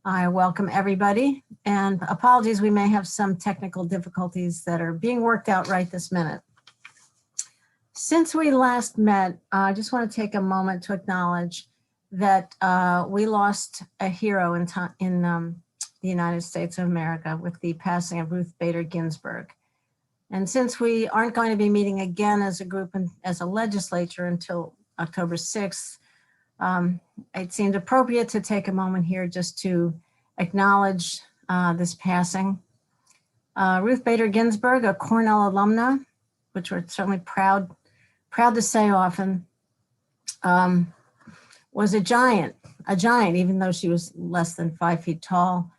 I welcome everybody, and apologies, we may have some technical difficulties that are being worked out right this minute. Since we last met, I just want to take a moment to acknowledge that we lost a hero in the United States of America with the passing of Ruth Bader Ginsburg. And since we aren't going to be meeting again as a group and as a legislature until October 6th, it seemed appropriate to take a moment here just to acknowledge this passing. Ruth Bader Ginsburg, a Cornell alumna, which we're certainly proud to say often, was a giant, even though she was less than 5 feet tall.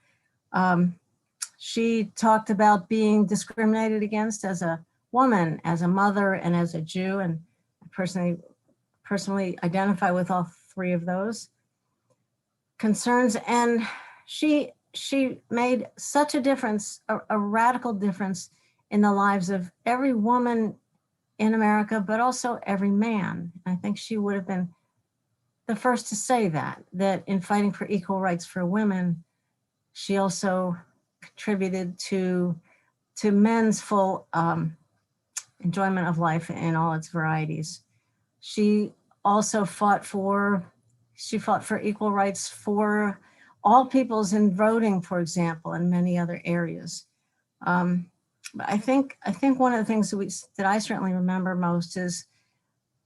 She talked about being discriminated against as a woman, as a mother, and as a Jew, and I personally identify with all three of those concerns. And she made such a difference, a radical difference in the lives of every woman in America, but also every man. I think she would have been the first to say that in fighting for equal rights for women, she also contributed to men's full enjoyment of life in all its varieties. She also fought for equal rights for all peoples in voting, for example, and many other areas. But I think one of the things that I certainly remember most is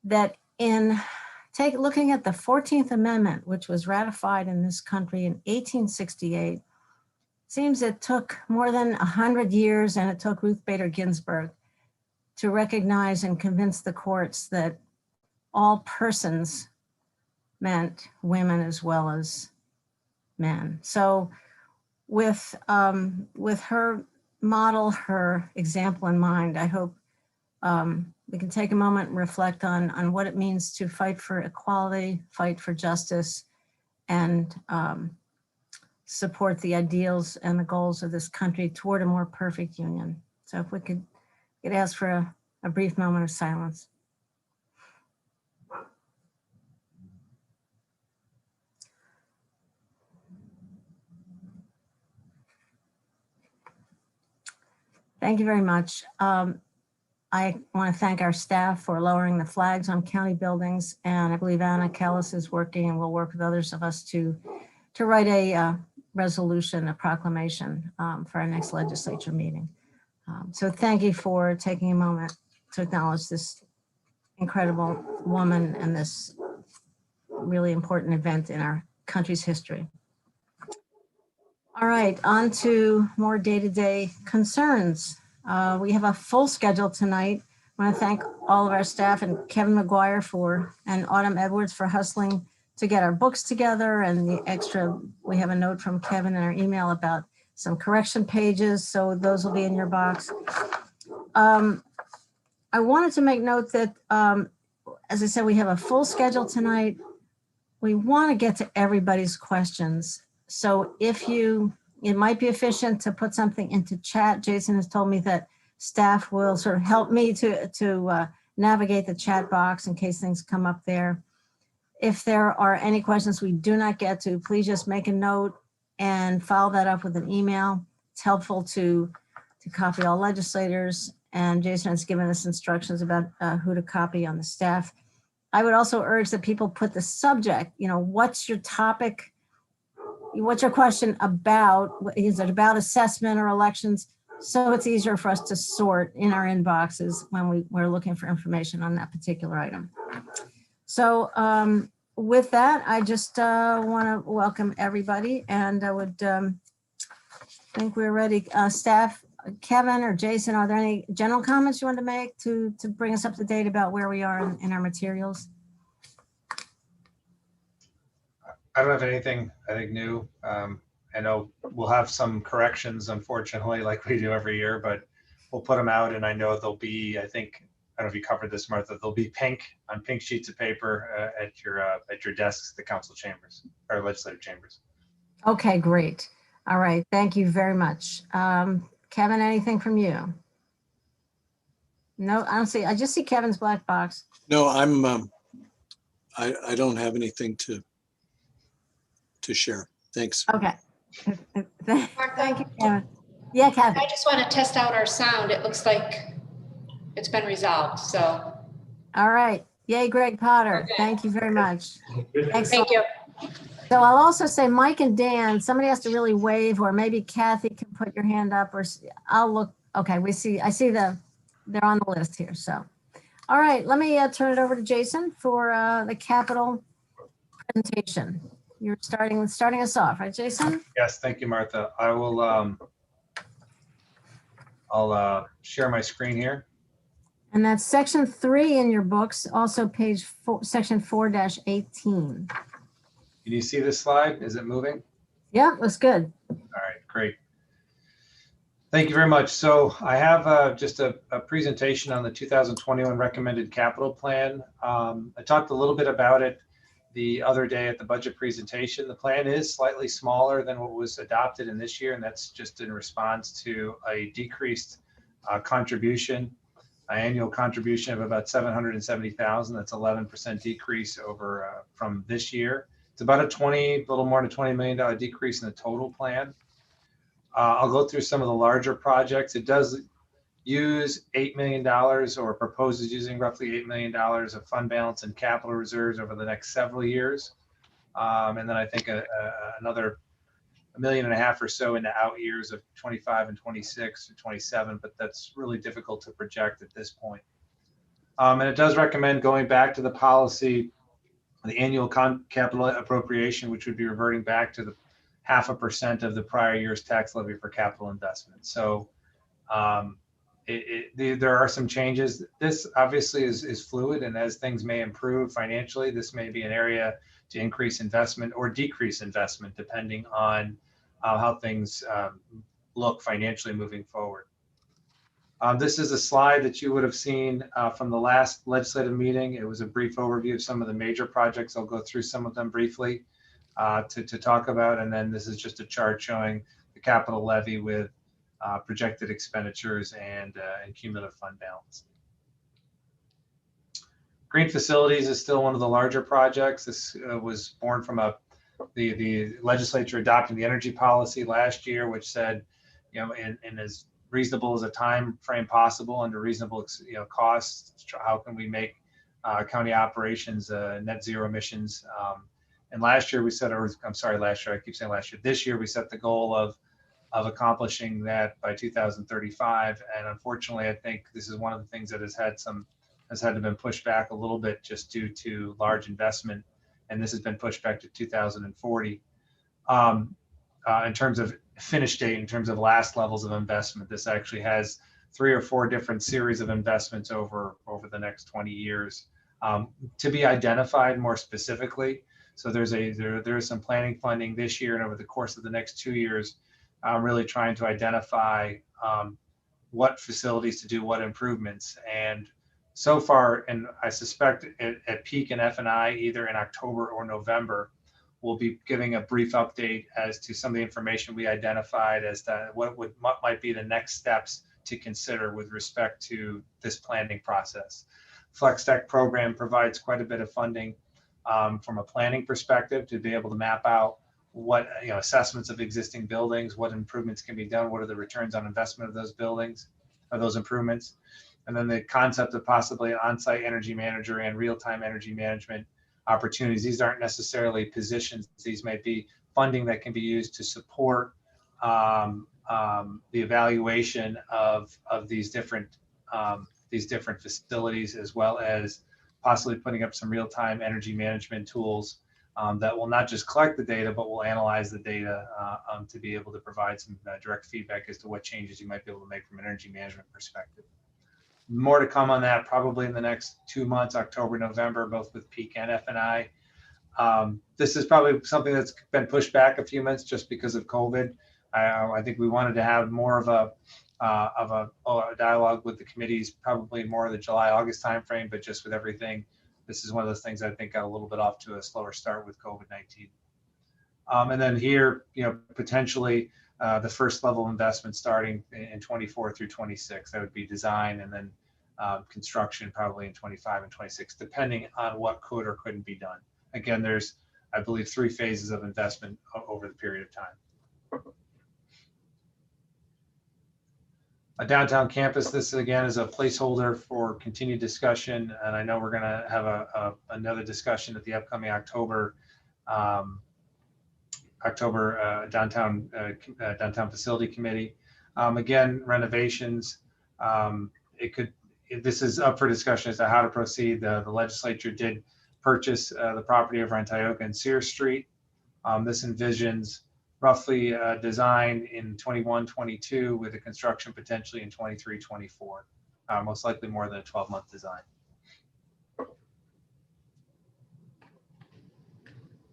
that looking at the 14th Amendment, which was ratified in this country in 1868, seems it took more than 100 years, and it took Ruth Bader Ginsburg to recognize and convince the courts that all persons meant women as well as men. So with her model, her example in mind, I hope we can take a moment and reflect on what it means to fight for equality, fight for justice, and support the ideals and the goals of this country toward a more perfect union. So if we could ask for a brief moment of silence. Thank you very much. I want to thank our staff for lowering the flags on county buildings, and I believe Anna Kellis is working and will work with others of us to write a resolution, a proclamation for our next legislature meeting. So thank you for taking a moment to acknowledge this incredible woman and this really important event in our country's history. All right, on to more day-to-day concerns. We have a full schedule tonight. I want to thank all of our staff and Kevin McGuire and Autumn Edwards for hustling to get our books together, and the extra, we have a note from Kevin in our email about some correction pages, so those will be in your box. I wanted to make note that, as I said, we have a full schedule tonight. We want to get to everybody's questions. So it might be efficient to put something into chat. Jason has told me that staff will sort of help me to navigate the chat box in case things come up there. If there are any questions we do not get to, please just make a note and follow that up with an email. It's helpful to copy all legislators, and Jason has given us instructions about who to copy on the staff. I would also urge that people put the subject, what's your topic? What's your question about? Is it about assessment or elections? So it's easier for us to sort in our inboxes when we're looking for information on that particular item. So with that, I just want to welcome everybody, and I would think we're ready. Staff, Kevin or Jason, are there any general comments you want to make to bring us up to date about where we are in our materials? I don't have anything, I think, new. I know we'll have some corrections, unfortunately, like we do every year, but we'll put them out, and I know there'll be, I don't know if you covered this, Martha, there'll be pink sheets of paper at your desks, the council chambers or legislative chambers. Okay, great. All right, thank you very much. Kevin, anything from you? No, I don't see. I just see Kevin's black box. No, I don't have anything to share. Thanks. Okay. Thank you, Kevin. Yeah, Kathy. I just want to test out our sound. It looks like it's been resolved, so. All right. Yay, Greg Potter. Okay. Thank you very much. Excellent. Thank you. So I'll also say Mike and Dan, somebody has to really wave, or maybe Kathy can put your hand up, or I'll look. Okay, I see they're on the list here. So, all right, let me turn it over to Jason for the capital presentation. You're starting us off, right, Jason? Yes, thank you, Martha. I will, I'll share my screen here. And that's section 3 in your books, also page 4, section 4-18. Can you see this slide? Is it moving? Yeah, looks good. All right, great. Thank you very much. So I have just a presentation on the 2021 recommended capital plan. I talked a little bit about it the other day at the budget presentation. The plan is slightly smaller than what was adopted in this year, and that's just in response to a decreased contribution, annual contribution of about $770,000. That's 11% decrease over from this year. It's about a little more than $20 million decrease in the total plan. I'll go through some of the larger projects. It does use $8 million, or proposes using roughly $8 million of fund balance and capital reserves over the next several years. And then I think another $1.5 million or so in the out years of 25 and 26 or 27, but that's really difficult to project at this point. And it does recommend going back to the policy, the annual capital appropriation, which would be reverting back to the 0.5% of the prior year's tax levy for capital investment. So there are some changes. This obviously is fluid, and as things may improve financially, this may be an area to increase investment or decrease investment depending on how things look financially moving forward. This is a slide that you would have seen from the last legislative meeting. It was a brief overview of some of the major projects. I'll go through some of them briefly to talk about, and then this is just a chart showing the capital levy with projected expenditures and cumulative fund balance. Green facilities is still one of the larger projects. This was born from the legislature adopting the energy policy last year, which said, in as reasonable as a time frame possible under reasonable costs, how can we make county operations net zero emissions? And last year we set, last year, I keep saying last year, this year we set the goal of accomplishing that by 2035. And unfortunately, I think this is one of the things that has had to been pushed back a little bit just due to large investment. And this has been pushed back to 2040. In terms of finish date, in terms of last levels of investment, this actually has 3 or 4 different series of investments over the next 20 years to be identified more specifically. So there is some planning funding this year and over the course of the next 2 years, really trying to identify what facilities to do what improvements. And so far, and I suspect at peak in F&I, either in October or November, we'll be giving a brief update as to some of the information we identified as to what might be the next steps to consider with respect to this planning process. FlexTech program provides quite a bit of funding from a planning perspective to be able to map out what assessments of existing buildings, what improvements can be done, what are the returns on investment of those buildings, or those improvements. And then the concept of possibly an on-site energy manager and real-time energy management opportunities. These aren't necessarily positions. These may be funding that can be used to support the evaluation of these different facilities, as well as possibly putting up some real-time energy management tools that will not just collect the data, but will analyze the data to be able to provide some direct feedback as to what changes you might be able to make from an energy management perspective. More to come on that probably in the next 2 months, October, November, both with peak and F&I. This is probably something that's been pushed back a few months just because of COVID. I think we wanted to have more of a dialogue with the committees, probably more of the July, August timeframe, but just with everything, this is one of those things I think got a little bit off to a slower start with COVID-19. And then here, potentially the first level of investment starting in 24 through 26. That would be design, and then construction probably in 25 and 26, depending on what could or couldn't be done. Again, there's, I believe, 3 phases of investment over the period of time. A downtown campus, this again is a placeholder for continued discussion, and I know we're going to have another discussion at the upcoming October downtown facility committee. Again, renovations. This is up for discussion as to how to proceed. The legislature did purchase the property over on Tioga and Sears Street. This envisions roughly design in 21-22 with a construction potentially in 23-24, most likely more than a 12-month design.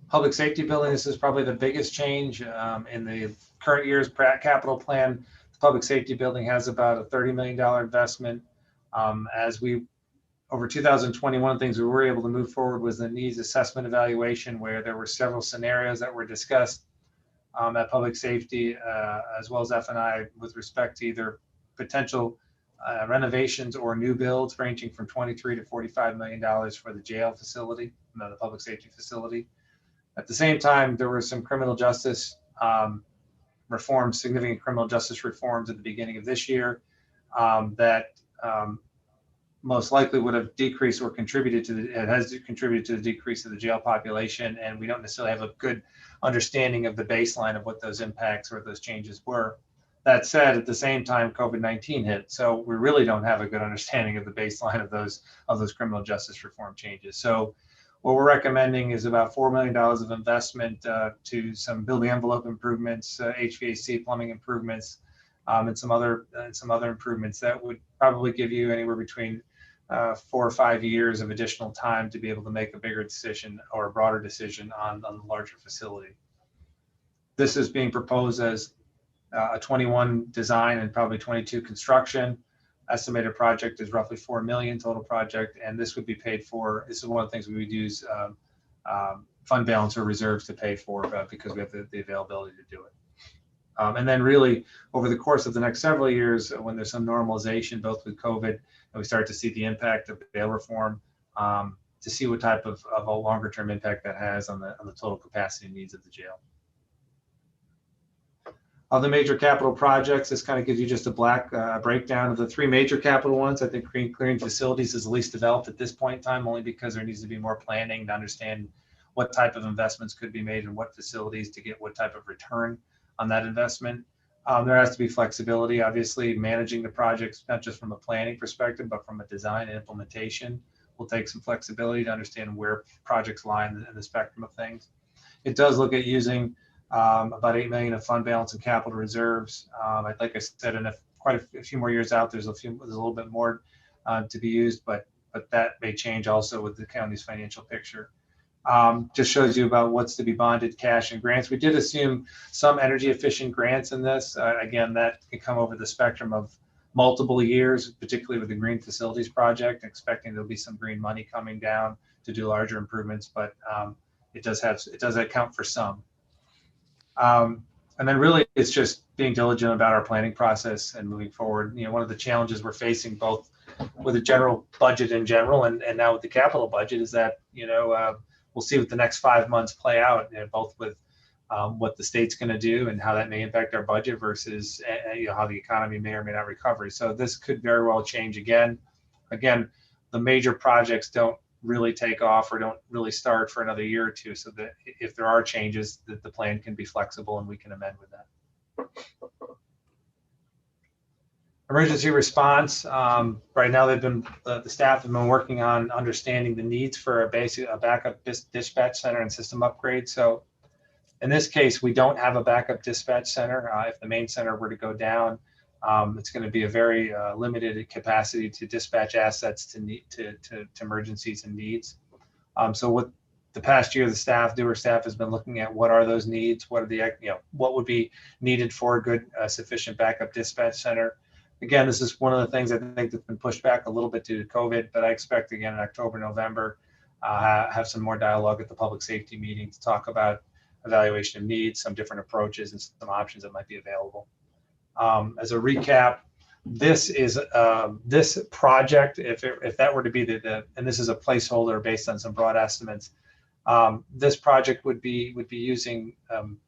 Public safety building, this is probably the biggest change in the current year's capital plan. The public safety building has about a $30 million investment. Over 2021, things we were able to move forward was the needs assessment evaluation, where there were several scenarios that were discussed at public safety, as well as F&I, with respect to either potential renovations or new builds ranging from $23 to $45 million for the jail facility, the public safety facility. At the same time, there were some criminal justice reforms, significant criminal justice reforms at the beginning of this year that most likely would have decreased or contributed to the decrease of the jail population, and we don't necessarily have a good understanding of the baseline of what those impacts or those changes were. That said, at the same time, COVID-19 hit, so we really don't have a good understanding of the baseline of those criminal justice reform changes. So what we're recommending is about $4 million of investment to some building envelope improvements, HVAC, plumbing improvements, and some other improvements that would probably give you anywhere between 4 or 5 years of additional time to be able to make a bigger decision or a broader decision on the larger facility. This is being proposed as a 21 design and probably 22 construction. Estimated project is roughly $4 million total project, and this would be paid for. This is one of the things we would use fund balance or reserves to pay for because we have the availability to do it. And then really over the course of the next several years, when there's some normalization, both with COVID and we start to see the impact of bail reform, to see what type of a longer term impact that has on the total capacity needs of the jail. Other major capital projects, this kind of gives you just a breakdown of the 3 major capital ones. I think clearing facilities is the least developed at this point in time, only because there needs to be more planning to understand what type of investments could be made in what facilities to get what type of return on that investment. There has to be flexibility, obviously. Managing the projects, not just from a planning perspective, but from a design and implementation, will take some flexibility to understand where projects lie in the spectrum of things. It does look at using about $8 million of fund balance and capital reserves. Like I said, in quite a few more years out, there's a little bit more to be used, but that may change also with the county's financial picture. Just shows you about what's to be bonded, cash and grants. We did assume some energy efficient grants in this. Again, that can come over the spectrum of multiple years, particularly with the green facilities project, expecting there'll be some green money coming down to do larger improvements, but it does account for some. And then really it's just being diligent about our planning process and moving forward. You know, one of the challenges we're facing both with the general budget in general and now with the capital budget is that, you know, we'll see what the next 5 months play out, you know, both with what the state's going to do and how that may impact our budget versus you know, how the economy may or may not recover. So this could very well change again. Again, the major projects don't really take off or don't really start for another year or two, so that if there are changes, that the plan can be flexible and we can amend with that. Emergency response. Right now, the staff have been working on understanding the needs for a backup dispatch center and system upgrade. So in this case, we don't have a backup dispatch center. If the main center were to go down, it's going to be a very limited capacity to dispatch assets to emergencies and needs. So what the past year, the newer staff has been looking at what are those needs, what are what would be needed for a good sufficient backup dispatch center. Again, this is one of the things I think that's been pushed back a little bit due to COVID, but I expect again in October, November, have some more dialogue at the public safety meeting to talk about evaluation of needs, some different approaches and some options that might be available. As a recap, this is this project, if that were to be and this is a placeholder based on some broad estimates, this project would be using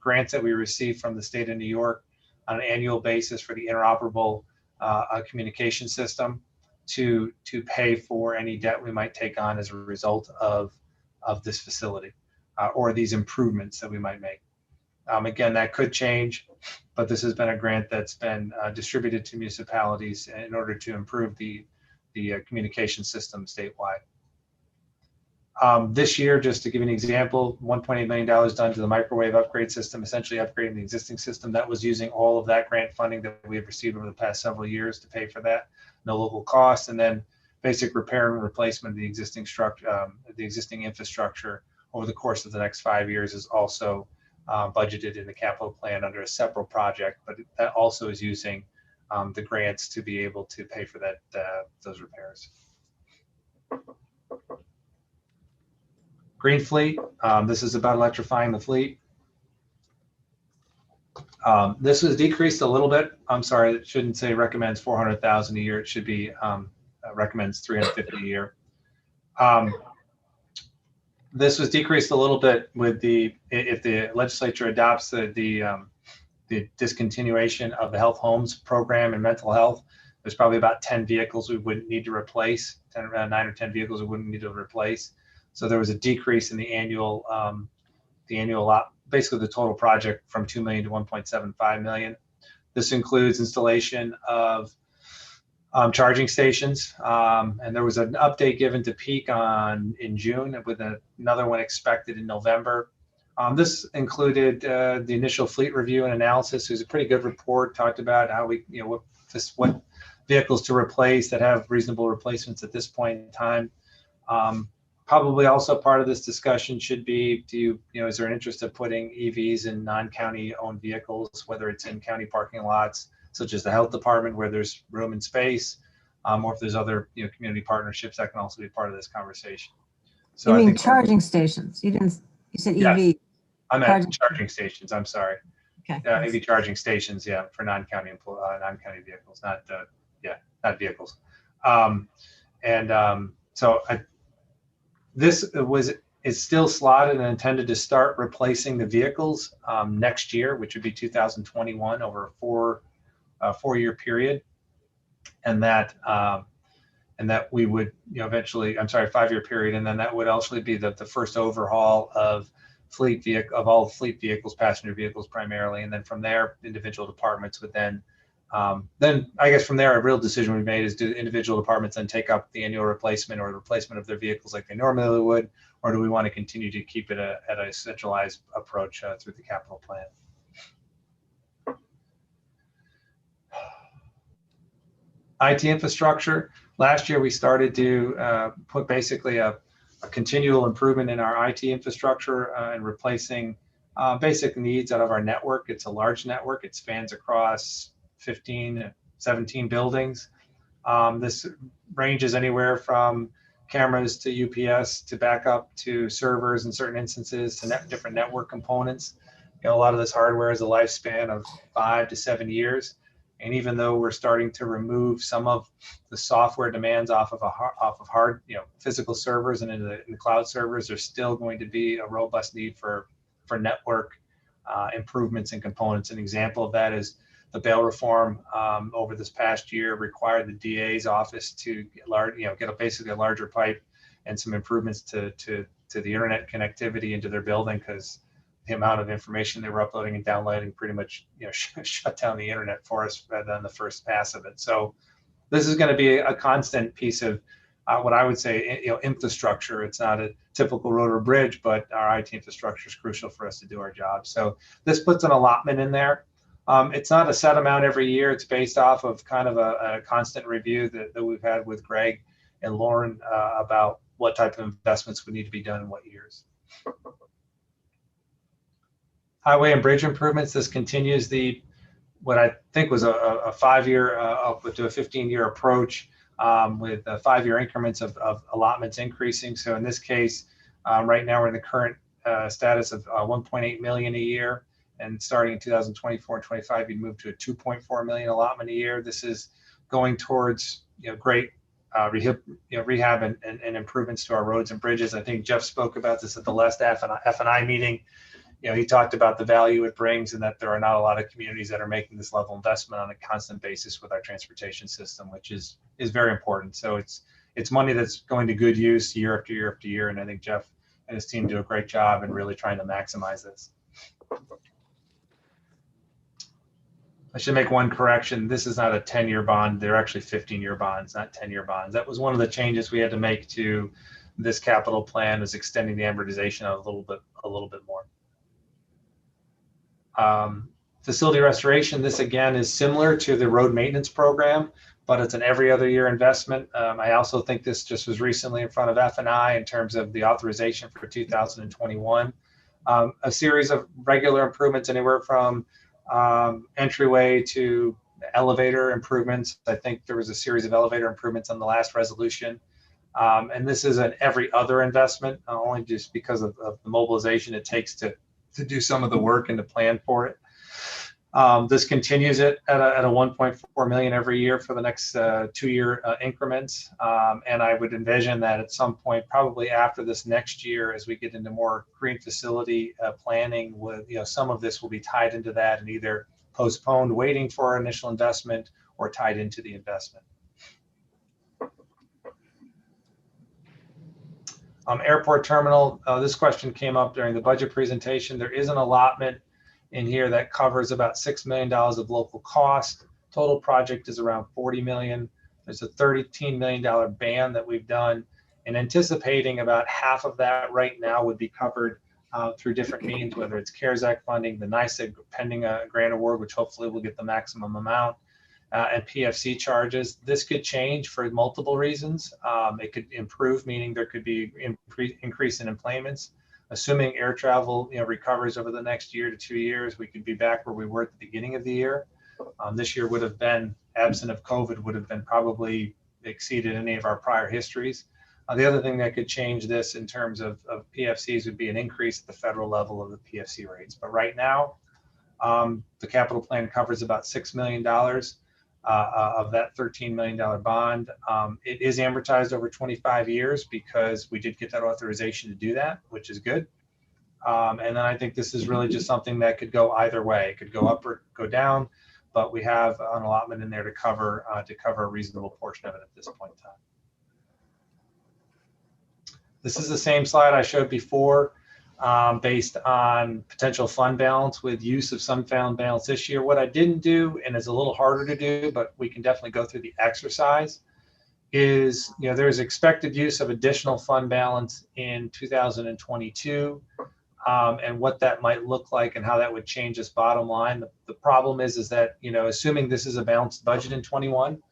grants that we received from the state of New York on an annual basis for the interoperable a communication system to pay for any debt we might take on as a result of this facility or these improvements that we might make. Again, that could change, but this has been a grant that's been distributed to municipalities in order to improve the communication system statewide. This year, just to give you an example, $1.8 million done to the microwave upgrade system, essentially upgrading the existing system. That was using all of that grant funding that we have received over the past several years to pay for that, no local cost. And then basic repair and replacement of the existing structure, the existing infrastructure over the course of the next 5 years is also budgeted in the capital plan under a separate project, but that also is using the grants to be able to pay for that those repairs. Green fleet, this is about electrifying the fleet. This was decreased a little bit. I'm sorry, it shouldn't say recommends 400,000 a year. It should be recommends 350 a year. This was decreased a little bit with if the legislature adopts the discontinuation of the health homes program and mental health. There's probably about 10 vehicles we wouldn't need to replace, 9 or 10 vehicles we wouldn't need to replace. So there was a decrease in the annual basically the total project from 2 million to 1.75 million. This includes installation of charging stations, and there was an update given to Peak in June with another one expected in November. This included the initial fleet review and analysis. It was a pretty good report, talked about how we, what vehicles to replace that have reasonable replacements at this point in time. Probably also part of this discussion should be, is there an interest of putting EVs in non-county owned vehicles, whether it's in county parking lots, such as the health department where there's room and space, or if there's other community partnerships that can also be part of this conversation. So you I mean think charging stations? You said EV. Yes, I meant charging stations. I'm sorry. Okay. EV charging stations, for non-county vehicles, not vehicles. This is still slotted and intended to start replacing the vehicles next year, which would be 2021 over a four-year period, and that we would eventually, 5-year period, and then that would also be the first overhaul of all fleet vehicles, passenger vehicles primarily, and then from there individual departments would then I guess from there a real decision we made is, do individual departments then take up the annual replacement or the replacement of their vehicles like they normally would, or do we want to continue to keep it at a centralized approach through the capital plan? IT infrastructure. Last year we started to put basically a continual improvement in our IT infrastructure and replacing basic needs out of our network. It's a large network. It spans across 17 buildings. This ranges anywhere from cameras to UPS to backup to servers in certain instances to different network components. A lot of this hardware has a lifespan of 5 to 7 years. And even though we're starting to remove some of the software demands off of hard, physical servers and into the cloud servers, there's still going to be a robust need for network improvements and components. An example of that is the bail reform over this past year required the DA's office to get basically a larger pipe and some improvements to the internet connectivity into their building, because the amount of information they were uploading and downloading pretty much shut down the internet for us rather than the first pass of it. So this is going to be a constant piece of what I would say infrastructure. It's not a typical road or bridge, but our IT infrastructure is crucial for us to do our job. So this puts an allotment in there. It's not a set amount every year. It's based off of kind of a constant review that we've had with Greg and Lauren about what type of investments would need to be done in what years. Highway and bridge improvements. This continues what I think was a 5-year up to a 15-year approach with 5-year increments of allotments increasing. So in this case, right now we're in the current status of 1.8 million a year. And starting in 2024 and 25, you'd move to a 2.4 million allotment a year. This is going towards great rehab and improvements to our roads and bridges. I think Jeff spoke about this at the last F&I meeting. he talked about the value it brings and that there are not a lot of communities that are making this level of investment on a constant basis with our transportation system, which is very important. So it's money that's going to good use year after year after year. And I think Jeff and his team do a great job in really trying to maximize this. I should make one correction. This is not a 10-year bond. They're actually 15-year bonds, not 10-year bonds. That was one of the changes we had to make to this capital plan, is extending the amortization out a little bit more. Facility restoration, this again is similar to the road maintenance program, but it's an every other year investment. I also think this just was recently in front of F&I in terms of the authorization for 2021. A series of regular improvements, anywhere from entryway to elevator improvements. I think there was a series of elevator improvements on the last resolution. And this is an every other investment, only just because of the mobilization it takes to do some of the work and to plan for it. This continues it at a 1.4 million every year for the next 2-year increments. And I would envision that at some point, probably after this next year, as we get into more green facility planning, with some of this will be tied into that and either postponed waiting for our initial investment or tied into the investment. Airport terminal, this question came up during the budget presentation. There is an allotment in here that covers about $6 million of local cost. Total project is around $40 million. There's a $13 million band that we've done, and anticipating about half of that right now would be covered through different means, whether it's CARES Act funding, the NYSEG pending a grant award, which hopefully will get the maximum amount, and PFC charges. This could change for multiple reasons. It could improve, meaning there could be increase in employments. Assuming air travel recovers over the next year to 2 years, we could be back where we were at the beginning of the year. This year would have been, absent of COVID, would have been probably exceeded any of our prior histories. The other thing that could change this in terms of PFCs would be an increase at the federal level of the PFC rates. But right now, the capital plan covers about $6 million of that $13 million bond. It is amortized over 25 years because we did get that authorization to do that, which is good. And then I think this is really just something that could go either way. It could go up or go down, but we have an allotment in there to cover a reasonable portion of it at this point in time. This is the same slide I showed before, based on potential fund balance with use of some fund balance this year. What I didn't do, and it's a little harder to do, but we can definitely go through the exercise, is there's expected use of additional fund balance in 2022, and what that might look like and how that would change this bottom line. The problem is that assuming this is a balanced budget in 21,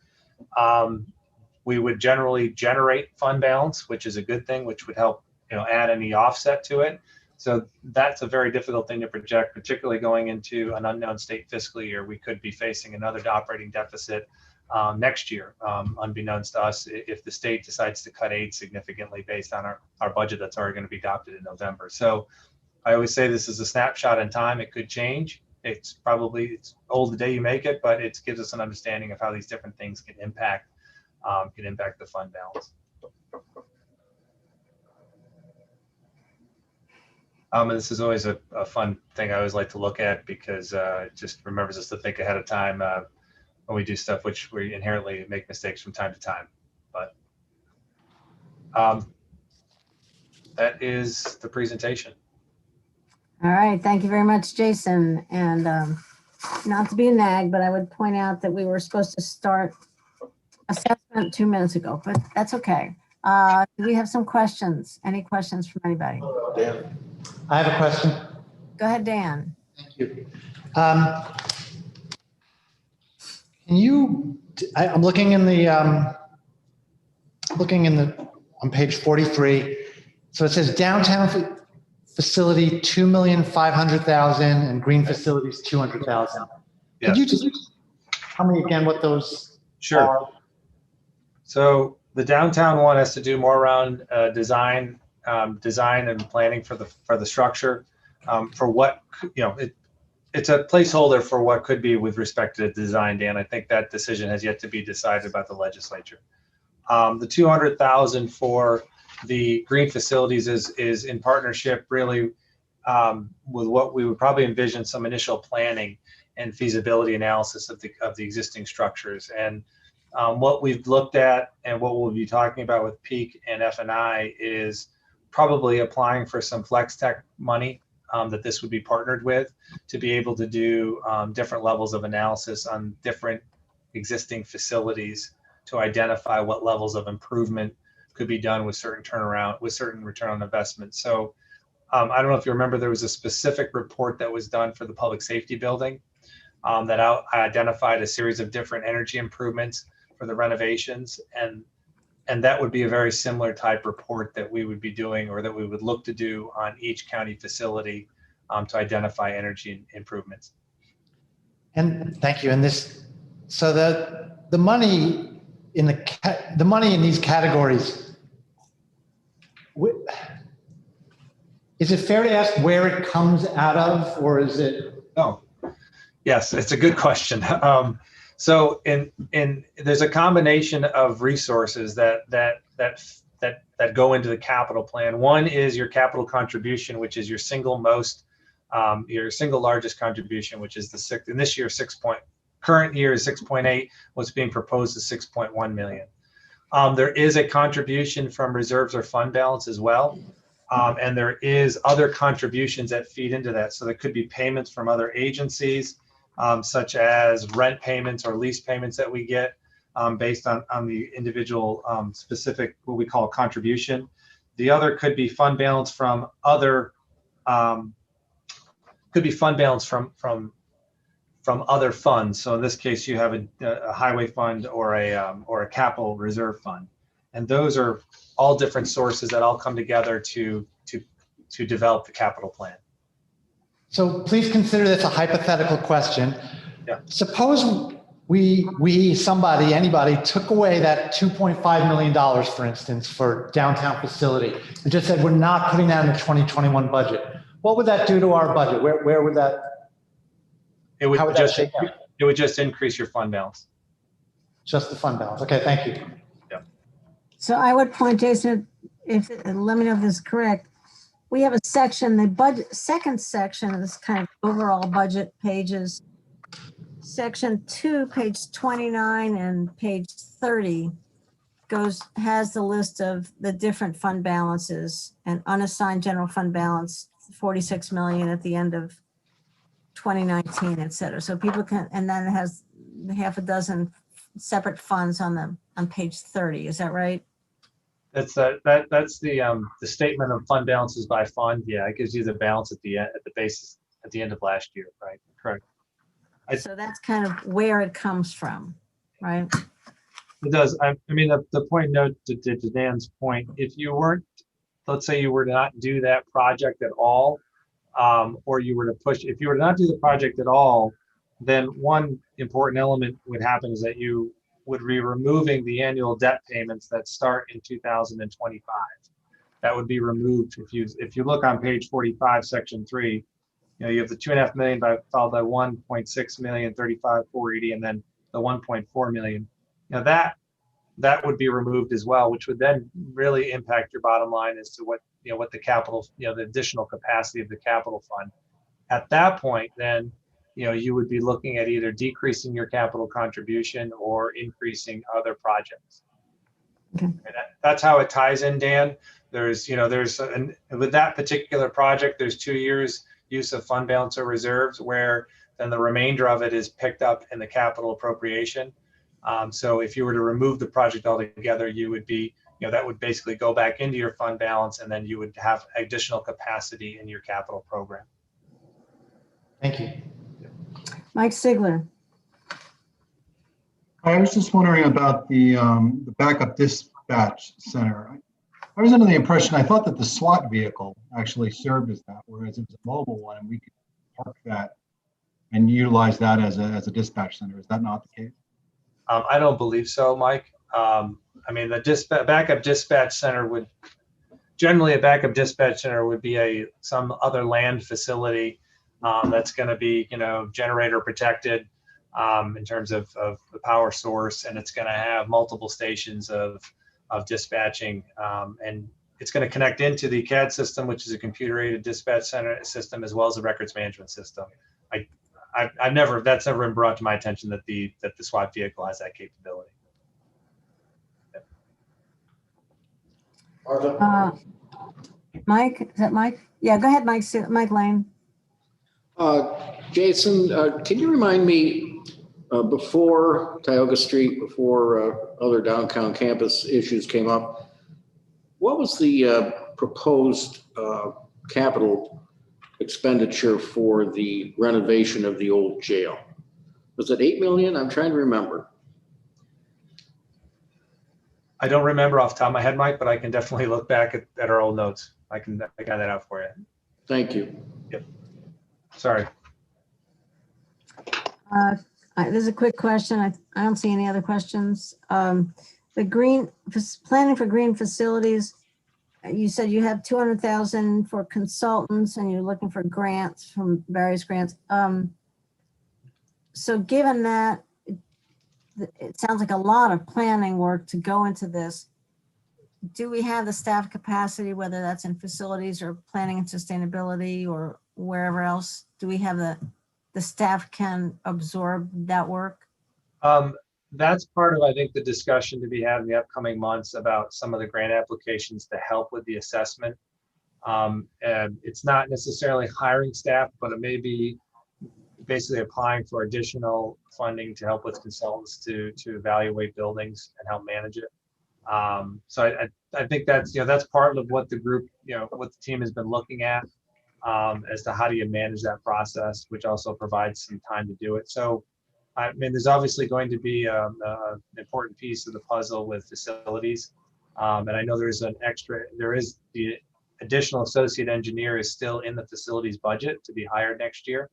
we would generally generate fund balance, which is a good thing, which would help add any offset to it. So that's a very difficult thing to project, particularly going into an unknown state fiscal year. We could be facing another operating deficit next year, unbeknownst to us, if the state decides to cut aid significantly based on our budget that's already going to be adopted in November. So I always say this is a snapshot in time. It could change. It's old the day you make it, but it gives us an understanding of how these different things can impact the fund balance. And this is always a fun thing I always like to look at, because it just remembers us to think ahead of time when we do stuff, which we inherently make mistakes from time to time. But that is the presentation. All right, thank you very much, Jason. And not to be a nag, but I would point out that we were supposed to start assessment 2 minutes ago, but that's okay. Do we have some questions? Any questions from anybody? Dan, I have a question. Go ahead, Dan. Thank you. I'm looking in the on page 43. So it says downtown facility 2,500,000 and green facilities 200,000. Yeah. Could you just tell me again what those are? So the downtown one has to do more around design and planning for the structure, for what it's a placeholder for what could be with respect to the design, Dan. I think that decision has yet to be decided by the legislature. The 200,000 for the green facilities is in partnership really with what we would probably envision some initial planning and feasibility analysis of the existing structures. And what we've looked at and what we'll be talking about with Peak and F&I is probably applying for some flex tech money that this would be partnered with to be able to do different levels of analysis on different existing facilities to identify what levels of improvement could be done with certain turnaround, with certain return on investment. So I don't know if you remember, there was a specific report that was done for the public safety building that identified a series of different energy improvements for the renovations. And that would be a very similar type report that we would be doing, or that we would look to do on each county facility to identify energy improvements. And thank you. And this, so the money in the money in these categories, is it fair to ask where it comes out of, or is it? Oh, yes, it's a good question. So there's a combination of resources that go into the capital plan. One is your capital contribution, which is your single largest contribution, which is in this year current year is 6.8. What's being proposed is 6.1 million. There is a contribution from reserves or fund balance as well. And there is other contributions that feed into that. So there could be payments from other agencies, such as rent payments or lease payments that we get based on the individual specific, what we call contribution. The other could be fund balance from other, from other funds. So in this case, you have a highway fund or a capital reserve fund. And those are all different sources that all come together to develop the capital plan. So please consider this a hypothetical question. Yeah. Suppose anybody took away that $2.5 million, for instance, for downtown facility, and just said, we're not putting that in the 2021 budget. What would that do to our budget? Where would that? It would how would that just shake out? It would just increase your fund balance. Just the fund balance. Okay, thank you. Yeah. So I would point, Jason, let me know if this is correct. We have a section, the budget, second section of this kind of overall budget pages, section 2, page 29 and page 30 has the list of the different fund balances, and unassigned general fund balance, 46 million at the end of 2019, et cetera. So people can, and then it has half a dozen separate funds on page 30. Is that right? That's the statement of fund balances by fund. Yeah, it gives you the balance at the basis at the end of last year, right? Correct. So that's kind of where it comes from, right? It does. I mean, the point note to Dan's point, if you weren't, let's say you were to not do that project at all, or you were to if you were to not do the project at all, then one important element would happen is that you would be removing the annual debt payments that start in 2025. That would be removed. If you look on page 45, section 3, you have the 2.5 million followed by 1.6 million, 35,480, and then the 1.4 million. Now that would be removed as well, which would then really impact your bottom line as to what the capital, the additional capacity of the capital fund. At that point, then you would be looking at either decreasing your capital contribution or increasing other projects. Okay. And that's how it ties in, Dan. With that particular project, there's 2 years use of fund balance or reserves, where then the remainder of it is picked up in the capital appropriation. So if you were to remove the project altogether, you would be, that would basically go back into your fund balance, and then you would have additional capacity in your capital program. Thank you. Mike Sigler. I was just wondering about the backup dispatch center. I was under the impression, I thought that the SWAT vehicle actually served as that, whereas it was a mobile one, and we could park that and utilize that as a dispatch center. Is that not the case? I don't believe so, Mike. I mean, the backup dispatch center would generally, a backup dispatch center would be some other land facility that's going to be, generator protected in terms of the power source, and it's going to have multiple stations of dispatching. And it's going to connect into the CAD system, which is a computer-aided dispatch center system, as well as the records management system. That's never been brought to my attention that the SWAT vehicle has that capability. Mike, is that Mike? Yeah, go ahead, Mike. Mike Lane. Jason, can you remind me, before Tioga Street, before other downtown campus issues came up, what was the proposed capital expenditure for the renovation of the old jail? Was it 8 million? I'm trying to remember. I don't remember off the top of my head, Mike, but I can definitely look back at our old notes. I got that out for you. Thank you. Yep. Sorry. There's a quick question. I don't see any other questions. The planning for green facilities, you said you have 200,000 for consultants and you're looking for grants from various grants. So given that, it sounds like a lot of planning work to go into this. Do we have the staff capacity, whether that's in facilities or planning and sustainability or wherever else? Do we have the staff can absorb that work? That's part of, I think, the discussion to be had in the upcoming months about some of the grant applications to help with the assessment. And it's not necessarily hiring staff, but it may be basically applying for additional funding to help with consultants to evaluate buildings and help manage it. So I think that's, that's part of what the group, what the team has been looking at as to how do you manage that process, which also provides some time to do it. So, I mean, there's obviously going to be an important piece of the puzzle with facilities. And I know there is the additional associate engineer is still in the facilities budget to be hired next year,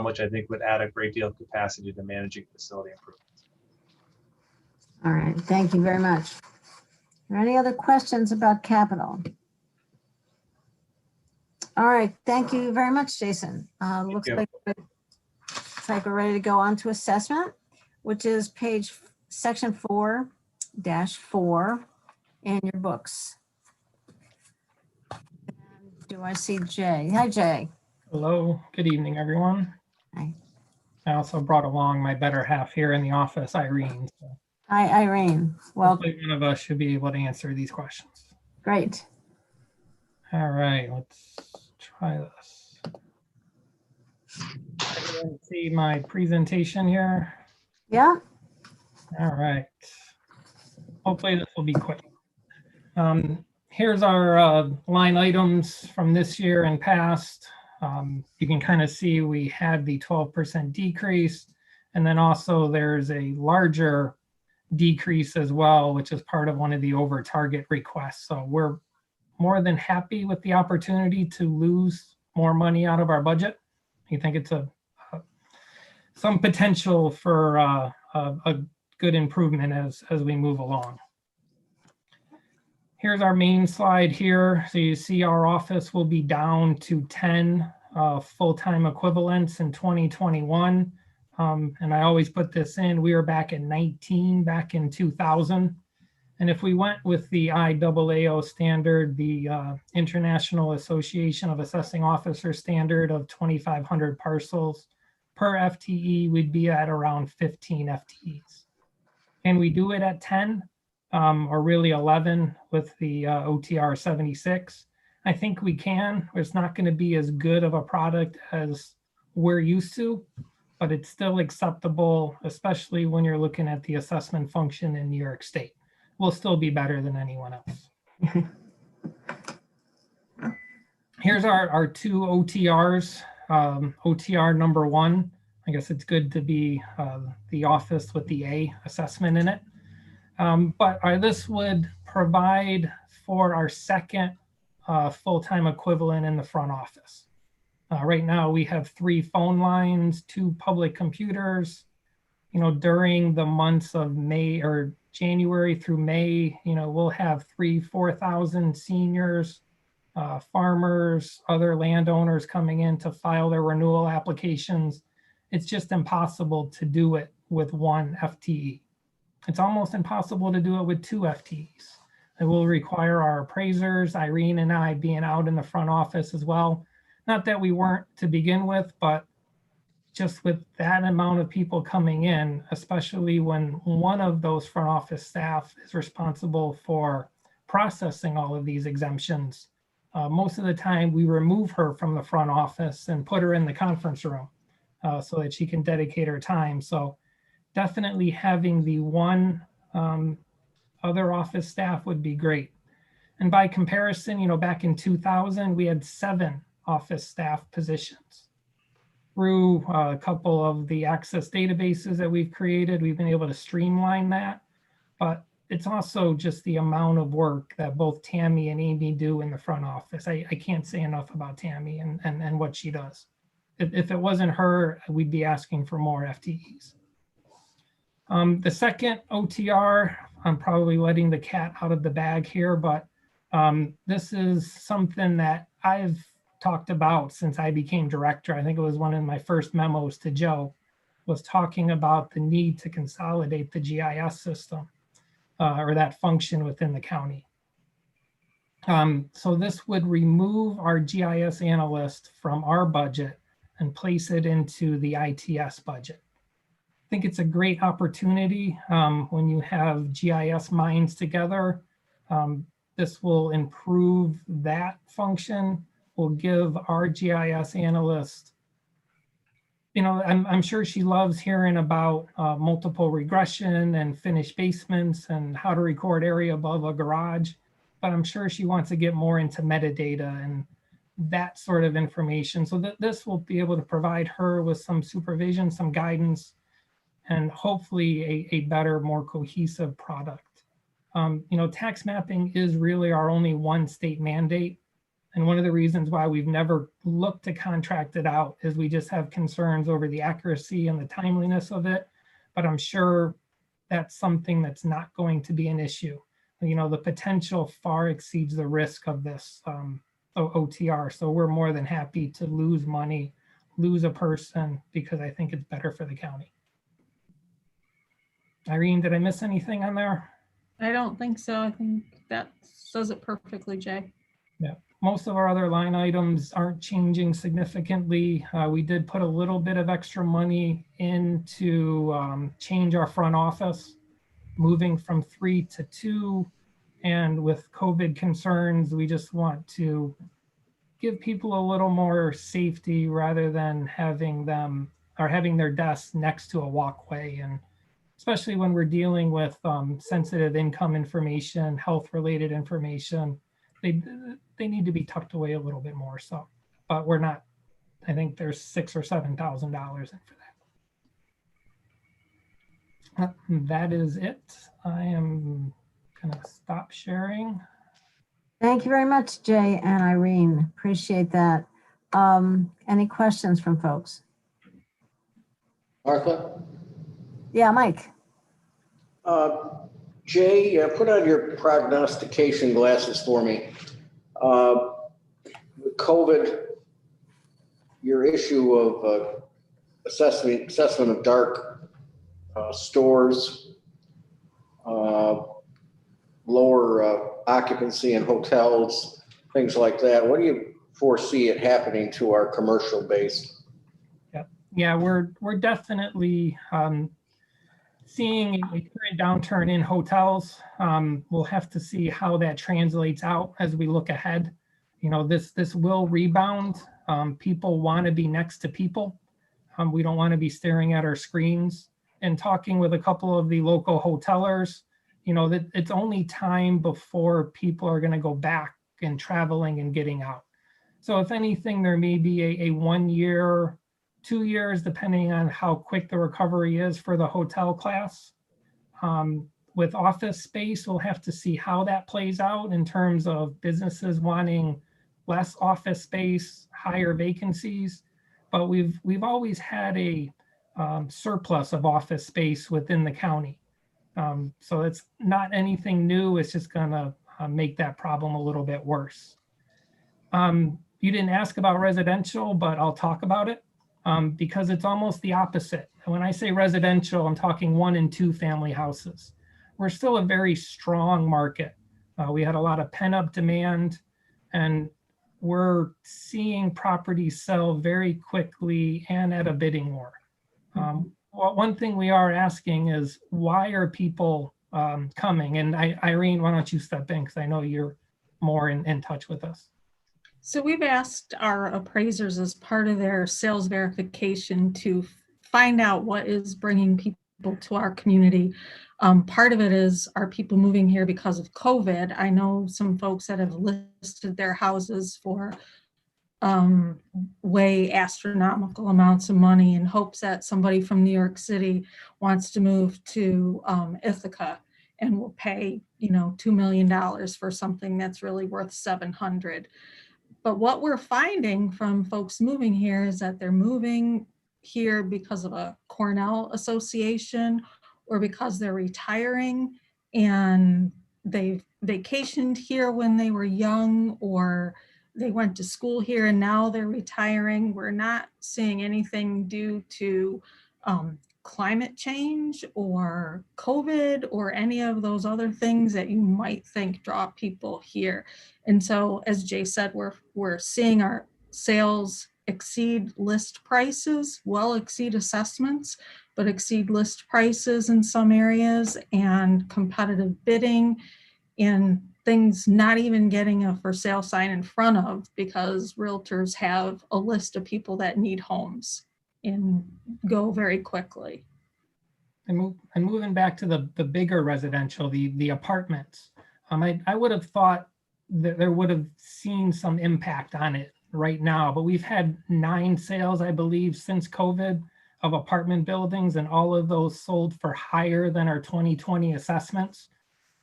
which I think would add a great deal of capacity to managing facility improvements. All right, thank you very much. Are there any other questions about capital? All right, thank you very much, Jason. Looks like we're ready to go on to assessment, which is section 4-4 in your books. And do I see Jay? Hi, Jay. Hello, good evening, everyone. Hi. I also brought along my better half here in the office, Irene. So Hi, Irene. Well, hopefully one of us should be able to answer these questions. great. All right, let's try this. Everyone see my presentation here? Yeah. All right. Hopefully this will be quick. Here's our line items from this year and past. You can kind of see we had the 12% decrease, and then also there's a larger decrease as well, which is part of one of the over target requests. So we're more than happy with the opportunity to lose more money out of our budget. I think it's some potential for a good improvement as we move along. Here's our main slide here. So you see our office will be down to 10 full-time equivalents in 2021. And I always put this in, we were back at 19 back in 2000. And if we went with the IAAO standard, the International Association of Assessing Officers standard of 2,500 parcels per FTE, we'd be at around 15 FTEs. Can we do it at 10 or really 11 with the OTR 76? I think we can. It's not going to be as good of a product as we're used to, but it's still acceptable, especially when you're looking at the assessment function in New York State. We'll still be better than anyone else. Here's our two OTRs. OTR number 1, I guess it's good to be the office with the A assessment in it. But this would provide for our second full-time equivalent in the front office. Right now we have 3 phone lines, 2 public computers. During the months of May or January through May, we'll have 4,000 seniors, farmers, other landowners coming in to file their renewal applications. It's just impossible to do it with 1 FTE. It's almost impossible to do it with 2 FTEs. It will require our appraisers, Irene and I, being out in the front office as well. Not that we weren't to begin with, but just with that amount of people coming in, especially when one of those front office staff is responsible for processing all of these exemptions. Most of the time we remove her from the front office and put her in the conference room so that she can dedicate her time. So definitely having the one other office staff would be great. And by comparison, you know, back in 2000, we had 7 office staff positions. Through a couple of the access databases that we've created, we've been able to streamline that, but it's also just the amount of work that both Tammy and Amy do in the front office. I can't say enough about Tammy and what she does. If it wasn't her, we'd be asking for more FTEs. The second OTR, I'm probably letting the cat out of the bag here, but this is something that I've talked about since I became director. I think it was one of my first memos to Joe, was talking about the need to consolidate the GIS system or that function within the county. So this would remove our GIS analyst from our budget and place it into the ITS budget. I think it's a great opportunity when you have GIS minds together. This will improve that function, will give our GIS analyst, you know, I'm sure she loves hearing about multiple regression and finished basements and how to record area above a garage, but I'm sure she wants to get more into metadata and that sort of information. So that this will be able to provide her with some supervision, some guidance, and hopefully a better, more cohesive product. You know, tax mapping is really our only one state mandate. And one of the reasons why we've never looked to contract it out is we just have concerns over the accuracy and the timeliness of it. But I'm sure that's something that's not going to be an issue. You know, the potential far exceeds the risk of this OTR. So we're more than happy to lose money, lose a person, because I think it's better for the county. Irene, did I miss anything on there? I don't think so. I think that says it perfectly, Jay. Yeah, most of our other line items aren't changing significantly. We did put a little bit of extra money in to change our front office, moving from 3 to 2. And with COVID concerns, we just want to give people a little more safety rather than having them or having their desks next to a walkway. And especially when we're dealing with sensitive income information, health-related information, they need to be tucked away a little bit more. So, but we're not. I think there's $6,000 or $7,000 in for that. That is it. I am gonna stop sharing. Thank you very much, Jay and Irene. Appreciate that. Any questions from folks? Martha? Yeah, Mike. Jay, put on your prognostication glasses for me. With COVID, your issue of assessment of dark stores, lower occupancy in hotels, things like that. What do you foresee it happening to our commercial base? Yeah, we're definitely seeing a current downturn in hotels. We'll have to see how that translates out as we look ahead. You know, this will rebound. People want to be next to people. We don't want to be staring at our screens. And talking with a couple of the local hotelers, you know, that it's only time before people are going to go back and traveling and getting out. So if anything, there may be a 1 year, 2 years, depending on how quick the recovery is for the hotel class. With office space, we'll have to see how that plays out in terms of businesses wanting less office space, higher vacancies. But we've always had a surplus of office space within the county. So it's not anything new. It's just gonna make that problem a little bit worse. You didn't ask about residential, but I'll talk about it because it's almost the opposite. And when I say residential, I'm talking 1 and 2 family houses. We're still a very strong market We had a lot of pent-up demand, and we're seeing properties sell very quickly and at a bidding war. Well, one thing we are asking is, why are people coming? And Irene, why don't you step in, because I know you're more in touch with us. So we've asked our appraisers as part of their sales verification to find out what is bringing people to our community. Part of it is, are people moving here because of COVID? I know some folks that have listed their houses for way astronomical amounts of money in hopes that somebody from New York City wants to move to Ithaca and will pay, $2 million for something that's really worth 700. But what we're finding from folks moving here is that they're moving here because of a Cornell association, or because they're retiring and they've vacationed here when they were young, or they went to school here and now they're retiring. We're not seeing anything due to climate change or COVID or any of those other things that you might think draw people here. And so, as Jay said, we're seeing our sales exceed list prices, well exceed assessments, but exceed list prices in some areas, and competitive bidding, and things not even getting a for sale sign in front of, because realtors have a list of people that need homes and go very quickly. And moving back to the bigger residential, the apartments, I would have thought that there would have seen some impact on it right now, but we've had 9 sales, I believe, since COVID of apartment buildings, and all of those sold for higher than our 2020 assessments.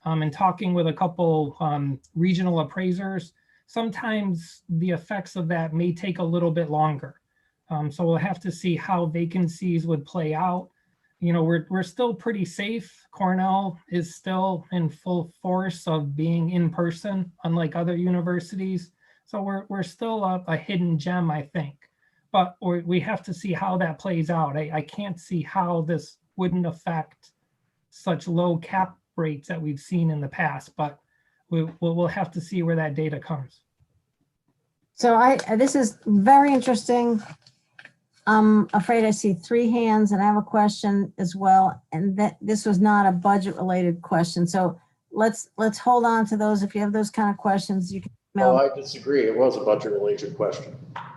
And talking with a couple regional appraisers, sometimes the effects of that may take a little bit longer. So we'll have to see how vacancies would play out. We're still pretty safe. Cornell is still in full force of being in person, unlike other universities. So we're still a hidden gem, I think. But we have to see how that plays out. I can't see how this wouldn't affect such low cap rates that we've seen in the past, but we'll have to see where that data comes. So this is very interesting. I'm afraid I see 3 hands, and I have a question as well. And that this was not a budget related question. So let's hold on to those. If you have those kind of questions, you can email. Oh, I disagree. It was a budget related question.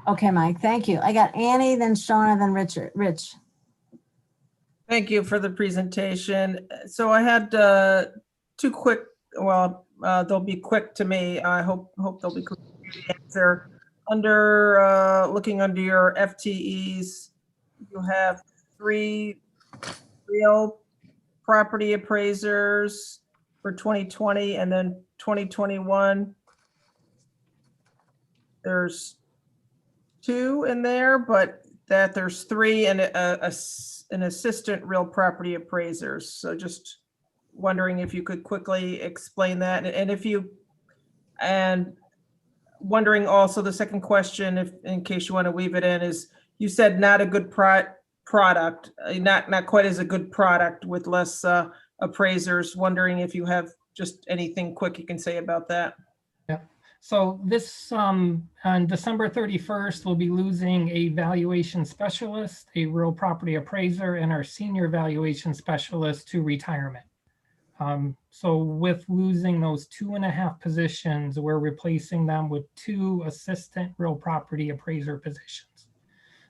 Okay, Mike, thank you. I got Annie, then Shauna, then Rich. Thank you for the presentation. So I had 2 quick, they'll be quick to me. I hope they'll be quick to answer. Looking under your FTEs, you have 3 real property appraisers for 2020, and then 2021. There's 2 in there, but that there's 3 and an assistant real property appraisers. So just wondering if you could quickly explain that, and wondering also, the second question, if in case you want to weave it in, is you said not a good product, not quite as a good product with less appraisers. Wondering if you have just anything quick you can say about that. Yeah. So this on December 31st, we'll be losing a valuation specialist, a real property appraiser, and our senior valuation specialist to retirement. So with losing those 2.5 positions, we're replacing them with 2 assistant real property appraiser positions.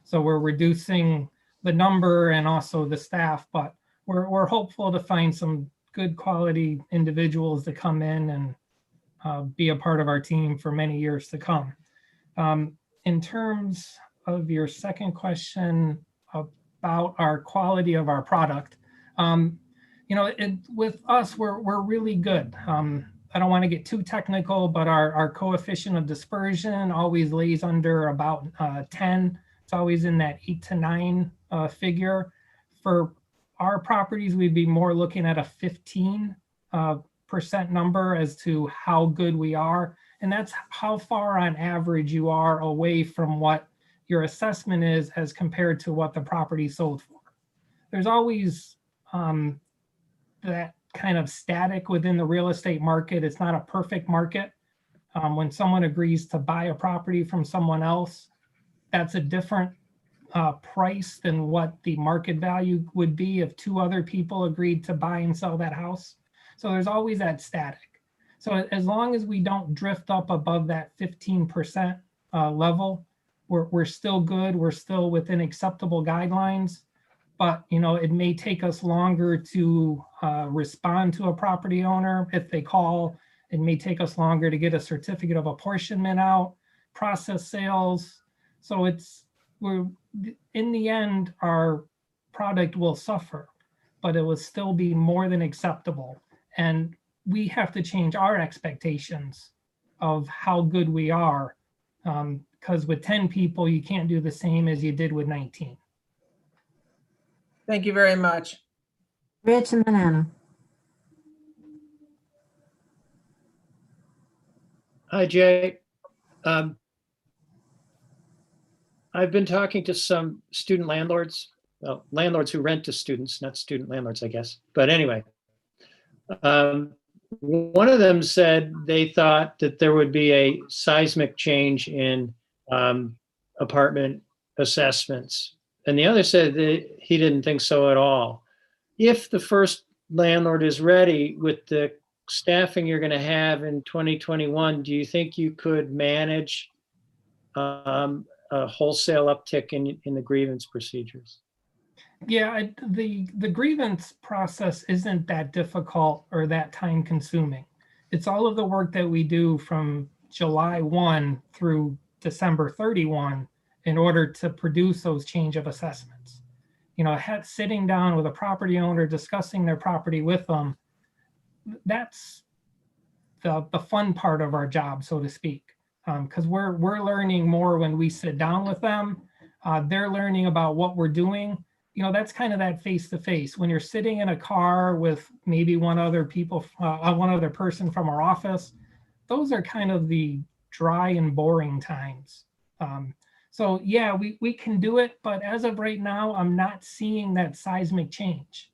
So we're reducing the number and also the staff, but we're hopeful to find some good quality individuals to come in and be a part of our team for many years to come. In terms of your second question about our quality of our product, with us, we're really good. I don't want to get too technical, but our coefficient of dispersion always lays under about 10. It's always in that 8 to 9 figure. For our properties, we'd be more looking at a 15% number as to how good we are. And that's how far on average you are away from what your assessment is as compared to what the property sold for. There's always that kind of static within the real estate market. It's not a perfect market. When someone agrees to buy a property from someone else, that's a different price than what the market value would be if two other people agreed to buy and sell that house. So there's always that static. So as long as we don't drift up above that 15% level, we're still good. We're still within acceptable guidelines. But it may take us longer to respond to a property owner if they call. It may take us longer to get a certificate of apportionment out, process sales. So we're in the end, our product will suffer, but it will still be more than acceptable. And we have to change our expectations of how good we are, because with 10 people, you can't do the same as you did with 19. Thank you very much. Rich and then Anna. Hi, Jay. I've been talking to some student landlords, well, landlords who rent to students, not student landlords, I guess. But anyway, one of them said they thought that there would be a seismic change in apartment assessments. And the other said that he didn't think so at all. If the first landlord is ready with the staffing you're going to have in 2021, do you think you could manage a wholesale uptick in the grievance procedures? Yeah, the grievance process isn't that difficult or that time consuming. It's all of the work that we do from July 1 through December 31 in order to produce those change of assessments. Sitting down with a property owner, discussing their property with them, that's the fun part of our job, so to speak. Because we're learning more when we sit down with them. They're learning about what we're doing. That's kind of that face-to-face. When you're sitting in a car with maybe one other person from our office, those are kind of the dry and boring times. So yeah, we can do it, but as of right now, I'm not seeing that seismic change.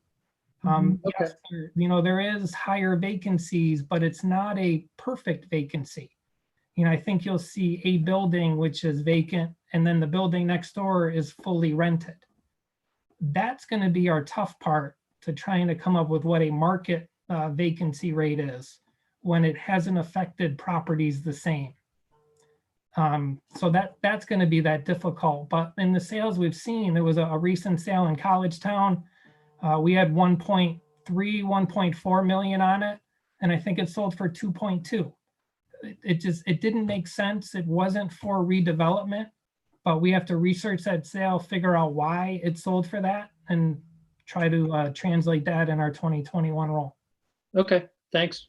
Okay. Yes, there is higher vacancies, but it's not a perfect vacancy. I think you'll see a building which is vacant, and then the building next door is fully rented. That's going to be our tough part, to trying to come up with what a market vacancy rate is when it hasn't affected properties the same. So that's going to be that difficult. But in the sales we've seen, there was a recent sale in College Town. We had 1.3, 1.4 million on it, and I think it sold for 2.2. It didn't make sense. It wasn't for redevelopment, but we have to research that sale, figure out why it sold for that, and try to translate that in our 2021 roll. Okay, thanks.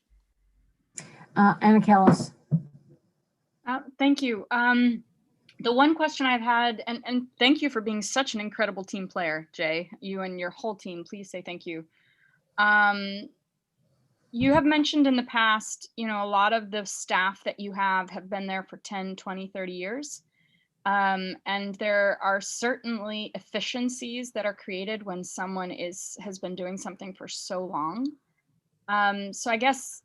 Anna Callis. Thank you. The one question I've had, and thank you for being such an incredible team player, Jay, you and your whole team, please say thank you. You have mentioned in the past, a lot of the staff that you have been there for 10, 20, 30 years. And there are certainly efficiencies that are created when someone has been doing something for so long. So I guess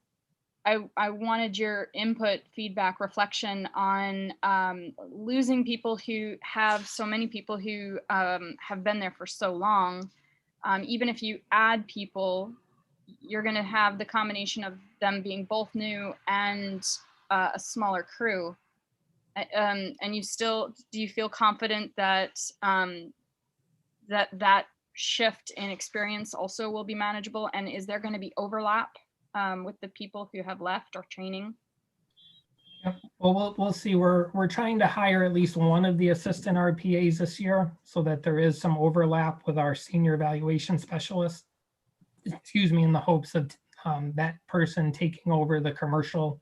I wanted your input, feedback, reflection on losing people who have so many people who have been there for so long. Even if you add people, you're going to have the combination of them being both new and a smaller crew. And do you feel confident that that shift in experience also will be manageable? And is there going to be overlap with the people who have left or training? Yep. Well, we'll see. We're trying to hire at least one of the assistant RPAs this year, so that there is some overlap with our senior evaluation specialist. Excuse me, in the hopes of that person taking over the commercial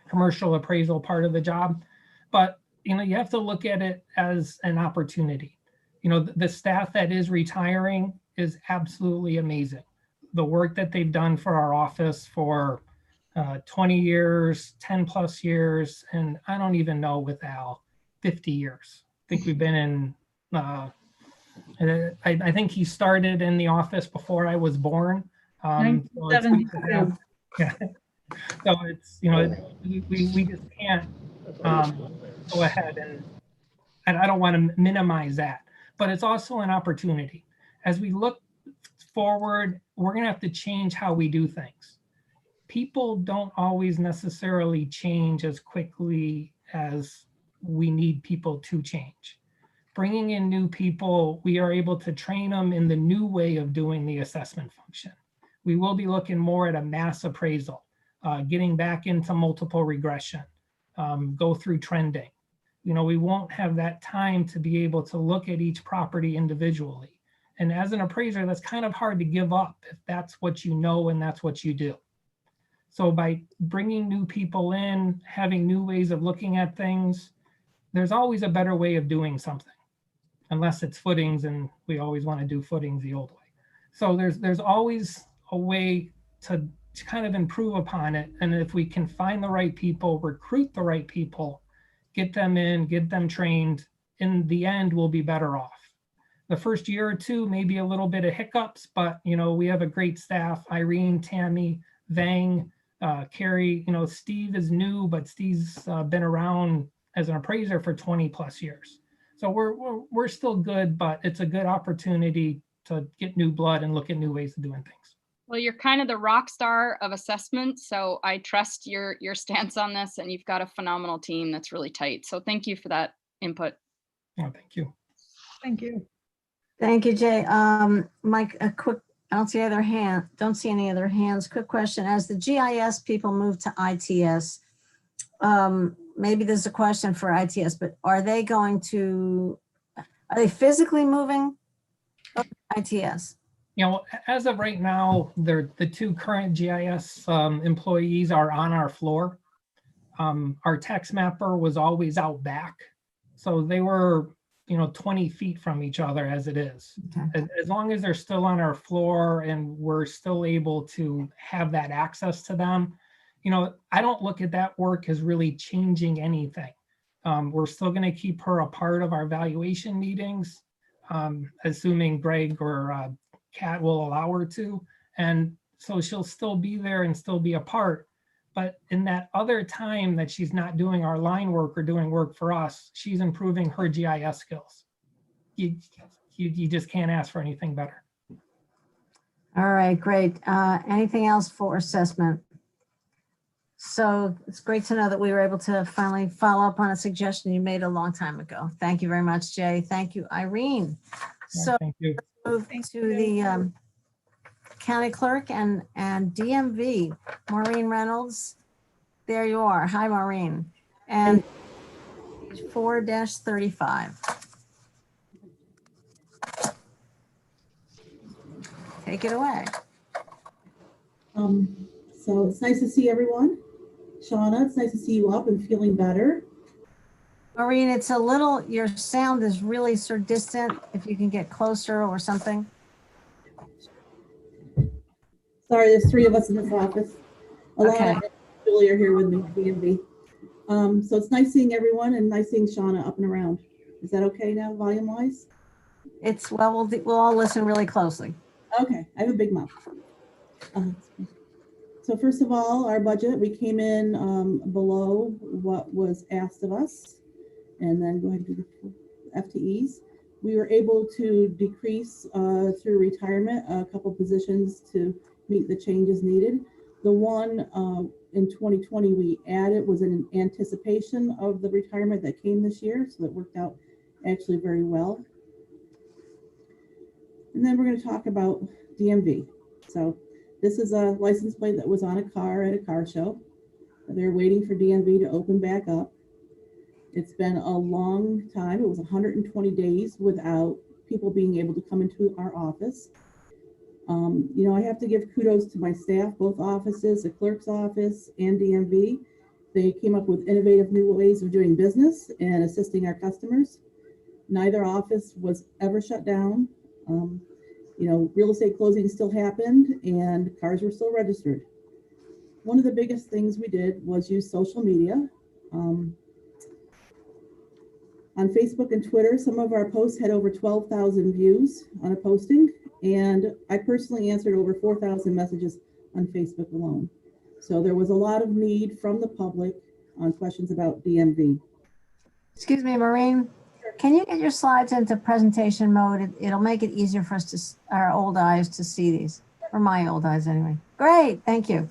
commercial appraisal part of the job. But you have to look at it as an opportunity. The staff that is retiring is absolutely amazing. The work that they've done for our office for 20 years, 10 plus years, and I don't even know with Al, 50 years. I think we've been in I think he started in the office before I was born. So it's good to have- yeah. So it's, you know, we just can't go ahead and I don't want to minimize that, but it's also an opportunity. As we look forward, we're going to have to change how we do things. People don't always necessarily change as quickly as we need people to change. Bringing in new people, we are able to train them in the new way of doing the assessment function. We will be looking more at a mass appraisal, getting back into multiple regression, go through trending. You know, we won't have that time to be able to look at each property individually. And as an appraiser, that's kind of hard to give up if that's what you know and that's what you do. So by bringing new people in, having new ways of looking at things, there's always a better way of doing something, unless it's footings, and we always want to do footings the old way. So there's always a way to kind of improve upon it. And if we can find the right people, recruit the right people, get them in, get them trained, in the end, we'll be better off. The first year or two, maybe a little bit of hiccups, but you know, we have a great staff, Irene, Tammy, Vang, Carrie, you know, Steve is new, but Steve's been around as an appraiser for 20 plus years. So we're still good, but it's a good opportunity to get new blood and look at new ways of doing things. Well, you're kind of the rock star of assessment, so I trust your stance on this, and you've got a phenomenal team that's really tight. So thank you for that input. Oh, thank you. Thank you. Thank you, Jay. Mike, a quick, I don't see any other hands. Quick question. As the GIS people move to ITS, maybe there's a question for ITS, but are they physically moving over to ITS? You know, as of right now, the two current GIS employees are on our floor. Our tax mapper was always out back. So they were, you know, 20 feet from each other as it is. Okay. As long as they're still on our floor and we're still able to have that access to them, you know, I don't look at that work as really changing anything. We're still going to keep her a part of our valuation meetings, assuming Greg or Kat will allow her to. And so she'll still be there and still be a part. But in that other time that she's not doing our line work or doing work for us, she's improving her GIS skills. You just can't ask for anything better. All right, great. Anything else for assessment? So it's great to know that we were able to finally follow up on a suggestion you made a long time ago. Thank you very much, Jay. Thank you, Irene. So Thank you. move to the county clerk and DMV, Maureen Reynolds. There you are. Hi, Maureen. And 4-35. Take it away. So it's nice to see everyone. Shauna, it's nice to see you up and feeling better. Maureen, it's a little, your sound is really sort of distant. If you can get closer or something. Sorry, there's three of us in this office. Okay. Alana and Julie are here with me, DMV. So it's nice seeing everyone and nice seeing Shauna up and around. Is that okay now, volume wise? It's, well, we'll all listen really closely. Okay, I have a big mouth. So first of all, our budget, we came in below what was asked of us. And then go ahead and do the FTEs. We were able to decrease through retirement a couple positions to meet the changes needed. The one in 2020 we added was in anticipation of the retirement that came this year. So that worked out actually very well. And then we're going to talk about DMV. So this is a license plate that was on a car at a car show. They're waiting for DMV to open back up. It's been a long time. It was 120 days without people being able to come into our office. You know, I have to give kudos to my staff, both offices, the clerk's office and DMV. They came up with innovative new ways of doing business and assisting our customers. Neither office was ever shut down. You know, real estate closings still happened and cars were still registered. One of the biggest things we did was use social media. On Facebook and Twitter, some of our posts had over 12,000 views on a posting, and I personally answered over 4,000 messages on Facebook alone. So there was a lot of need from the public on questions about DMV. Excuse me, Maureen, can you get your slides into presentation mode? It'll make it easier for us to, our old eyes to see these, or my old eyes anyway. Great, thank you.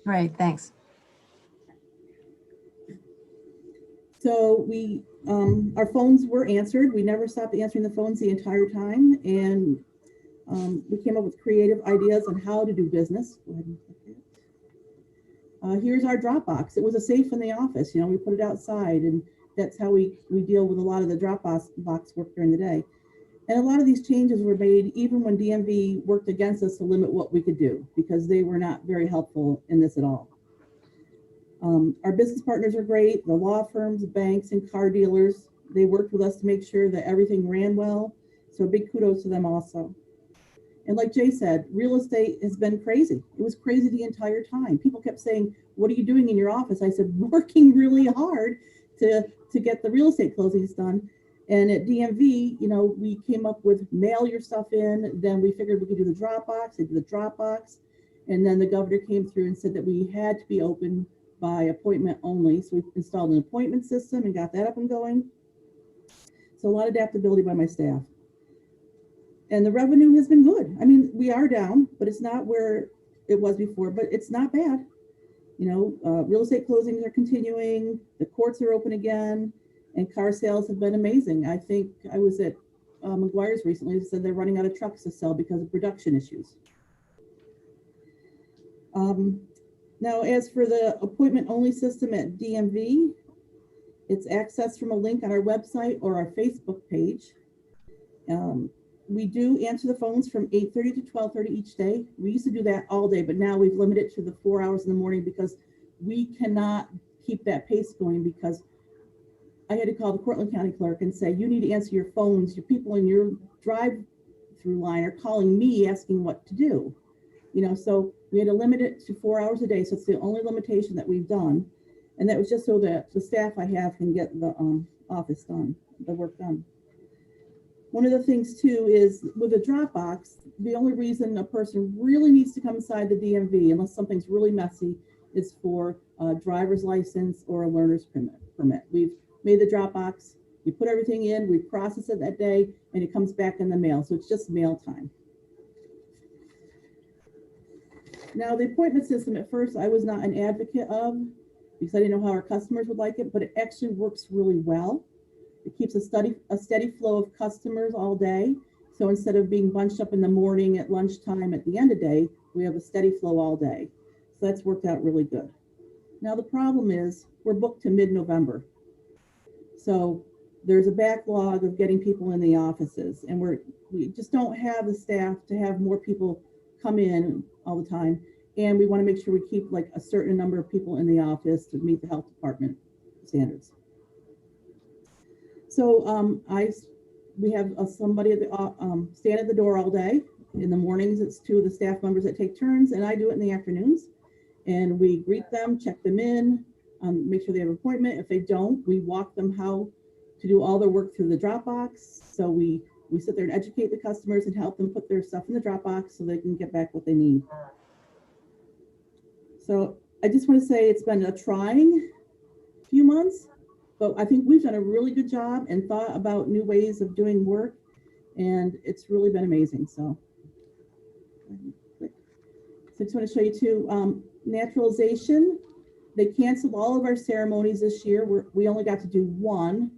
Great, thanks. So we, our phones were answered. We never stopped answering the phones the entire time. And we came up with creative ideas on how to do business. Go ahead and click it. Here's our Dropbox. It was a safe in the office. You know, we put it outside, and that's how we deal with a lot of the Dropbox work during the day. And a lot of these changes were made even when DMV worked against us to limit what we could do, because they were not very helpful in this at all. Our business partners are great. The law firms, banks, and car dealers, they worked with us to make sure that everything ran well. So big kudos to them also. And like Jay said, real estate has been crazy. It was crazy the entire time. People kept saying, what are you doing in your office? I said, working really hard to get the real estate closings done. And at DMV, you know, we came up with mail your stuff in. Then we figured we could do the Dropbox. They did the Dropbox. And then the governor came through and said that we had to be open by appointment only. So we installed an appointment system and got that up and going. So a lot of adaptability by my staff. And the revenue has been good. I mean, we are down, but it's not where it was before, but it's not bad. You know, real estate closings are continuing. The courts are open again, and car sales have been amazing. I think I was at McGuire's recently. They said they're running out of trucks to sell because of production issues. Now, as for the appointment only system at DMV, it's accessed from a link on our website or our Facebook page. We do answer the phones from 8:30 to 12:30 each day. We used to do that all day, but now we've limited it to the 4 hours in the morning because we cannot keep that pace going, because I had to call the Cortland County clerk and say, you need to answer your phones. Your people in your drive-through line are calling me asking what to do. You know, so we had to limit it to 4 hours a day. So it's the only limitation that we've done. And that was just so that the staff I have can get the office done, the work done. One of the things too is with a Dropbox, the only reason a person really needs to come inside the DMV, unless something's really messy, is for a driver's license or a learner's permit. We've made the Dropbox, you put everything in, we process it that day, and it comes back in the mail. So it's just mail time. Now, the appointment system, at first, I was not an advocate of, because I didn't know how our customers would like it, but it actually works really well. It keeps a steady flow of customers all day. So instead of being bunched up in the morning, at lunchtime, at the end of the day, we have a steady flow all day. So that's worked out really good. Now the problem is we're booked to mid-November. So there's a backlog of getting people in the offices, and we just don't have the staff to have more people come in all the time. And we want to make sure we keep like a certain number of people in the office to meet the health department standards. So we have somebody at the stand at the door all day. In the mornings, it's two of the staff members that take turns, and I do it in the afternoons. And we greet them, check them in, make sure they have an appointment. If they don't, we walk them how to do all their work through the Dropbox. So we sit there and educate the customers and help them put their stuff in the Dropbox so they can get back what they need. So I just want to say it's been a trying few months, but I think we've done a really good job and thought about new ways of doing work, and it's really been amazing. So I just want to show you too, naturalization. They canceled all of our ceremonies this year. We only got to do one,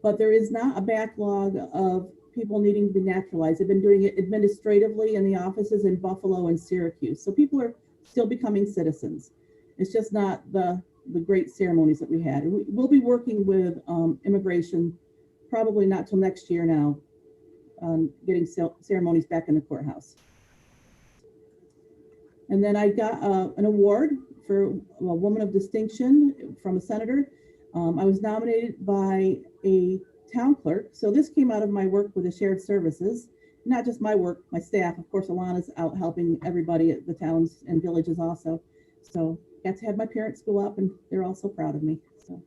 but there is not a backlog of people needing to be naturalized. They've been doing it administratively in the offices in Buffalo and Syracuse. So people are still becoming citizens. It's just not the great ceremonies that we had. We'll be working with immigration, probably not till next year now, getting ceremonies back in the courthouse. And then I got an award for a woman of distinction from a senator. I was nominated by a town clerk. So this came out of my work with the shared services, not just my work, my staff. Of course, Alana's out helping everybody at the towns and villages also. So got to have my parents go up, and they're all so proud of me. So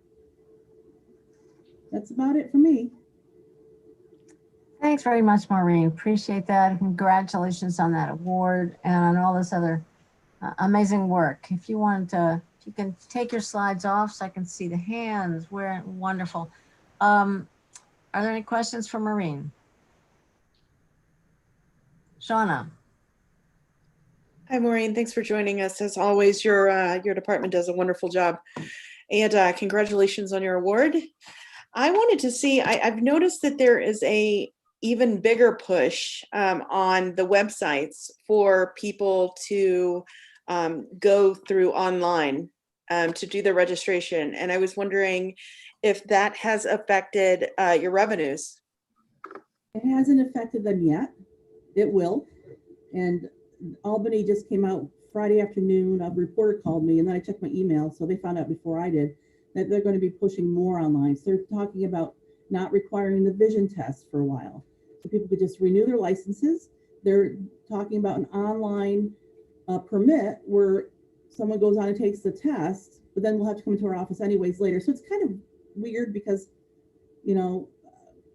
That's about it for me. Thanks very much, Maureen. Appreciate that. Congratulations on that award and on all this other amazing work. If you want to, if you can take your slides off so I can see the hands. We're wonderful. Are there any questions for Maureen? Shauna. Hi, Maureen. Thanks for joining us. As always, your department does a wonderful job. And congratulations on your award. I wanted to see, I've noticed that there is a even bigger push on the websites for people to go through online to do the registration. And I was wondering if that has affected your revenues. It hasn't affected them yet. It will. And Albany just came out Friday afternoon. A reporter called me and then I checked my email. So they found out before I did that they're going to be pushing more online. So they're talking about not requiring the vision test for a while. So people could just renew their licenses. They're talking about an online permit where someone goes on and takes the test, but then we'll have to come to our office anyways later. So it's kind of weird because, you know,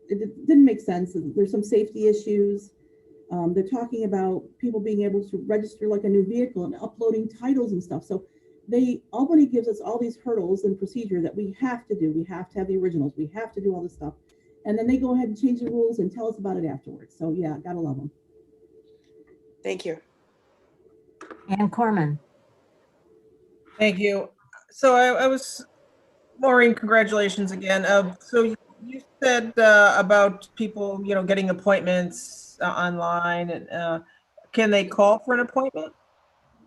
it didn't make sense. There's some safety issues. They're talking about people being able to register like a new vehicle and uploading titles and stuff. So Albany gives us all these hurdles and procedure that we have to do. We have to have the originals. We have to do all this stuff. And then they go ahead and change the rules and tell us about it afterwards. So yeah, gotta love them. Thank you. Ann Corman. Thank you. So I was, Maureen, congratulations again. So you said about people, you know, getting appointments online, and can they call for an appointment?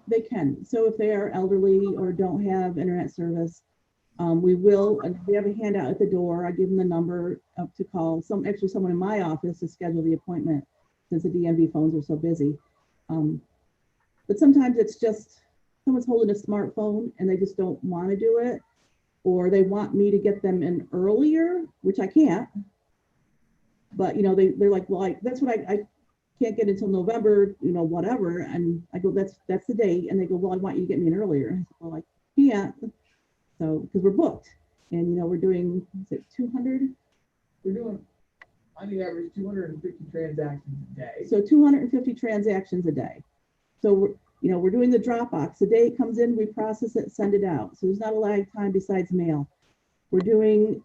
They can. So if they are elderly or don't have internet service, we have a handout at the door. I give them the number to call. Actually someone in my office to schedule the appointment since the DMV phones are so busy. But sometimes it's just someone's holding a smartphone and they just don't want to do it, or they want me to get them in earlier, which I can't. But you know, they're like, well, that's what I can't get until November, you know, whatever. And I go, that's the date. And they go, well, I want you to get me in earlier. And I said, well, I can't. So, because we're booked and, you know, we're doing, is it 200? We're doing, on the average, 250 transactions a day. So 250 transactions a day. So we're doing the Dropbox. The day it comes in, we process it, send it out. So there's not a lag time besides mail. We're doing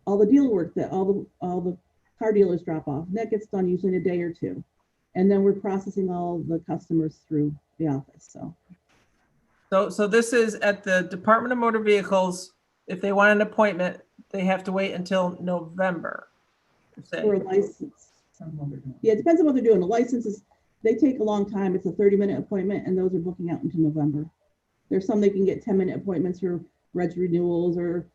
all the deal work that all the car dealers drop off. And that gets done usually in a day or two. And then we're processing all the customers through the office. So this is at the Department of Motor Vehicles. If they want an appointment, they have to wait until November. For a license. Yeah, it depends on what they're doing. The licenses, they take a long time. It's a 30-minute appointment, and those are booking out into November. There's some they can get 10-minute appointments for reg renewals or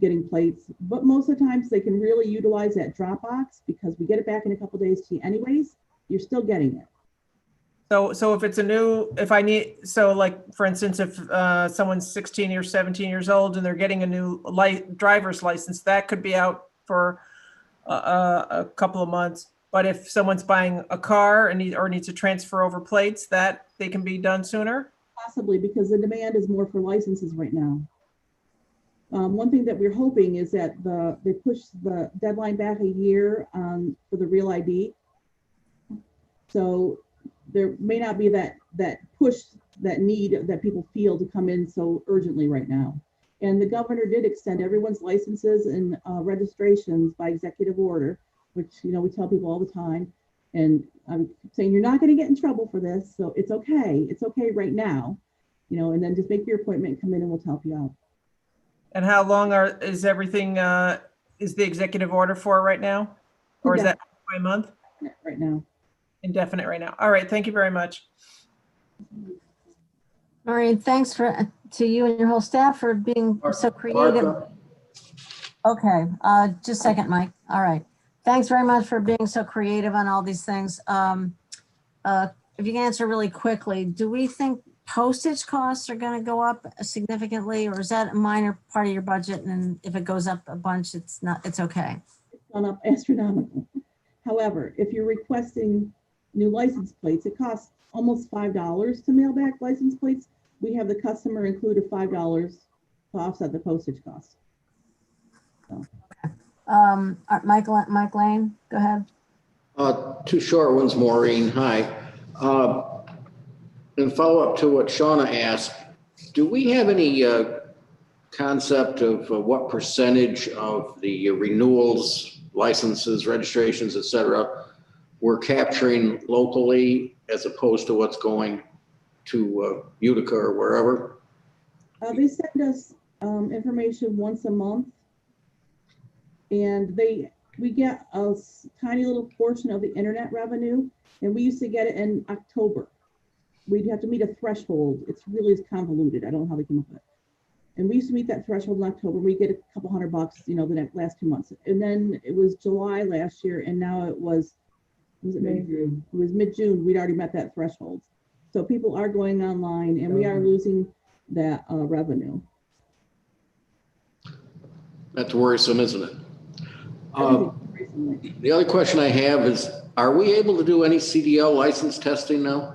getting plates. But most of the times they can really utilize that Dropbox because we get it back in a couple days to you anyways. You're still getting it. So if it's like, for instance, if someone's 16 or 17 years old and they're getting a new driver's license, that could be out for a couple of months. But if someone's buying a car and needs to transfer over plates, that they can be done sooner? Possibly, because the demand is more for licenses right now. One thing that we're hoping is that they push the deadline back a year for the Real ID. So there may not be that push, that need that people feel to come in so urgently right now. And the governor did extend everyone's licenses and registrations by executive order, which, you know, we tell people all the time. And I'm saying you're not going to get in trouble for this. So it's okay. It's okay right now, you know, and then just make your appointment, come in and we'll help you out. And how long is everything, is the executive order for right now? Or is that by month? Right now. Indefinite right now. All right. Thank you very much. Maureen, thanks to you and your whole staff for being so creative. Okay, just a second, Mike. All right. Thanks very much for being so creative on all these things. If you can answer really quickly, do we think postage costs are going to go up significantly, or is that a minor part of your budget? And if it goes up a bunch, it's okay. It's gone up astronomical. However, if you're requesting new license plates, it costs almost $5 to mail back license plates. We have the customer include a $5 to offset the postage cost. So. Mike Lane, go ahead. Two short ones, Maureen. Hi. In follow-up to what Shauna asked, do we have any concept of what percentage of the renewals, licenses, registrations, et cetera, we're capturing locally as opposed to what's going to Utica or wherever? They send us information once a month, and we get a tiny little portion of the internet revenue, and we used to get it in October. We'd have to meet a threshold. It's really convoluted. I don't know how they came up with it. And we used to meet that threshold in October. We get a couple $100, you know, the last 2 months. And then it was July last year, and now it was it May? June. It was mid-June. We'd already met that threshold. So people are going online, and we are losing that revenue. That's worrisome, isn't it? The other question I have is, are we able to do any CDL license testing now?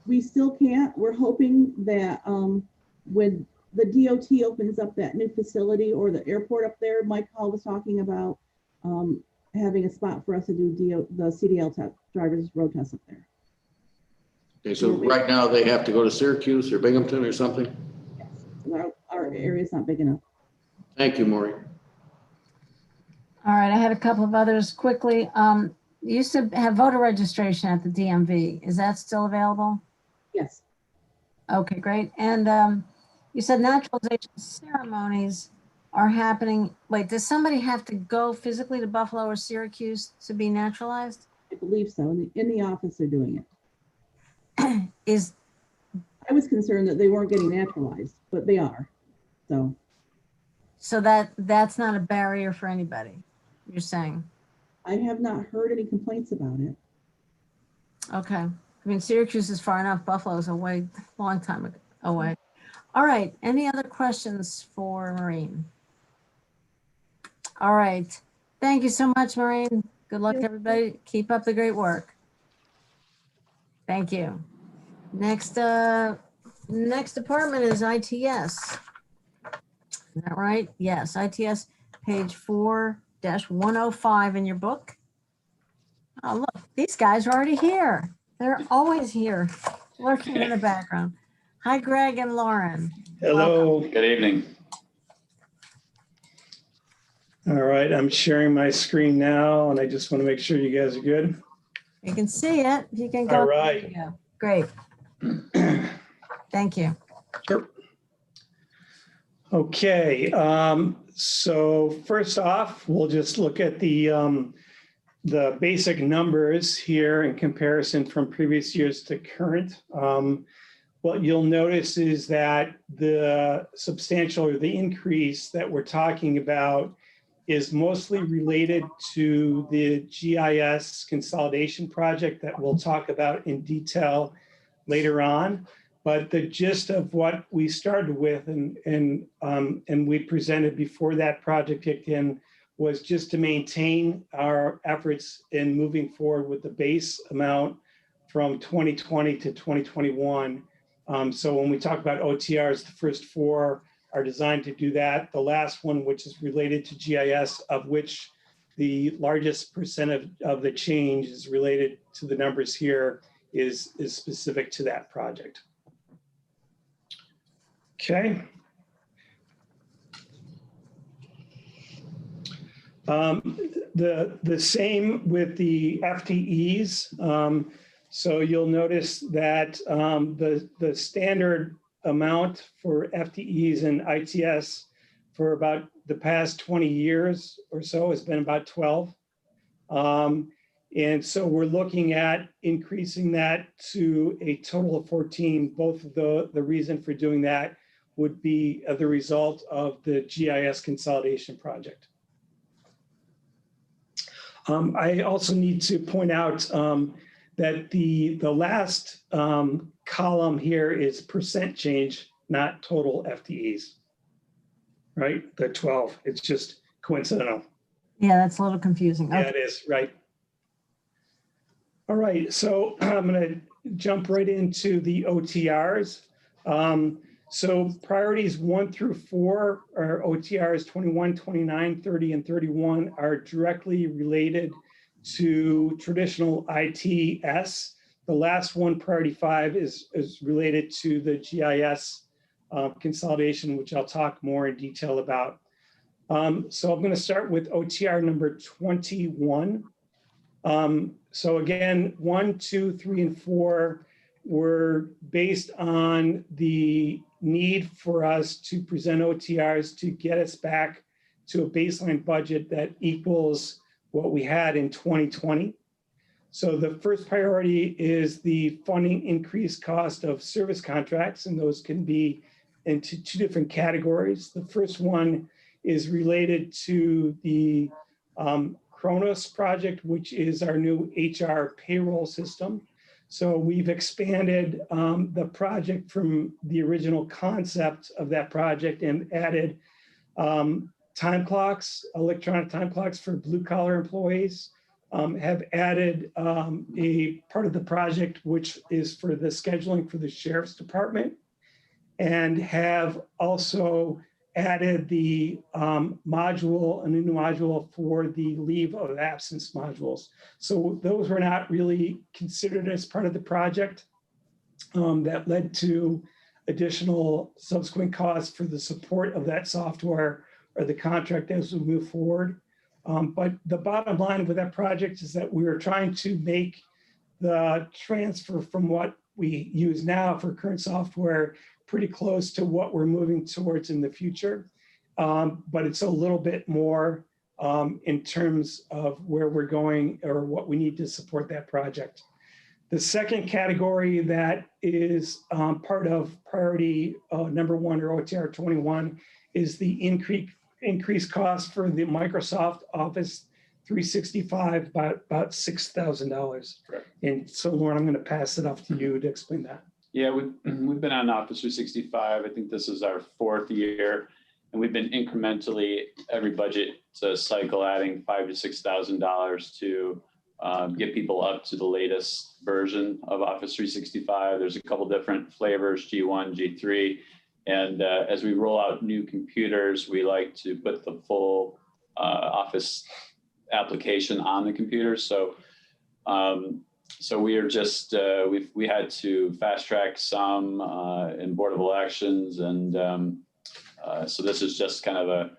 We still can't. We're hoping that when the DOT opens up that new facility or the airport up there, Mike Hall was talking about having a spot for us to do the CDL driver's road test up there. Okay, so right now they have to go to Syracuse or Binghamton or something? Yes, our area is not big enough. Thank you, Maureen. All right, I had a couple of others quickly. You used to have voter registration at the DMV. Is that still available? Yes. Okay, great. And you said naturalization ceremonies are happening. Wait, does somebody have to go physically to Buffalo or Syracuse to be naturalized? I believe so. In the office, they're doing it. I was concerned that they weren't getting naturalized, but they are. So that's not a barrier for anybody, you're saying? I have not heard any complaints about it. Okay. I mean, Syracuse is far enough. Buffalo's a long time away. All right. Any other questions for Maureen? All right. Thank you so much, Maureen. Good luck, everybody. Keep up the great work. Thank you. Next department is ITS. Is that right? Yes, ITS, page 4-105 in your book. Oh, look, these guys are already here. They're always here, lurking in the background. Hi, Greg and Lauren. Hello. Welcome. Good evening. All right, I'm sharing my screen now, and I just want to make sure you guys are good. You can see it. You can go. All right. There you go. Great. Thank you. Sure. Okay, so first off, we'll just look at the basic numbers here in comparison from previous years to current. What you'll notice is that the substantial or the increase that we're talking about is mostly related to the GIS consolidation project that we'll talk about in detail later on. But the gist of what we started with and we presented before that project kicked in was just to maintain our efforts in moving forward with the base amount from 2020 to 2021. So when we talk about OTRs, the first four are designed to do that. The last one, which is related to GIS, of which the largest percent of the change is related to the numbers here, is specific to that project. Okay. The same with the FTEs. So you'll notice that the standard amount for FTEs in ITS for about the past 20 years or so has been about 12. And so we're looking at increasing that to a total of 14. Both of the reason for doing that would be the result of the GIS consolidation project. I also need to point out that the last column here is percent change, not total FTEs, right? The 12, it's just coincidental. Yeah, that's a little confusing. Yeah, it is, right. All right, so I'm gonna jump right into the OTRs. So priorities 1 through 4, or OTRs 21, 29, 30, and 31 are directly related to traditional ITS. The last one, priority 5, is related to the GIS consolidation, which I'll talk more in detail about. So I'm going to start with OTR number 21. So again, 1, 2, 3, and 4 were based on the need for us to present OTRs to get us back to a baseline budget that equals what we had in 2020. So the first priority is the funding increase cost of service contracts, and those can be into 2 different categories. The first one is related to the Kronos project, which is our new HR payroll system. So we've expanded the project from the original concept of that project and added time clocks, electronic time clocks for blue collar employees, have added a part of the project, which is for the scheduling for the sheriff's department, and have also added the module, a new module for the leave of absence modules. So those were not really considered as part of the project. That led to additional subsequent costs for the support of that software or the contract as we move forward. But the bottom line with that project is that we were trying to make the transfer from what we use now for current software pretty close to what we're moving towards in the future. But it's a little bit more in terms of where we're going or what we need to support that project. The second category that is part of priority number 1 or OTR 21 is the increased cost for the Microsoft Office 365 by about $6,000. And so Lauren, I'm going to pass it off to you to explain that. Yeah, we've been on Office 365. I think this is our 4th year, and we've been incrementally every budget cycle adding $5,000 to $6,000 to get people up to the latest version of Office 365. There's a couple different flavors, G1, G3, and as we roll out new computers, we like to put the full Office application on the computer. So we are just, we had to fast track some in Board of Elections. And so this is just kind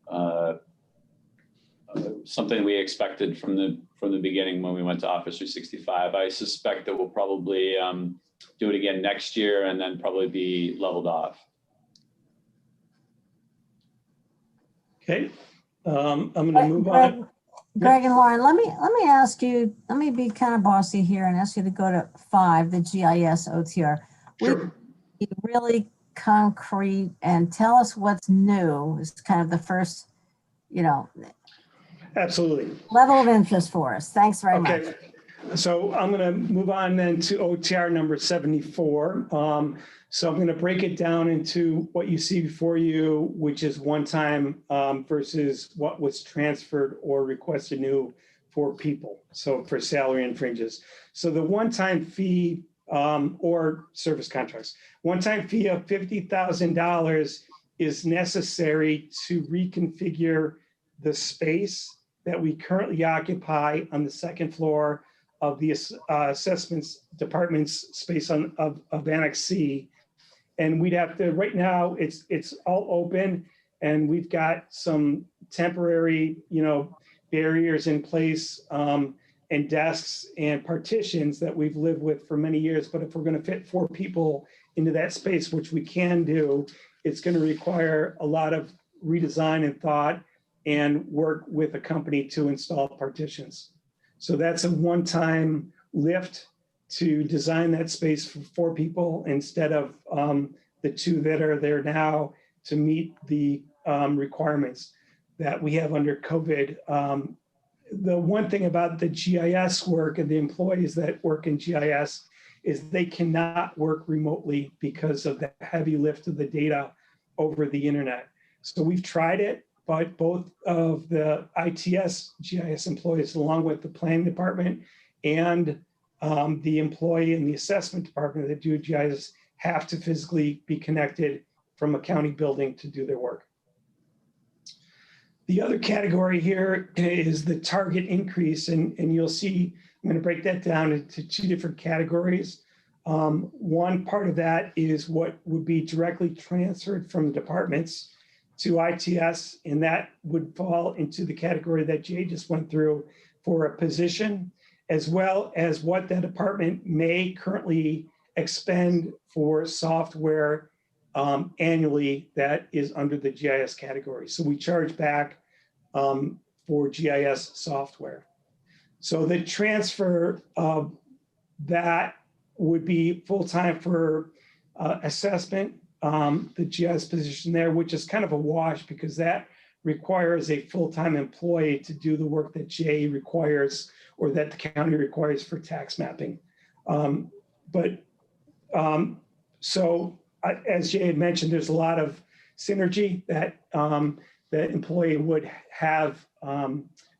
of something we expected from the beginning when we went to Office 365. I suspect that we'll probably do it again next year and then probably be leveled off. Okay, I'm going to move on. Greg and Lauren, let me ask you, let me be kind of bossy here and ask you to go to 5, the GIS OTR. Sure. Be really concrete and tell us what's new is kind of the first, Absolutely. level of interest for us. Thanks very much. So I'm going to move on then to OTR number 74. So I'm going to break it down into what you see before you, which is one time versus what was transferred or requested new for people. So for salary and fringes. So the one-time fee or service contracts, one-time fee of $50,000 is necessary to reconfigure the space that we currently occupy on the 2nd floor of the assessments department's space of Annex C. And we'd have to, right now, it's all open and we've got some temporary, barriers in place and desks and partitions that we've lived with for many years. But if we're going to fit 4 people into that space, which we can do, it's going to require a lot of redesign and thought and work with a company to install partitions. So that's a one-time lift to design that space for 4 people instead of the 2 that are there now to meet the requirements that we have under COVID. The one thing about the GIS work and the employees that work in GIS is they cannot work remotely because of the heavy lift of the data over the internet. So we've tried it, but both of the ITS GIS employees, along with the planning department and the employee in the assessment department that do GIS, have to physically be connected from a county building to do their work. The other category here is the target increase, and you'll see, I'm going to break that down into two different categories. One part of that is what would be directly transferred from departments to ITS, and that would fall into the category that Jay just went through for a position, as well as what that department may currently expend for software annually that is under the GIS category. So we charge back for GIS software. So the transfer of that would be full-time for assessment, the GIS position there, which is kind of a wash because that requires a full-time employee to do the work that Jay requires or that the county requires for tax mapping. So as Jay had mentioned, there's a lot of synergy that the employee would have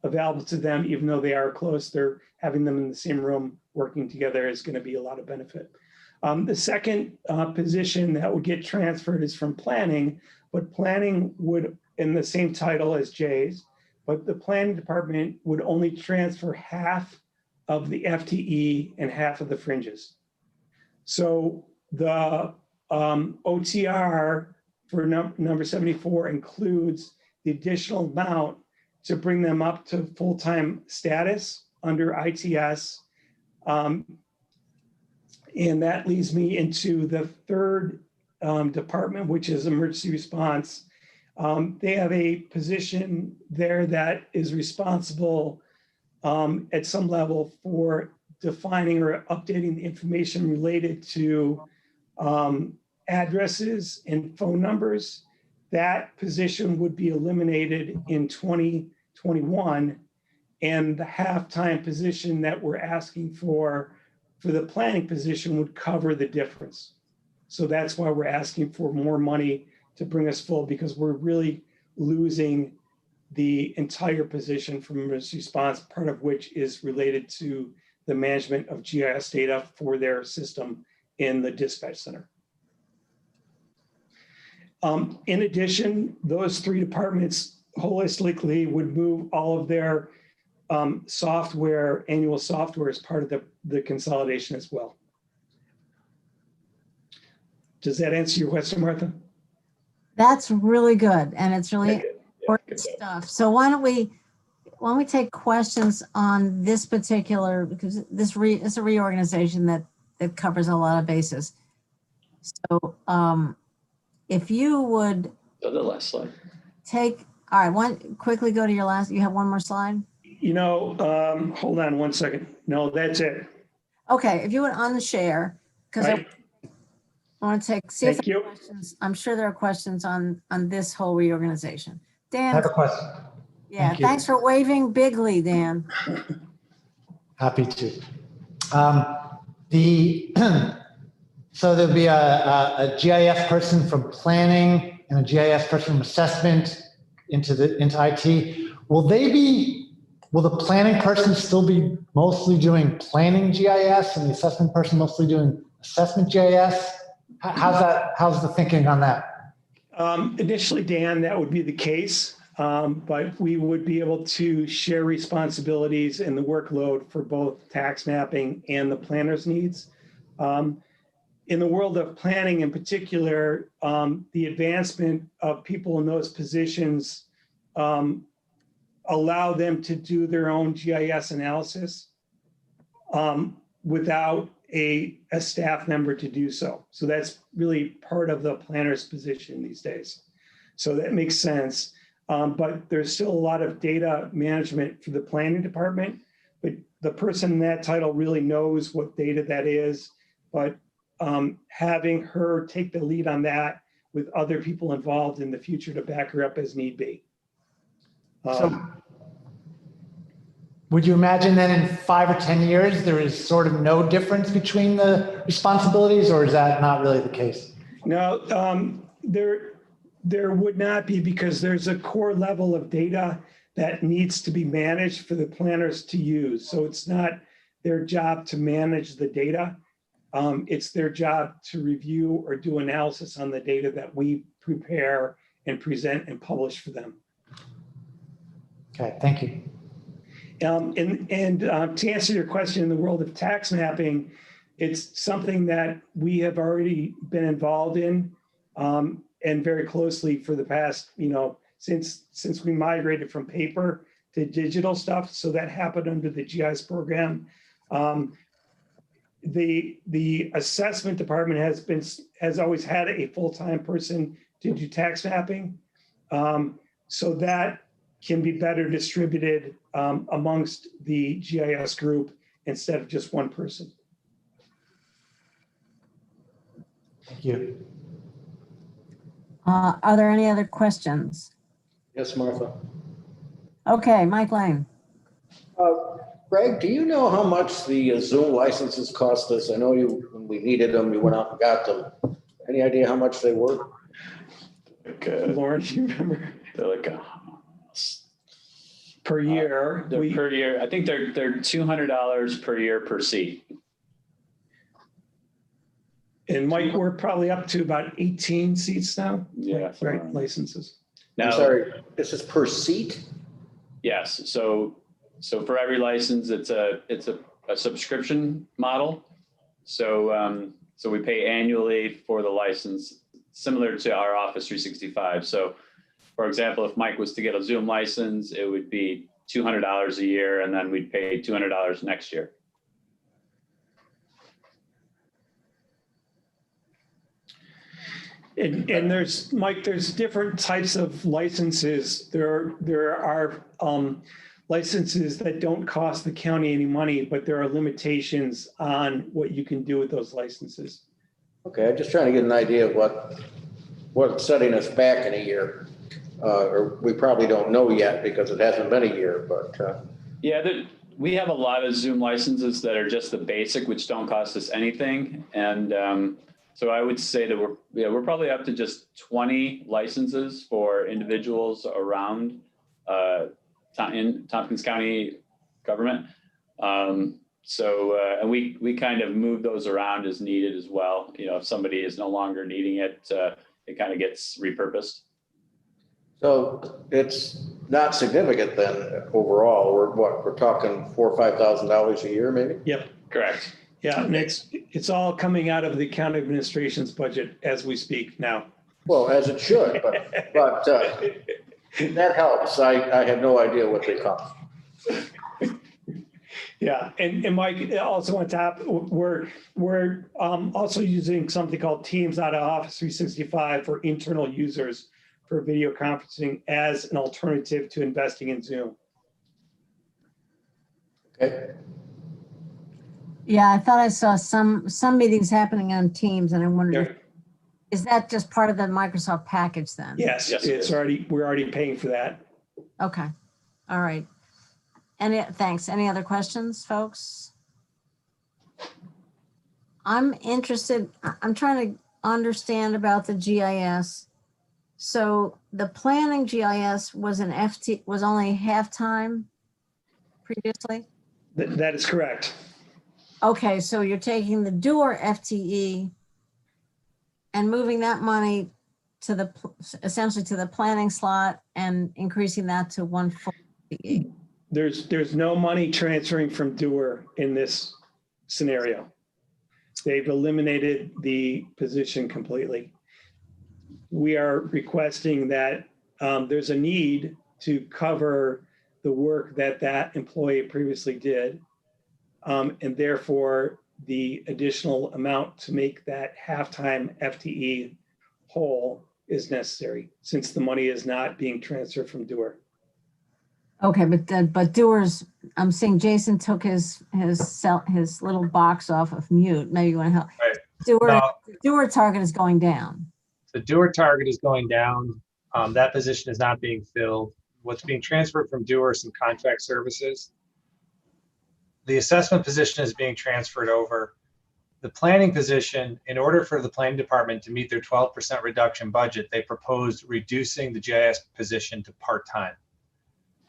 available to them, even though they are close. They're having them in the same room working together is going to be a lot of benefit. The second position that would get transferred is from planning, but planning would, in the same title as Jay's, but the planning department would only transfer half of the FTE and half of the fringes. So the OTR for number 74 includes the additional amount to bring them up to full-time status under ITS. And that leads me into the third department, which is emergency response. They have a position there that is responsible at some level for defining or updating the information related to addresses and phone numbers. That position would be eliminated in 2021, and the half-time position that we're asking for the planning position would cover the difference. So that's why we're asking for more money to bring us full, because we're really losing the entire position from emergency response, part of which is related to the management of GIS data for their system in the dispatch center. In addition, those three departments holistically would move all of their software, annual software as part of the consolidation as well. Does that answer your question, Martha? That's really good, and it's really important stuff. So why don't we take questions on this particular, because it's a reorganization that covers a lot of bases. So if you would go to the last slide. All right, quickly go to your last. You have one more slide. You know, hold on one second. No, that's it. Okay, if you would unshare, because Right. I want to see if Thank there are you. questions. I'm sure there are questions on this whole reorganization. I Dan, have a question. yeah, Thank you. thanks for waving bigly, Dan. Happy to. So there'll be a GIS person from planning and a GIS person from assessment into IT. Will the planning person still be mostly doing planning GIS and the assessment person mostly doing assessment GIS? How's the thinking on that? Initially, Dan, that would be the case, but we would be able to share responsibilities and the workload for both tax mapping and the planner's needs. In the world of planning in particular, the advancement of people in those positions allow them to do their own GIS analysis without a staff member to do so. So that's really part of the planner's position these days. So that makes sense. But there's still a lot of data management for the planning department, but the person in that title really knows what data that is. But having her take the lead on that with other people involved in the future to back her up as need be. So would you imagine that in 5 or 10 years, there is sort of no difference between the responsibilities, or is that not really the case? No, there would not be, because there's a core level of data that needs to be managed for the planners to use. So it's not their job to manage the data. It's their job to review or do analysis on the data that we prepare and present and publish for them. Okay, thank you. To answer your question, in the world of tax mapping, it's something that we have already been involved in and very closely for the past, since we migrated from paper to digital stuff. So that happened under the GIS program. The assessment department has always had a full-time person to do tax mapping. So that can be better distributed amongst the GIS group instead of just one person. Thank you. Are there any other questions? Yes, Martha. Okay, Mike Lane. Greg, do you know how much the Zoom licenses cost us? I know when we needed them, you went out and got them. Any idea how much they were? Lauren, do you remember? They're like per year. Per year. I think they're $200 per year per seat. And Mike, we're probably up to about 18 seats now. Yeah. Right, licenses. Now, I'm sorry, this is per seat? Yes. So for every license, it's a subscription model. So we pay annually for the license, similar to our Office 365. So, for example, if Mike was to get a Zoom license, it would be $200 a year, and then we'd pay $200 next year. And there's, Mike, there's different types of licenses. There are licenses that don't cost the county any money, but there are limitations on what you can do with those licenses. Okay, I'm just trying to get an idea of what's setting us back in a year. Or we probably don't know yet because it hasn't been a year, but. Yeah, we have a lot of Zoom licenses that are just the basic, which don't cost us anything. And so I would say that we're probably up to just 20 licenses for individuals around in Tompkins County government. And we kind of move those around as needed as well. If somebody is no longer needing it, it kind of gets repurposed. So it's not significant then overall. We're talking $4,000 or $5,000 a year, maybe? Yep. Correct. Yeah, and it's all coming out of the county administration's budget as we speak now. Well, as it should, but that helps. I had no idea what they cost. Yeah, and Mike, also on top, we're also using something called Teams out of Office 365 for internal users for video conferencing as an alternative to investing in Zoom. Okay. Yeah, I thought I saw some meetings happening on Teams, and I wondered, is that just part of the Microsoft package then? Yes, we're already paying for that. Okay, all right. Thanks. Any other questions, folks? I'm interested. I'm trying to understand about the GIS. So the planning GIS was only half-time previously? That is correct. Okay, so you're taking the doer FTE and moving that money to essentially to the planning slot and increasing that to one full FTE. There's no money transferring from doer in this scenario. They've eliminated the position completely. We are requesting that there's a need to cover the work that employee previously did. And therefore, the additional amount to make that half-time FTE whole is necessary since the money is not being transferred from doer. Okay, but doers, I'm seeing Jason took his little box off of mute. Maybe you want to help. Right. Doer target is going down. The doer target is going down. That position is not being filled. What's being transferred from doer is some contract services. The assessment position is being transferred over. The planning position, in order for the planning department to meet their 12% reduction budget, they proposed reducing the GIS position to part-time.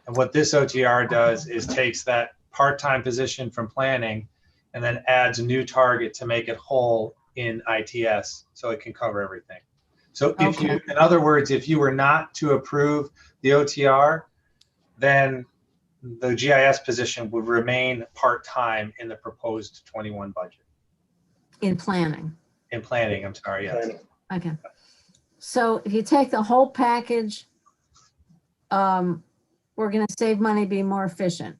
And what this OTR does is takes that part-time position from planning and then adds a new target to make it whole in ITS so it can cover everything. So if you, in other words, if you were not to approve the OTR, then the GIS position would remain part-time in the proposed 21 budget. In planning. In planning, I'm sorry, yes. Okay. So if you take the whole package, we're going to save money, be more efficient.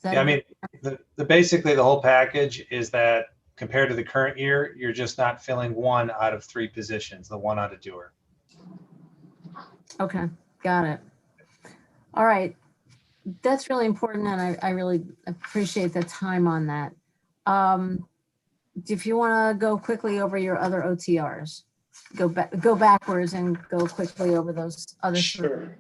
Yeah, I mean, basically the whole package is that compared to the current year, you're just not filling 1 out of 3 positions, the 1 out of doer. Okay, got it. All right. That's really important, and I really appreciate the time on that. If you want to go quickly over your other OTRs, go backwards and go quickly over those other. Sure.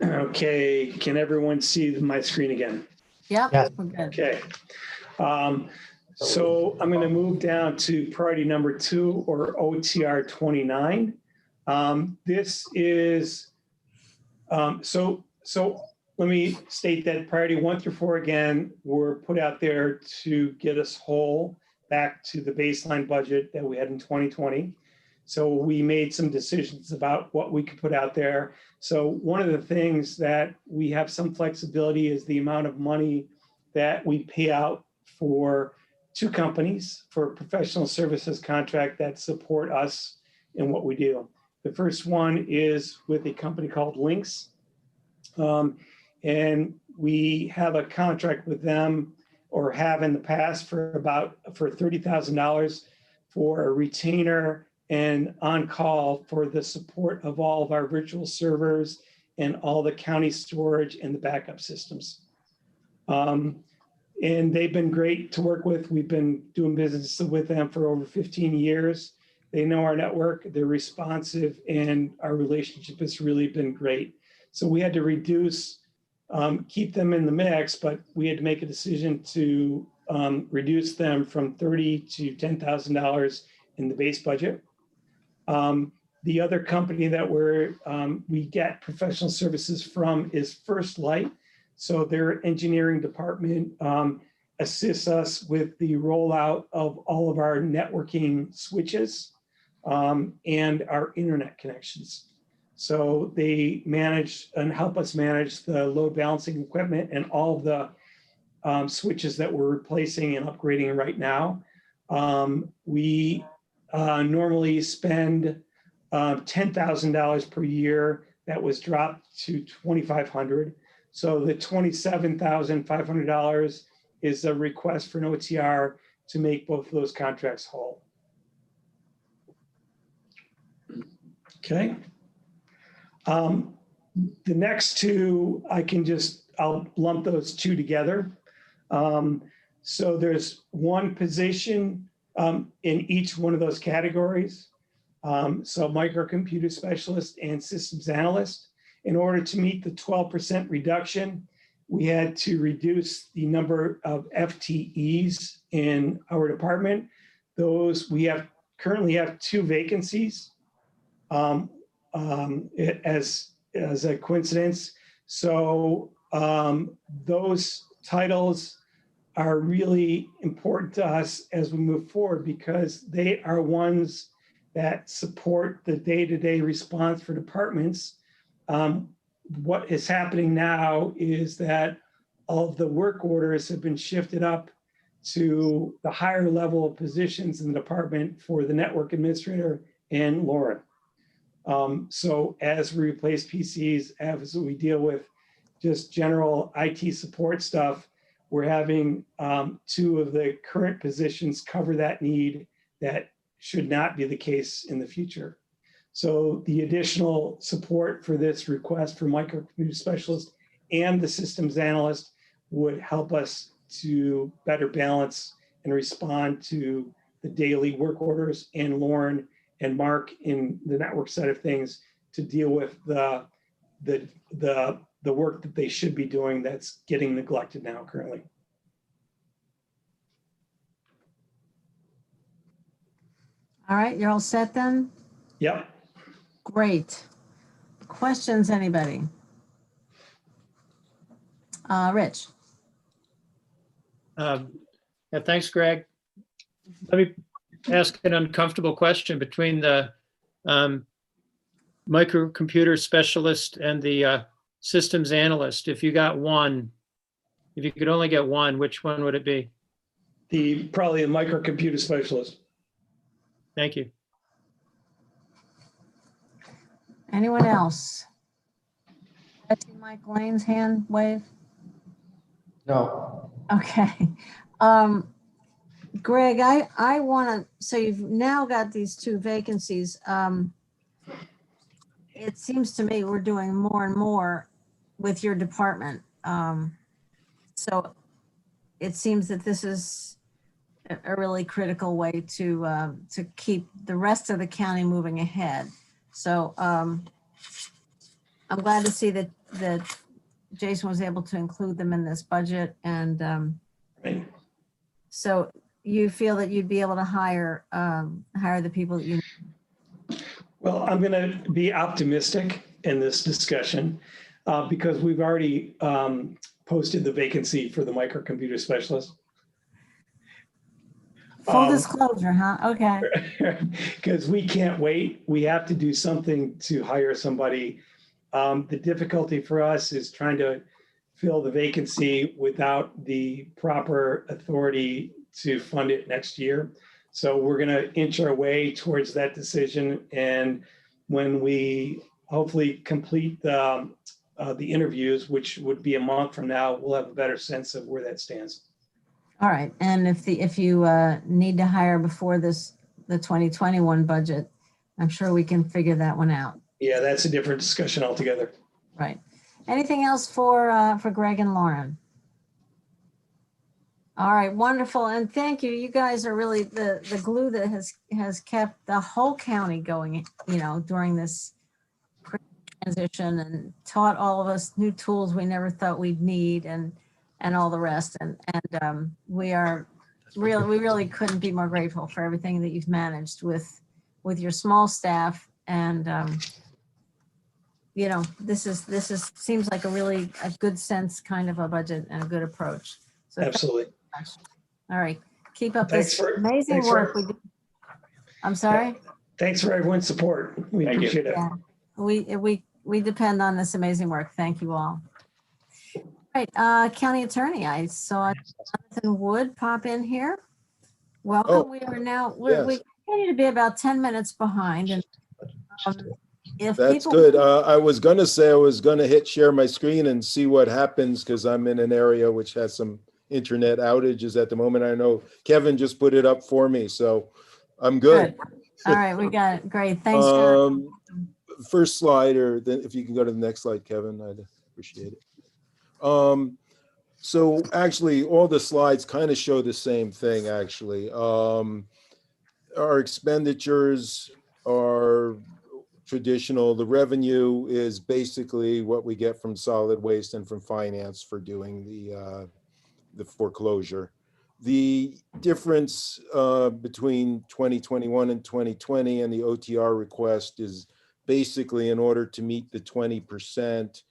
Okay, can everyone see my screen again? Yep. Yes. We're good. Okay. So I'm going to move down to priority number 2, or OTR 29. This is, so let me state that priority 1 through 4 again were put out there to get us whole back to the baseline budget that we had in 2020. So we made some decisions about what we could put out there. So one of the things that we have some flexibility is the amount of money that we pay out for 2 companies for professional services contract that support us in what we do. The first one is with a company called Lynx. And we have a contract with them, or have in the past, for $30,000 for a retainer and on-call for the support of all of our virtual servers and all the county storage and the backup systems. And they've been great to work with. We've been doing business with them for over 15 years. They know our network, they're responsive, and our relationship has really been great. So we had to reduce, keep them in the mix, but we had to make a decision to reduce them from $30,000 to $10,000 in the base budget. The other company that we get professional services from is First Light. So their engineering department assists us with the rollout of all of our networking switches and our internet connections. So they manage and help us manage the load balancing equipment and all of the switches that we're replacing and upgrading right now. We normally spend $10,000 per year. That was dropped to $2,500. So the $27,500 is a request for an OTR to make both of those contracts whole. Okay. The next 2, I'll lump those 2 together. So there's 1 position in each one of those categories. So microcomputer specialist and systems analyst. In order to meet the 12% reduction, we had to reduce the number of FTEs in our department. Those we currently have 2 vacancies as a coincidence. So those titles are really important to us as we move forward, because they are ones that support the day-to-day response for departments. What is happening now is that all of the work orders have been shifted up to the higher level of positions in the department for the network administrator and Lauren. So as we replace PCs, as we deal with just general IT support stuff, we're having 2 of the current positions cover that need. That should not be the case in the future. So the additional support for this request for microcomputer specialist and the systems analyst would help us to better balance and respond to the daily work orders, and Lauren and Mark in the network side of things to deal with the work that they should be doing that's getting neglected now currently. All right, you're all set then? Yep. Great. Questions, anybody? Rich? Yeah, thanks, Greg. Let me ask an uncomfortable question between the microcomputer specialist and the systems analyst. If you got one, if you could only get one, which one would it be? Probably a microcomputer specialist. Thank you. Anyone else? I see Mike Lane's hand wave. No. Okay. Greg, I want to, so you've now got these two vacancies. It seems to me we're doing more and more with your department. So it seems that this is a really critical way to keep the rest of the county moving ahead. So I'm glad to see that Jason was able to include them in this budget. And so you feel that you'd be able to hire the people that you need? Well, I'm going to be optimistic in this discussion because we've already posted the vacancy for the microcomputer specialist. Full disclosure, huh? Okay. Because we can't wait. We have to do something to hire somebody. The difficulty for us is trying to fill the vacancy without the proper authority to fund it next year. So we're going to inch our way towards that decision. And when we hopefully complete the interviews, which would be a month from now, we'll have a better sense of where that stands. All right. And if you need to hire before the 2021 budget, I'm sure we can figure that one out. Yeah, that's a different discussion altogether. Right. Anything else for Greg and Lauren? All right, wonderful. And thank you. You guys are really the glue that has kept the whole county going, during this transition, and taught all of us new tools we never thought we'd need, and all the rest. And we really couldn't be more grateful for everything that you've managed with your small staff. And this seems like a good sense kind of a budget and a good approach. So absolutely. All right. Keep up this amazing work. I'm sorry. Thanks for everyone's support. We appreciate it. Yeah. We depend on this amazing work. Thank you all. All right. County Attorney, I saw Jonathan Wood pop in here. Welcome. Oh, we are now, yes. we continue to be about 10 minutes behind. And if That's people, good. I was going to say I was going to hit share my screen and see what happens because I'm in an area which has some internet outages at the moment. I know Kevin just put it up for me, so I'm good. All right, we got it. Great. Thanks. First slide, or then if you can go to the next slide, Kevin, I'd appreciate it. So actually, all the slides kind of show the same thing, actually. Our expenditures are traditional. The revenue is basically what we get from solid waste and from finance for doing the foreclosure. The difference between 2021 and 2020 and the OTR request is basically in order to meet the 20%,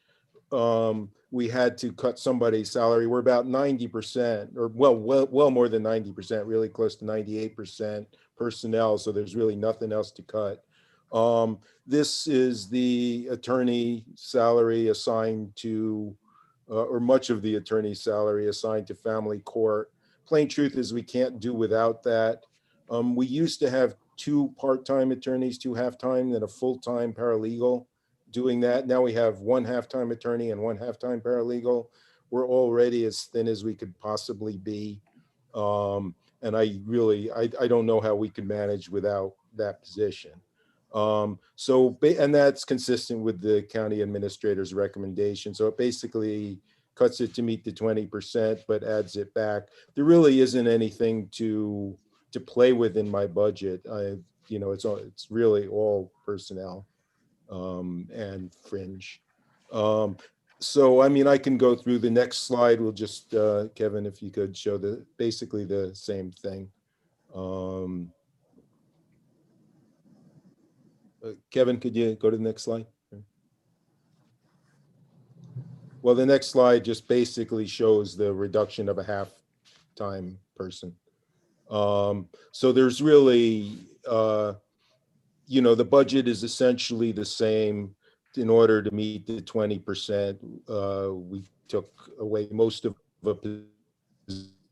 we had to cut somebody's salary. We're about 90%, or well more than 90%, really close to 98% personnel. So there's really nothing else to cut. This is the attorney salary assigned to, or much of the attorney's salary assigned to family court. Plain truth is we can't do without that. We used to have 2 part-time attorneys, 2 half-time, and a full-time paralegal doing that. Now we have 1 half-time attorney and 1 half-time paralegal. We're already as thin as we could possibly be. And I don't know how we could manage without that position. And that's consistent with the county administrator's recommendation. So it basically cuts it to meet the 20%, but adds it back. There really isn't anything to play with in my budget. It's really all personnel and fringe. So, I can go through the next slide. We'll just, Kevin, if you could show basically the same thing. Kevin, could you go to the next slide? Well, the next slide just basically shows the reduction of a half-time person. So there's really, the budget is essentially the same. In order to meet the 20%, we took away most of a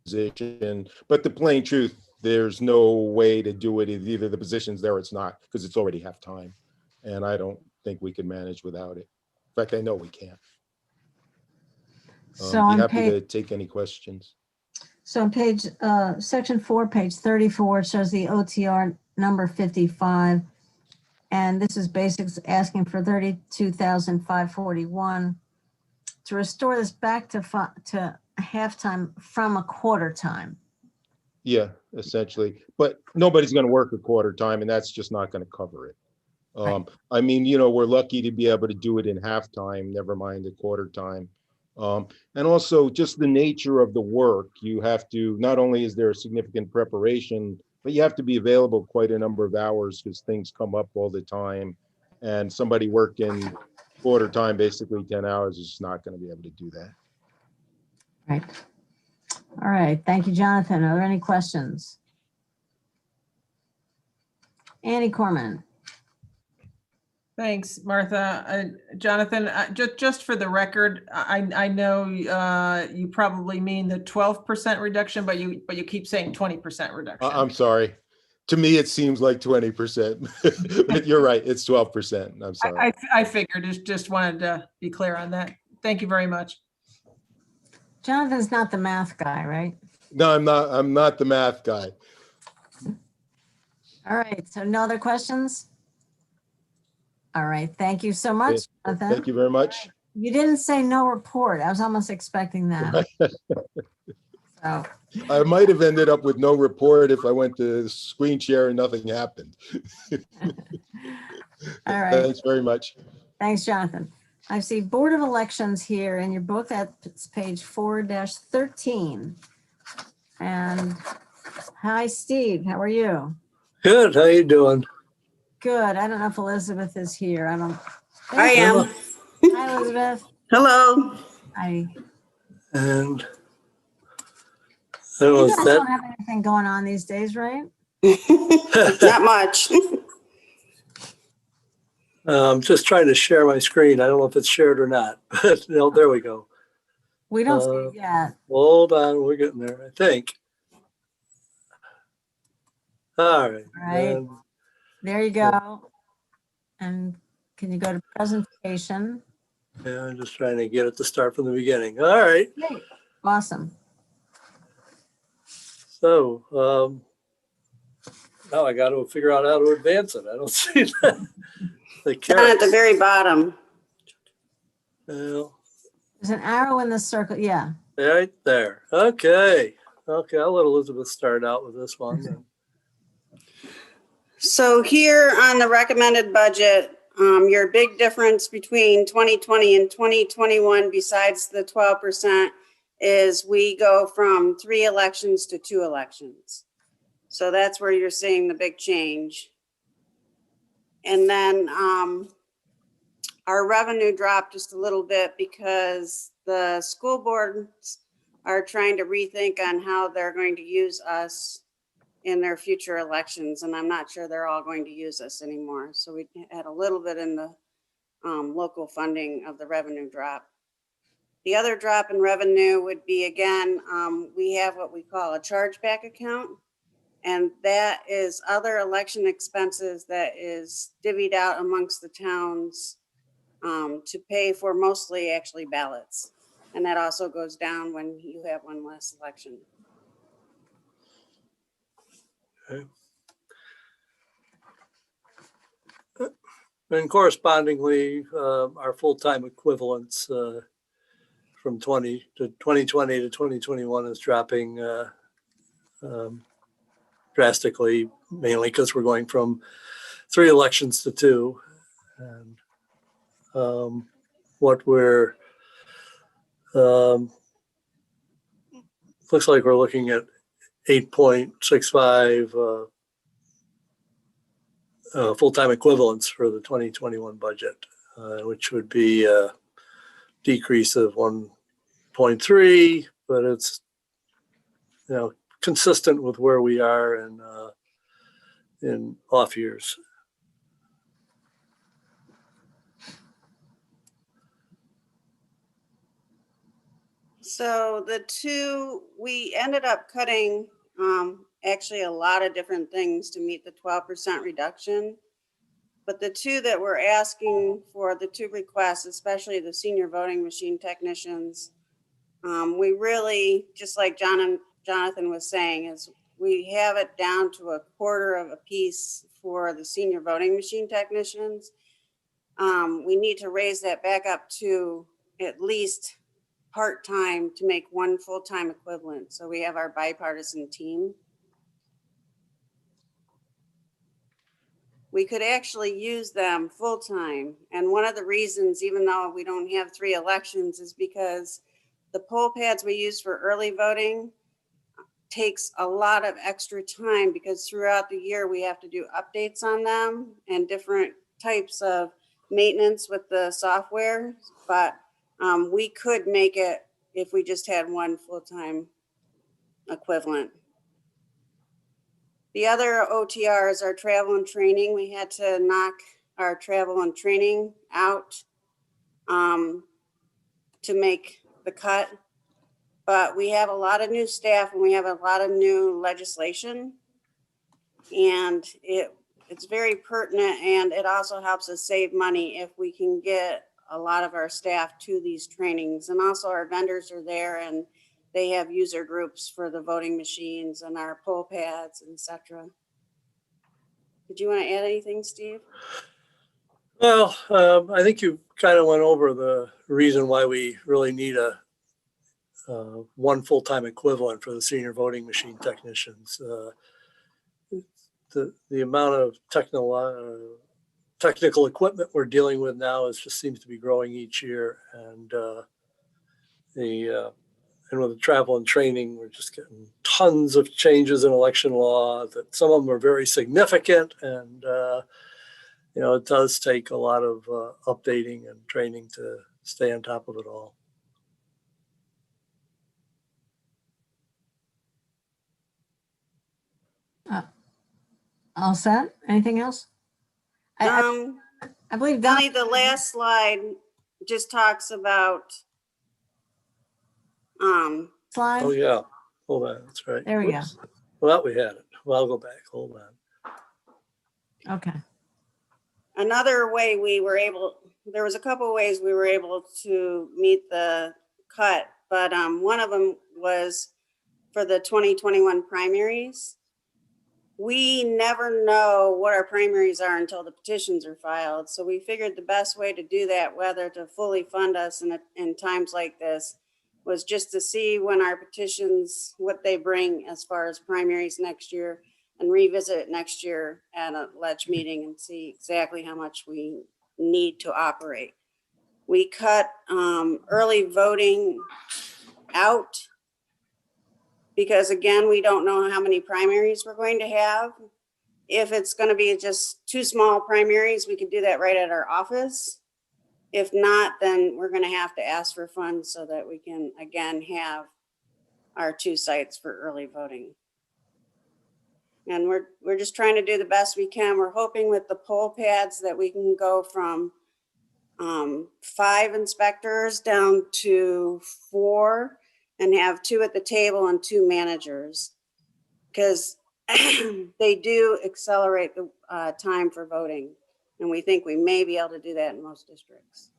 position, but the plain truth, there's no way to do it. Either the position's there or it's not, because it's already half-time. And I don't think we can manage without it. In fact, I know we can't. So Be on happy to page, take any questions. so on page, section 4, page 34, shows the OTR number 55. And this is basics asking for 32,541 to restore this back to halftime from a quarter time. Yeah, essentially, but nobody's going to work a quarter time, and that's just not going to cover it. I mean, we're lucky to be able to do it in halftime, never mind a quarter time. And also just the nature of the work, you have to, not only is there a significant preparation, but you have to be available quite a number of hours because things come up all the time. And somebody working quarter time, basically 10 hours, is just not going to be able to do that. Right. All right. Thank you, Jonathan. Are there any questions? Annie Corman. Thanks, Martha. Jonathan, just for the record, I know you probably mean the 12% reduction, but you keep saying 20% reduction. I'm sorry. To me, it seems like 20%, but you're right. It's 12%. I'm sorry. I figured, just wanted to be clear on that. Thank you very much. Jonathan's not the math guy, right? No, I'm not. I'm not the math guy. All right. So no other questions? All right. Thank you so much, Jonathan. Thank you very much. You didn't say no report. I was almost expecting that. So I might have ended up with no report if I went to screen share and nothing happened. all right. Thanks very much. Thanks, Jonathan. I see Board of Elections here in your book. That's page 4-13. And hi, Steve. How are you? Good. How you doing? Good. I don't know if Elizabeth is here. I don't. I am. Hi, Elizabeth. Hello. Hi. And You guys don't have anything going on these days, right? not much. I'm just trying to share my screen. I don't know if it's shared or not, but no, there we go. We don't see it yet. Hold on, we're getting there, I think. All right. All right. There you go. And can you go to presentation? Yeah, I'm just trying to get it to start from the beginning. All right. Great. Awesome. So now I got to figure out how to advance it. I don't see that. Down at the very bottom. Well, there's an arrow in the circle. Yeah. Right there. Okay. Okay. I'll let Elizabeth start out with this one then. So here on the recommended budget, your big difference between 2020 and 2021, besides the 12%, is we go from 3 elections to 2 elections. So that's where you're seeing the big change. And then our revenue dropped just a little bit because the school boards are trying to rethink on how they're going to use us in their future elections. And I'm not sure they're all going to use us anymore. So we had a little bit in the local funding of the revenue drop. The other drop in revenue would be, again, we have what we call a chargeback account. And that is other election expenses that is divvied out amongst the towns to pay for mostly actually ballots. And that also goes down when you have one less election. Okay. And correspondingly, our full-time equivalents from 2020 to 2021 is dropping drastically, mainly because we're going from 3 elections to 2. And what we're looks like we're looking at 8.65 full-time equivalents for the 2021 budget, which would be decrease of 1.3, but it's, consistent with where we are in off years. So the two, we ended up cutting actually a lot of different things to meet the 12% reduction. But the two that we're asking for, the two requests, especially the senior voting machine technicians, we really, just like Jonathan was saying, is we have it down to a quarter of a piece for the senior voting machine technicians. We need to raise that back up to at least part-time to make one full-time equivalent. So we have our bipartisan team. We could actually use them full-time. And one of the reasons, even though we don't have 3 elections, is because the poll pads we use for early voting takes a lot of extra time, because throughout the year we have to do updates on them and different types of maintenance with the software. But we could make it if we just had one full-time equivalent. The other OTRs are travel and training. We had to knock our travel and training out to make the cut. But we have a lot of new staff and we have a lot of new legislation. And it's very pertinent, and it also helps us save money if we can get a lot of our staff to these trainings. And also our vendors are there and they have user groups for the voting machines and our poll pads, etc. Did you want to add anything, Steve? Well, I think you kind of went over the reason why we really need a one full-time equivalent for the senior voting machine technicians. The amount of technical equipment we're dealing with now just seems to be growing each year, and with the travel and training, we're just getting tons of changes in election law. That some of them are very significant, and it does take a lot of updating and training to stay on top of it all. All set? Anything else? I believe Donnie, the last slide just talks about slide. Oh yeah, hold on, that's right. There we go. Well, we had it. Well, I'll go back. Hold on. Okay. Another way there was a couple of ways we were able to meet the cut, but one of them was for the 2021 primaries. We never know what our primaries are until the petitions are filed. So we figured the best way to do that, whether to fully fund us in times like this, was just to see when our petitions, what they bring as far as primaries next year, and revisit it next year at a ledge meeting and see exactly how much we need to operate. We cut early voting out because, again, we don't know how many primaries we're going to have. If it's going to be just 2 small primaries, we could do that right at our office. If not, then we're going to have to ask for funds so that we can, again, have our 2 sites for early voting. And we're just trying to do the best we can. We're hoping with the poll pads that we can go from 5 inspectors down to 4 and have 2 at the table and 2 managers, because they do accelerate the time for voting. And we think we may be able to do that in most districts.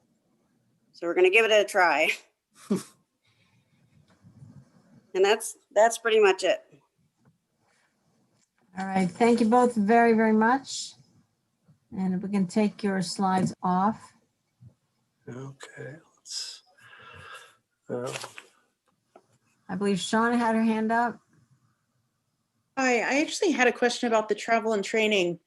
So we're going to give it a try. And that's pretty much it. All right. Thank you both very, very much. And if we can take your slides off. Okay. I believe Shauna had her hand up. Hi, I actually had a question about the travel and training.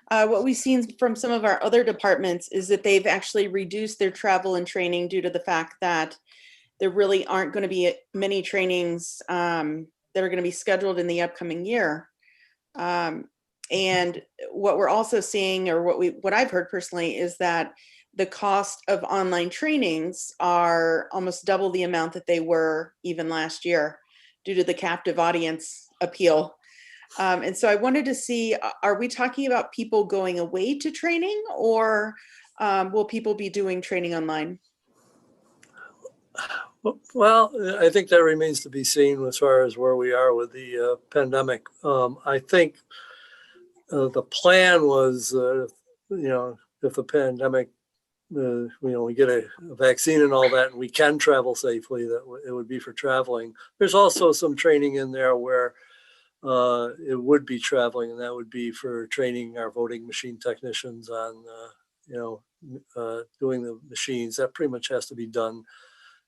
What we've seen from some of our other departments is that they've actually reduced their travel and training due to the fact that there really aren't going to be many trainings that are going to be scheduled in the upcoming year. And what we're also seeing, or what I've heard personally, is that the cost of online trainings are almost double the amount that they were even last year due to the captive audience appeal. And so I wanted to see, are we talking about people going away to training, or will people be doing training online? Well, I think that remains to be seen as far as where we are with the pandemic. I think the plan was, if the pandemic, we get a vaccine and all that, and we can travel safely, that it would be for traveling. There's also some training in there where it would be traveling, and that would be for training our voting machine technicians on, doing the machines. That pretty much has to be done,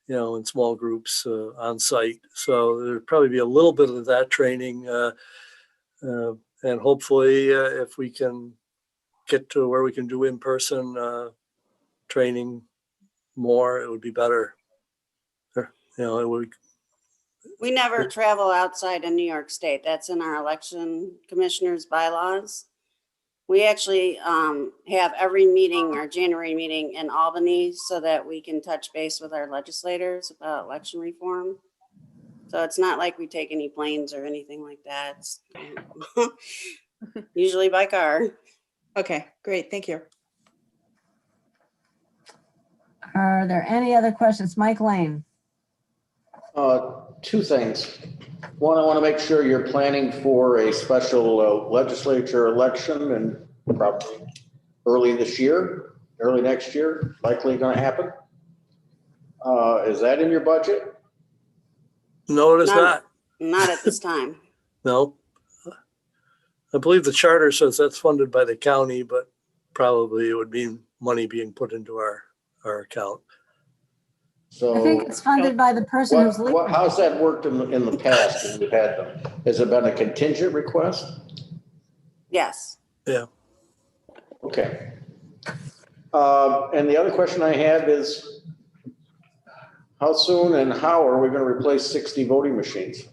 in small groups on site. So there'd probably be a little bit of that training. And hopefully, if we can get to where we can do in-person training more, it would be better. It would. We never travel outside of New York State. That's in our election commissioner's bylaws. We actually have every meeting, our January meeting in Albany, so that we can touch base with our legislators about election reform. So it's not like we take any planes or anything like that. It's usually by car. Okay, great. Thank you. Are there any other questions? Mike Lane. Two things. One, I want to make sure you're planning for a special legislature election and probably early next year, likely going to happen. Is that in your budget? No, it is not. Not at this time. No. I believe the charter says that's funded by the county, but probably it would be money being put into our account. So I think it's funded by the person who's leaving. How's that worked in the past when we've had them? Has it been a contingent request? Yes. Yeah. Okay. And the other question I have is, how soon and how are we going to replace 60 voting machines?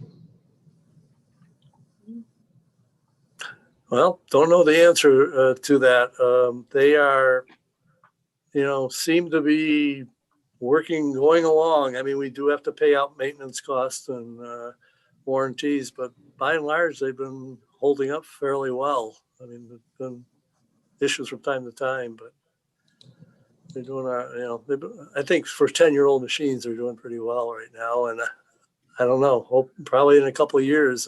Well, don't know the answer to that. They are, seem to be going along. I mean, we do have to pay out maintenance costs and warranties, but by and large, they've been holding up fairly well. I mean, there's been issues from time to time, but they're doing I think for 10-year-old machines, they're doing pretty well right now. And I don't know, probably in a couple of years,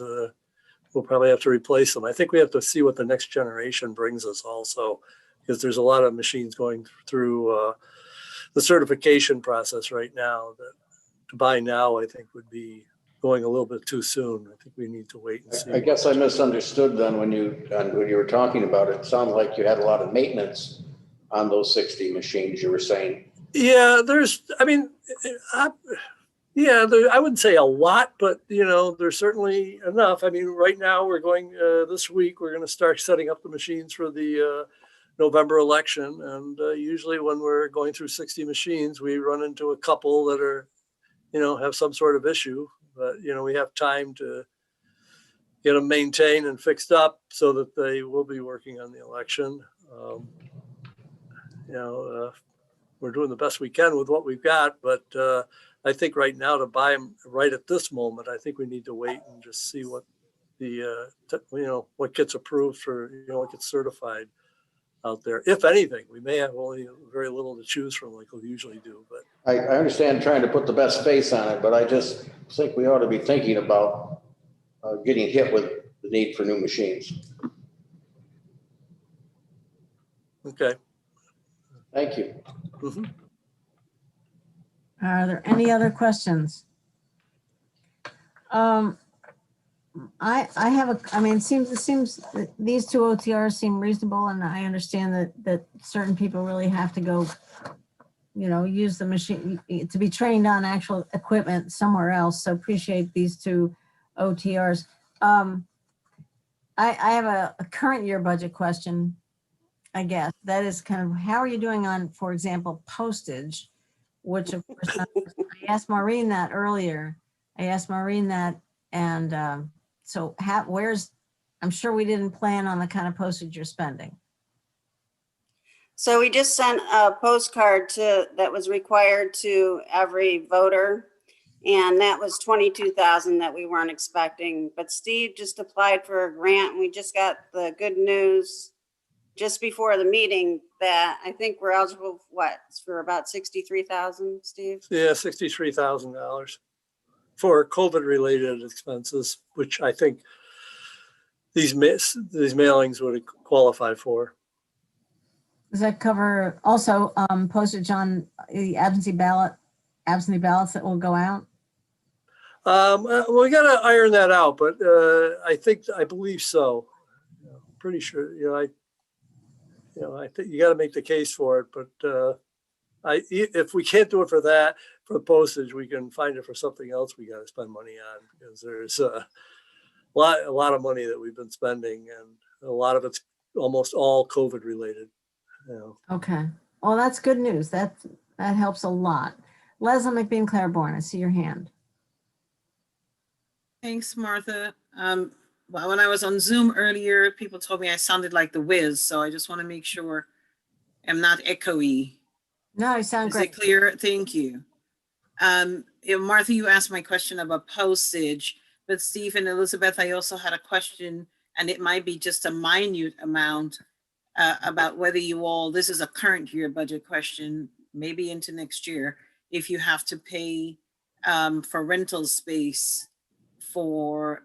we'll probably have to replace them. I think we have to see what the next generation brings us also, because there's a lot of machines going through the certification process right now that to buy now, I think would be going a little bit too soon. I think we need to wait and see. I guess I misunderstood then when you were talking about it. It sounded like you had a lot of maintenance on those 60 machines you were saying. Yeah, I wouldn't say a lot, but there's certainly enough. I mean, right now we're going this week, we're going to start setting up the machines for the November election. And usually when we're going through 60 machines, we run into a couple that are, have some sort of issue, but we have time to get them maintained and fixed up so that they will be working on the election. We're doing the best we can with what we've got, but I think right now to buy them right at this moment, I think we need to wait and just see what what gets approved for, what gets certified out there. If anything, we may have only very little to choose from like we usually do, but I understand trying to put the best face on it, but I just think we ought to be thinking about getting hit with the need for new machines. Okay. Thank you. Mm-hmm. Are there any other questions? I mean, it seems that these two OTRs seem reasonable, and I understand that certain people really have to go, use the machine to be trained on actual equipment somewhere else. So appreciate these two OTRs. I have a current year budget question, I guess. That is kind of, how are you doing on, for example, postage, which of course, I asked Maureen that earlier. And so I'm sure we didn't plan on the kind of postage you're spending. So we just sent a postcard that was required to every voter. And that was 22,000 that we weren't expecting. But Steve just applied for a grant and we just got the good news just before the meeting that I think we're eligible, for about 63,000, Steve? Yeah, $63,000 for COVID-related expenses, which I think these mailings would qualify for. Does that cover also postage on the absentee ballots that will go out? We got to iron that out, but I believe so. Pretty sure. I think you got to make the case for it, but if we can't do it for that, for the postage, we can find it for something else we got to spend money on, because there's a lot of money that we've been spending, and a lot of it's almost all COVID related. Okay. Well, that's good news. That helps a lot. Leslie McBean Claiborne, I see your hand. Thanks, Martha. Well, when I was on Zoom earlier, people told me I sounded like the Wiz, so I just want to make sure I'm not echoey. No, you sound great. Is it clear? Thank you. Martha, you asked my question about postage, but Steve and Elizabeth, I also had a question, and it might be just a minute amount about whether you all, this is a current year budget question, maybe into next year, if you have to pay for rental space for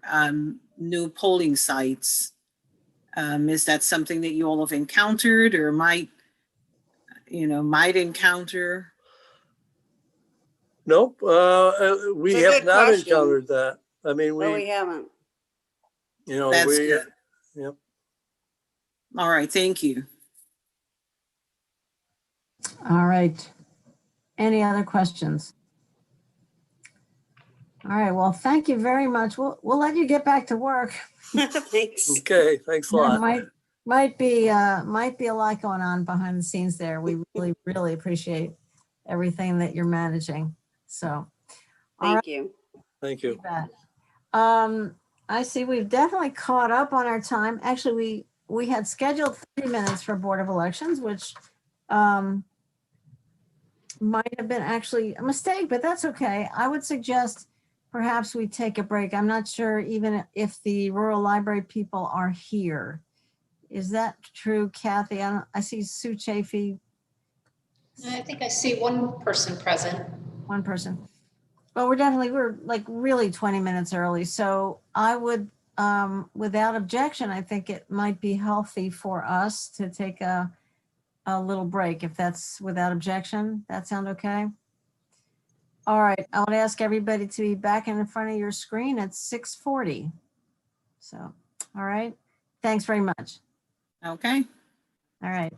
new polling sites. Is that something that you all have encountered or might encounter? Nope, we It's a have good not question. encountered that. I mean, No, we haven't. That's good. Yep. All right, thank you. All right. Any other questions? All right. Well, thank you very much. We'll let you get back to work. Thanks. Okay, thanks a lot. Might be a lot going on behind the scenes there. We really appreciate everything that you're managing. So, Thank you. Thank you. I see we've definitely caught up on our time. Actually, we had scheduled 30 minutes for Board of Elections, which might have been actually a mistake, but that's okay. I would suggest perhaps we take a break. I'm not sure even if the rural library people are here. Is that true, Kathy? I see Sue Chafee. I think I see one person present. One person. Well, we're like really 20 minutes early. So I would, without objection, I think it might be healthy for us to take a little break, if that's without objection. That sound okay? All right, I would ask everybody to be back in front of your screen at 6:40. So, all right, thanks very much. Okay. All right.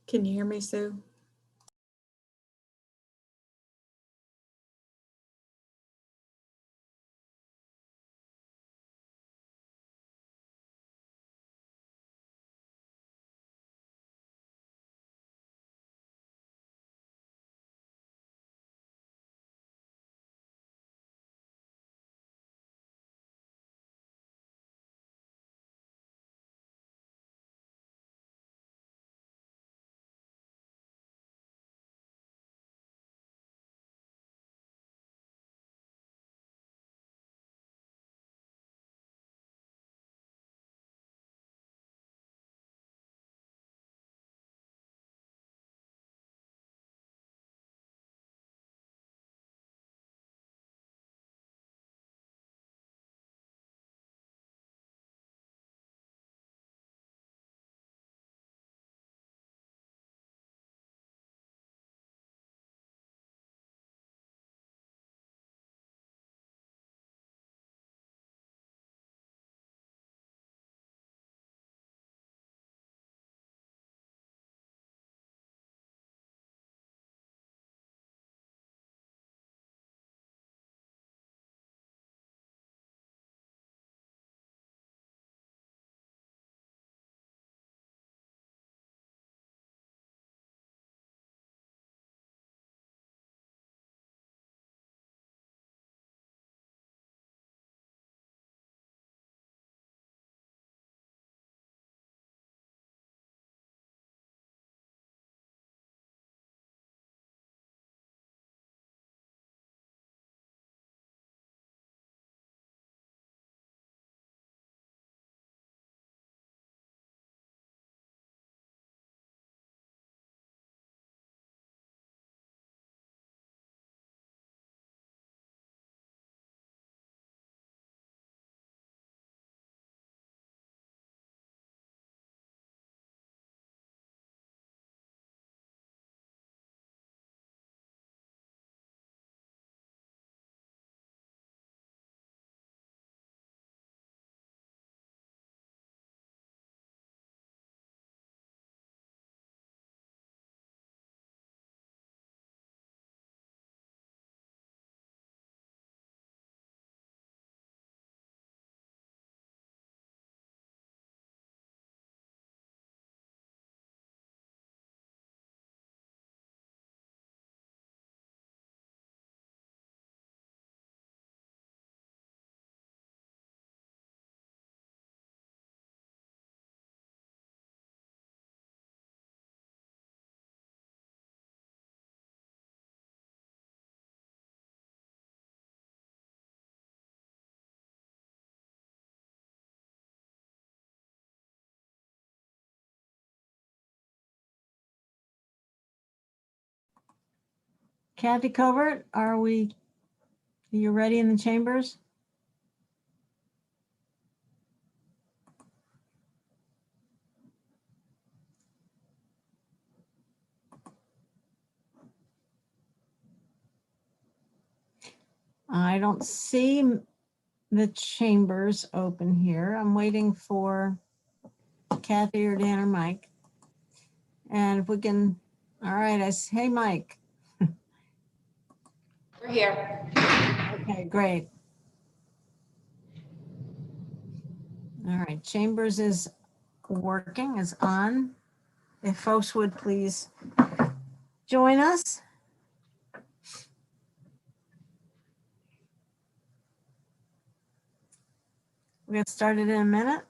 Can you hear me, Sue? Kathy Covert, are you ready in the chambers? I don't see the chambers open here. I'm waiting for Kathy or Dan or Mike. And if we can, all right, hey, Mike. We're here. Okay, great. All right, chambers is working, is on. If folks would please join us. We'll get started in a minute.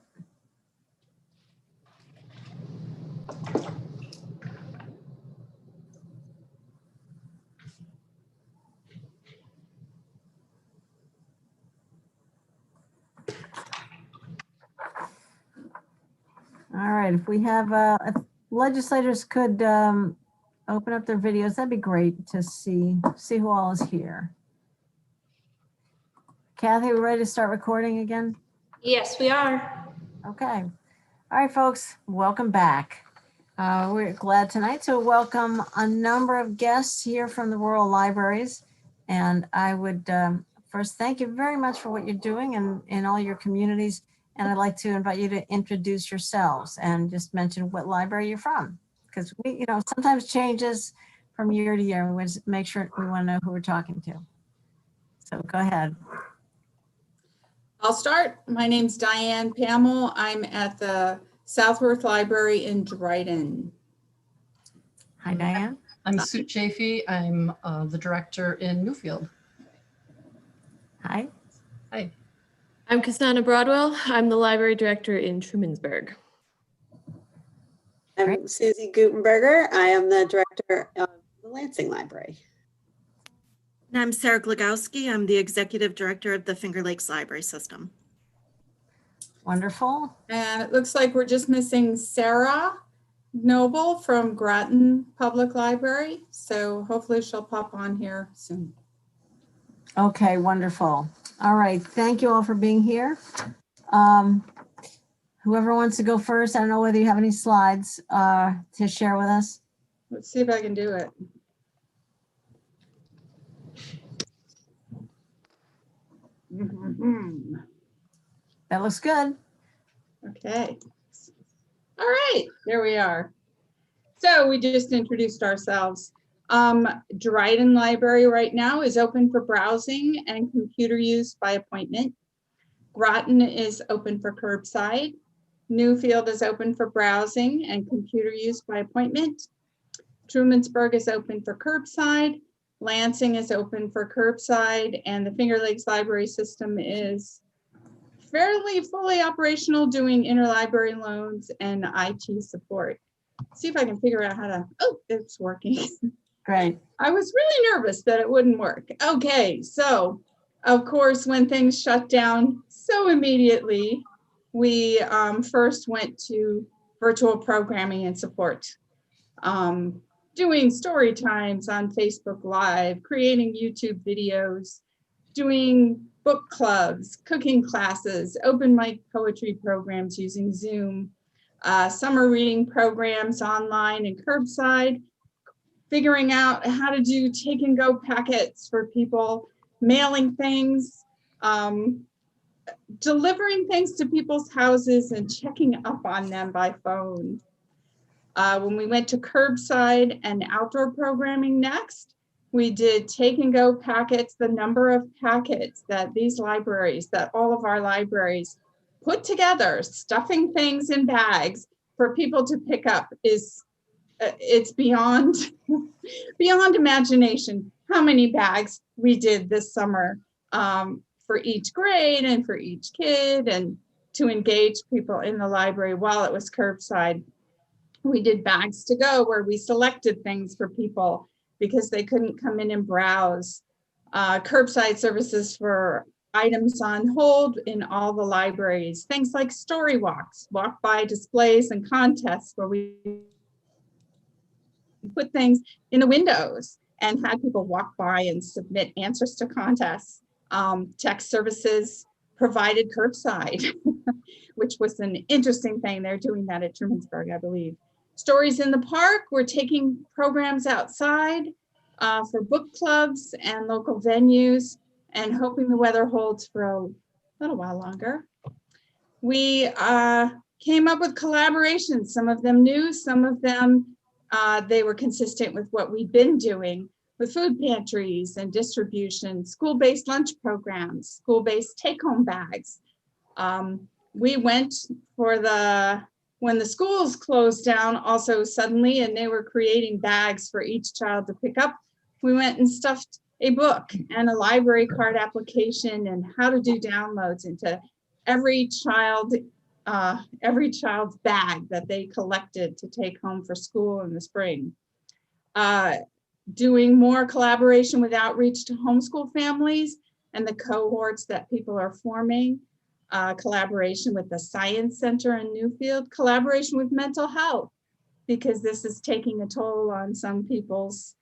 All right, if we have, if legislators could open up their videos, that'd be great to see who all is here. Kathy, we ready to start recording again? Yes, we are. Okay. All right, folks, welcome back. We're glad tonight to welcome a number of guests here from the rural libraries. And I would first thank you very much for what you're doing in all your communities. And I'd like to invite you to introduce yourselves and just mention what library you're from. because we, sometimes changes from year to year. We just make sure we want to know who we're talking to. So go ahead. I'll start. My name's Diane Pamel. I'm at the Southworth Library in Dryden. Hi, Diane. I'm Sue Chafee. I'm the director in Newfield. Hi. Hi. I'm Cassandra Broadwell. I'm the library director in Trumansburg. I'm Susie Gutenberger. I am the director of the Lansing Library. And I'm Sarah Glagowski. I'm the executive director of the Finger Lakes Library System. Wonderful. And it looks like we're just missing Sarah Noble from Groton Public Library. So hopefully she'll pop on here soon. Okay, wonderful. All right, thank you all for being here. Whoever wants to go first, I don't know whether you have any slides to share with us. Let's see if I can do it. That looks good. Okay. All right, there we are. So we just introduced ourselves. Dryden Library right now is open for browsing and computer use by appointment. Groton is open for curbside. Newfield is open for browsing and computer use by appointment. Trumansburg is open for curbside. Lansing is open for curbside, and the Finger Lakes Library System is fairly fully operational, doing interlibrary loans and IT support. See if I can figure out how to, oh, it's working. Great. I was really nervous that it wouldn't work. Okay, so of course, when things shut down so immediately, we first went to virtual programming and support. Doing story times on Facebook Live, creating YouTube videos, doing book clubs, cooking classes, open mic poetry programs using Zoom, summer reading programs online and curbside, figuring out how to do take and go packets for people, mailing things, delivering things to people's houses and checking up on them by phone. When we went to curbside and outdoor programming next, we did take and go packets. The number of packets that these libraries, that all of our libraries put together, stuffing things in bags for people to pick up is, it's beyond, beyond imagination how many bags we did this summer for each grade and for each kid, and to engage people in the library while it was curbside. We did bags to go where we selected things for people because they couldn't come in and browse. Curbside services for items on hold in all the libraries. Things like story walks, walk by displays and contests where we put things in the windows and had people walk by and submit answers to contests. Text services provided curbside, which was an interesting thing. They're doing that at Trumansburg, I believe. Stories in the Park, we're taking programs outside for book clubs and local venues, and hoping the weather holds for a little while longer. We came up with collaborations, some of them new, some of them they were consistent with what we've been doing with food pantries and distribution, school-based lunch programs, school-based take-home bags. We went for when the schools closed down also suddenly and they were creating bags for each child to pick up, we went and stuffed a book and a library card application and how to do downloads into every child's bag that they collected to take home for school in the spring. Doing more collaboration with outreach to homeschool families and the cohorts that people are forming. Collaboration with the Science Center in Newfield, collaboration with mental health, because this is taking a toll on some people's,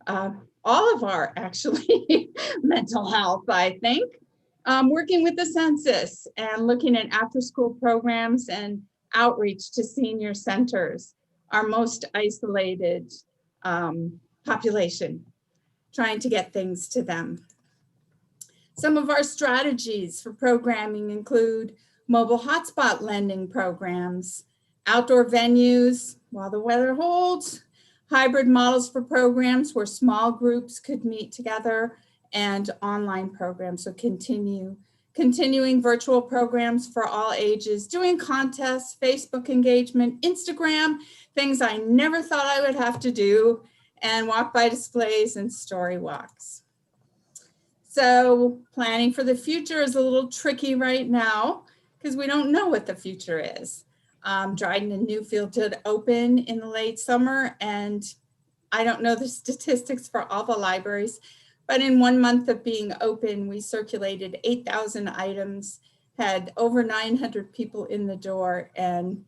all of our actually mental health, I think. Working with the census and looking at after-school programs and outreach to senior centers, our most isolated population, trying to get things to them. Some of our strategies for programming include mobile hotspot lending programs, outdoor venues, while the weather holds. Hybrid models for programs where small groups could meet together, and online programs. So continuing virtual programs for all ages, doing contests, Facebook engagement, Instagram, things I never thought I would have to do, and walk by displays and story walks. So planning for the future is a little tricky right now because we don't know what the future is. Dryden and Newfield did open in the late summer, and I don't know the statistics for all the libraries, but in 1 month of being open, we circulated 8,000 items, had over 900 people in the door, and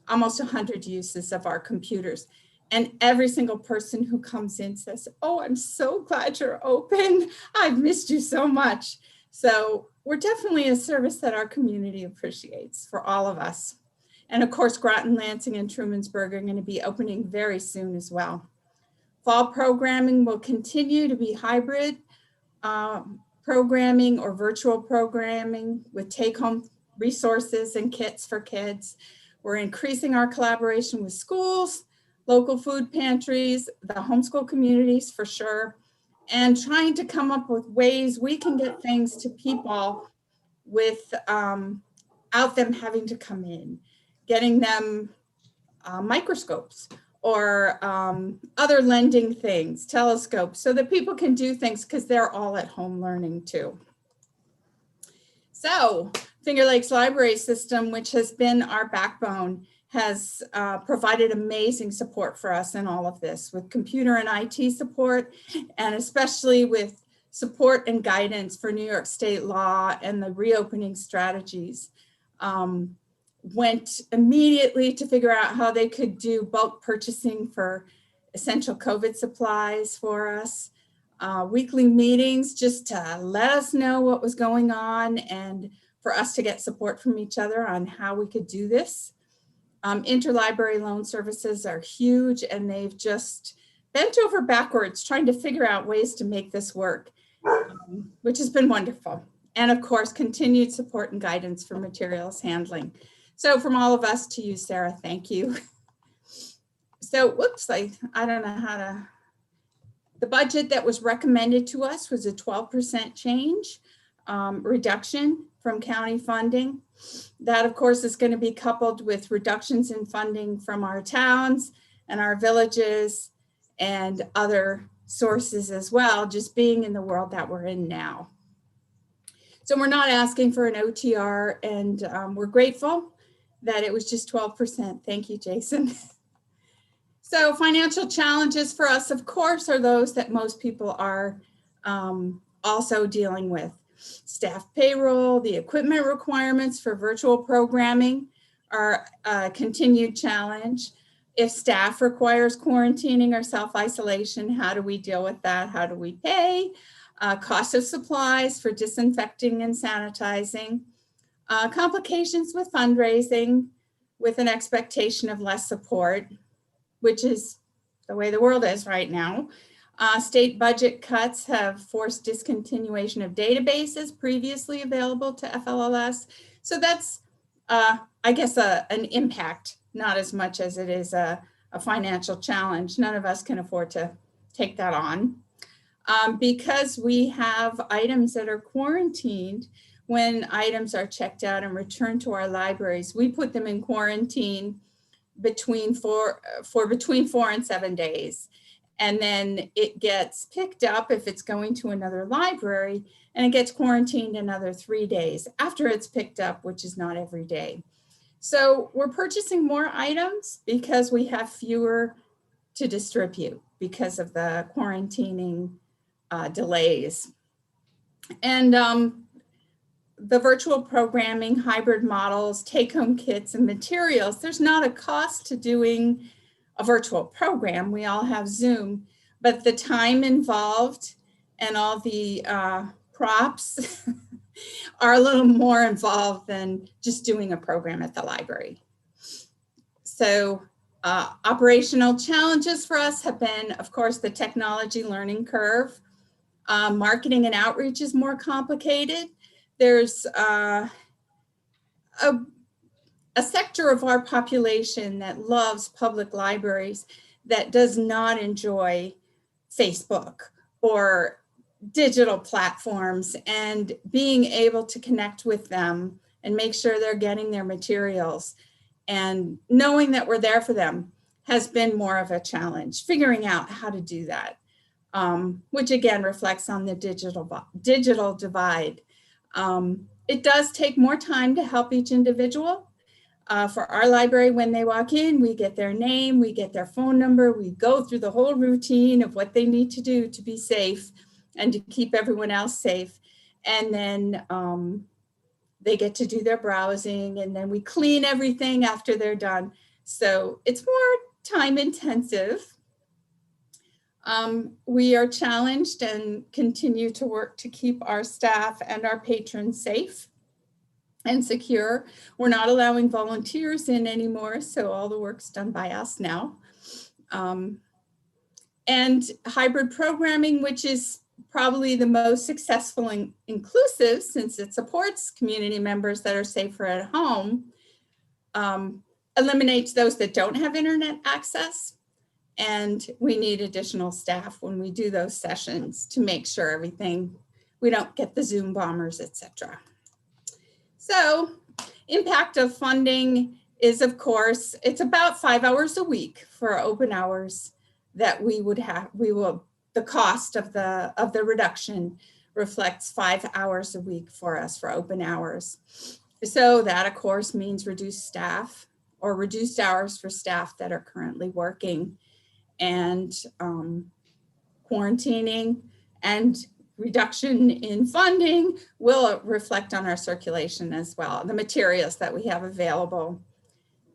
almost 100 uses of our computers. And every single person who comes in says, "Oh, I'm so glad you're open. I've missed you so much." So we're definitely a service that our community appreciates for all of us. And of course, Groton, Lansing, and Trumansburg are going to be opening very soon as well. Fall programming will continue to be hybrid programming or virtual programming with take-home resources and kits for kids. We're increasing our collaboration with schools, local food pantries, the homeschool communities for sure, and trying to come up with ways we can get things to people without them having to come in, getting them microscopes or other lending things, telescopes, so that people can do things because they're all at home learning too. So Finger Lakes Library System, which has been our backbone, has provided amazing support for us in all of this with computer and IT support, and especially with support and guidance for New York State law and the reopening strategies. Went immediately to figure out how they could do bulk purchasing for essential COVID supplies for us. Weekly meetings just to let us know what was going on and for us to get support from each other on how we could do this. Interlibrary loan services are huge, and they've just bent over backwards trying to figure out ways to make this work, which has been wonderful. And of course, continued support and guidance for materials handling. So from all of us to you, Sarah, thank you. So, whoops, I don't know how to, the budget that was recommended to us was a 12% change, reduction from county funding. That, of course, is going to be coupled with reductions in funding from our towns and our villages and other sources as well, just being in the world that we're in now. So we're not asking for an OTR, and we're grateful that it was just 12%. Thank you, Jason. So financial challenges for us, of course, are those that most people are also dealing with. Staff payroll, the equipment requirements for virtual programming are a continued challenge. If staff requires quarantining or self-isolation, how do we deal with that? How do we pay? Cost of supplies for disinfecting and sanitizing. Complications with fundraising with an expectation of less support, which is the way the world is right now. State budget cuts have forced discontinuation of databases previously available to FLLS. So that's, I guess, an impact, not as much as it is a financial challenge. None of us can afford to take that on. Because we have items that are quarantined, when items are checked out and returned to our libraries, we put them in quarantine between 4 and 7 days. And then it gets picked up if it's going to another library, and it gets quarantined another 3 days after it's picked up, which is not every day. So we're purchasing more items because we have fewer to distribute because of the quarantining delays. And the virtual programming, hybrid models, take-home kits, and materials, there's not a cost to doing a virtual program. We all have Zoom, but the time involved and all the props are a little more involved than just doing a program at the library. So operational challenges for us have been, of course, the technology learning curve. Marketing and outreach is more complicated. There's a a sector of our population that loves public libraries that does not enjoy Facebook or digital platforms, and being able to connect with them and make sure they're getting their materials and knowing that we're there for them has been more of a challenge, figuring out how to do that, which again reflects on the digital divide. It does take more time to help each individual. For our library, when they walk in, we get their name, we get their phone number, we go through the whole routine of what they need to do to be safe and to keep everyone else safe. And then they get to do their browsing, and then we clean everything after they're done. So it's more time intensive. We are challenged and continue to work to keep our staff and our patrons safe and secure. We're not allowing volunteers in anymore, so all the work's done by us now. And hybrid programming, which is probably the most successful and inclusive since it supports community members that are safer at home, eliminates those that don't have internet access. And we need additional staff when we do those sessions to make sure we don't get the Zoom bombers, etc. So impact of funding is, of course, it's about 5 hours a week for open hours that we would have. The cost of the reduction reflects 5 hours a week for us for open hours. So that, of course, means reduced staff or reduced hours for staff that are currently working, and quarantining and reduction in funding will reflect on our circulation as well, the materials that we have available.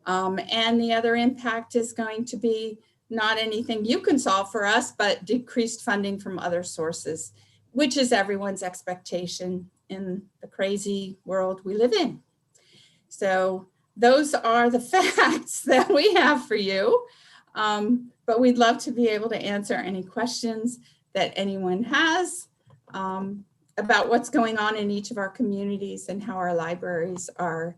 And the other impact is going to be not anything you can solve for us, but decreased funding from other sources, which is everyone's expectation in the crazy world we live in. So those are the facts that we have for you. But we'd love to be able to answer any questions that anyone has about what's going on in each of our communities and how our libraries are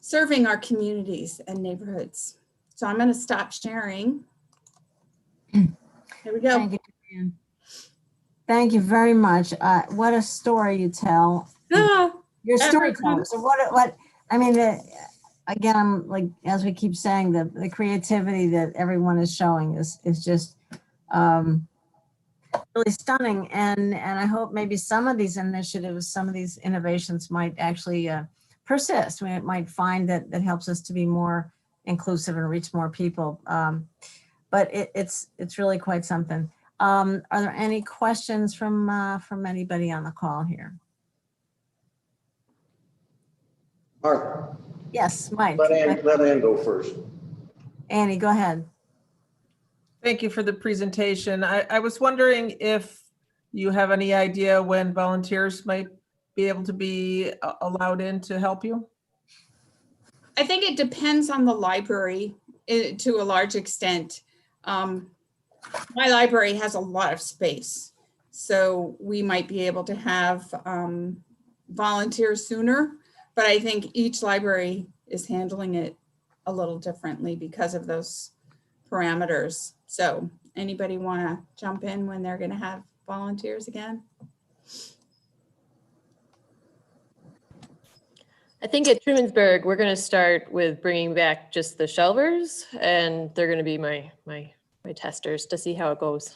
serving our communities and neighborhoods. So I'm going to stop sharing. Here we go. Thank you, Diane. Thank you very much. What a story you tell. Your storyteller. So what, I mean, again, I'm like, as we keep saying, the creativity that everyone is showing is just really stunning. And I hope maybe some of these initiatives, some of these innovations might actually persist. We might find that helps us to be more inclusive and reach more people. But it's really quite something. Are there any questions from anybody on the call here? Mark. Yes, Mike. Let Ann go first. Annie, go ahead. Thank you for the presentation. I was wondering if you have any idea when volunteers might be able to be allowed in to help you? I think it depends on the library to a large extent. My library has a lot of space, so we might be able to have volunteers sooner, but I think each library is handling it a little differently because of those parameters. So anybody want to jump in when they're going to have volunteers again? I think at Trumansburg, we're going to start with bringing back just the shelvers, and they're going to be my testers to see how it goes.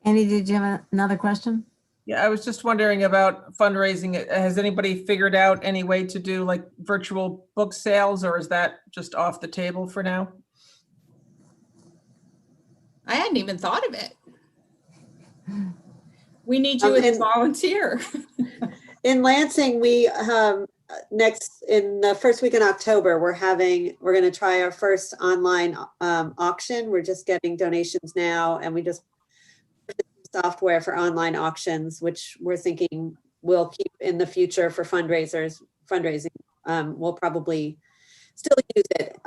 Annie, did you have another question? Yeah, I was just wondering about fundraising. Has anybody figured out any way to do like virtual book sales, or is that just off the table for now? I hadn't even thought of it. We need you as a volunteer. In Lansing, we in the first week in October, we're going to try our first online auction. We're just getting donations now, and we just software for online auctions, which we're thinking we'll keep in the future for fundraising. We'll probably still use it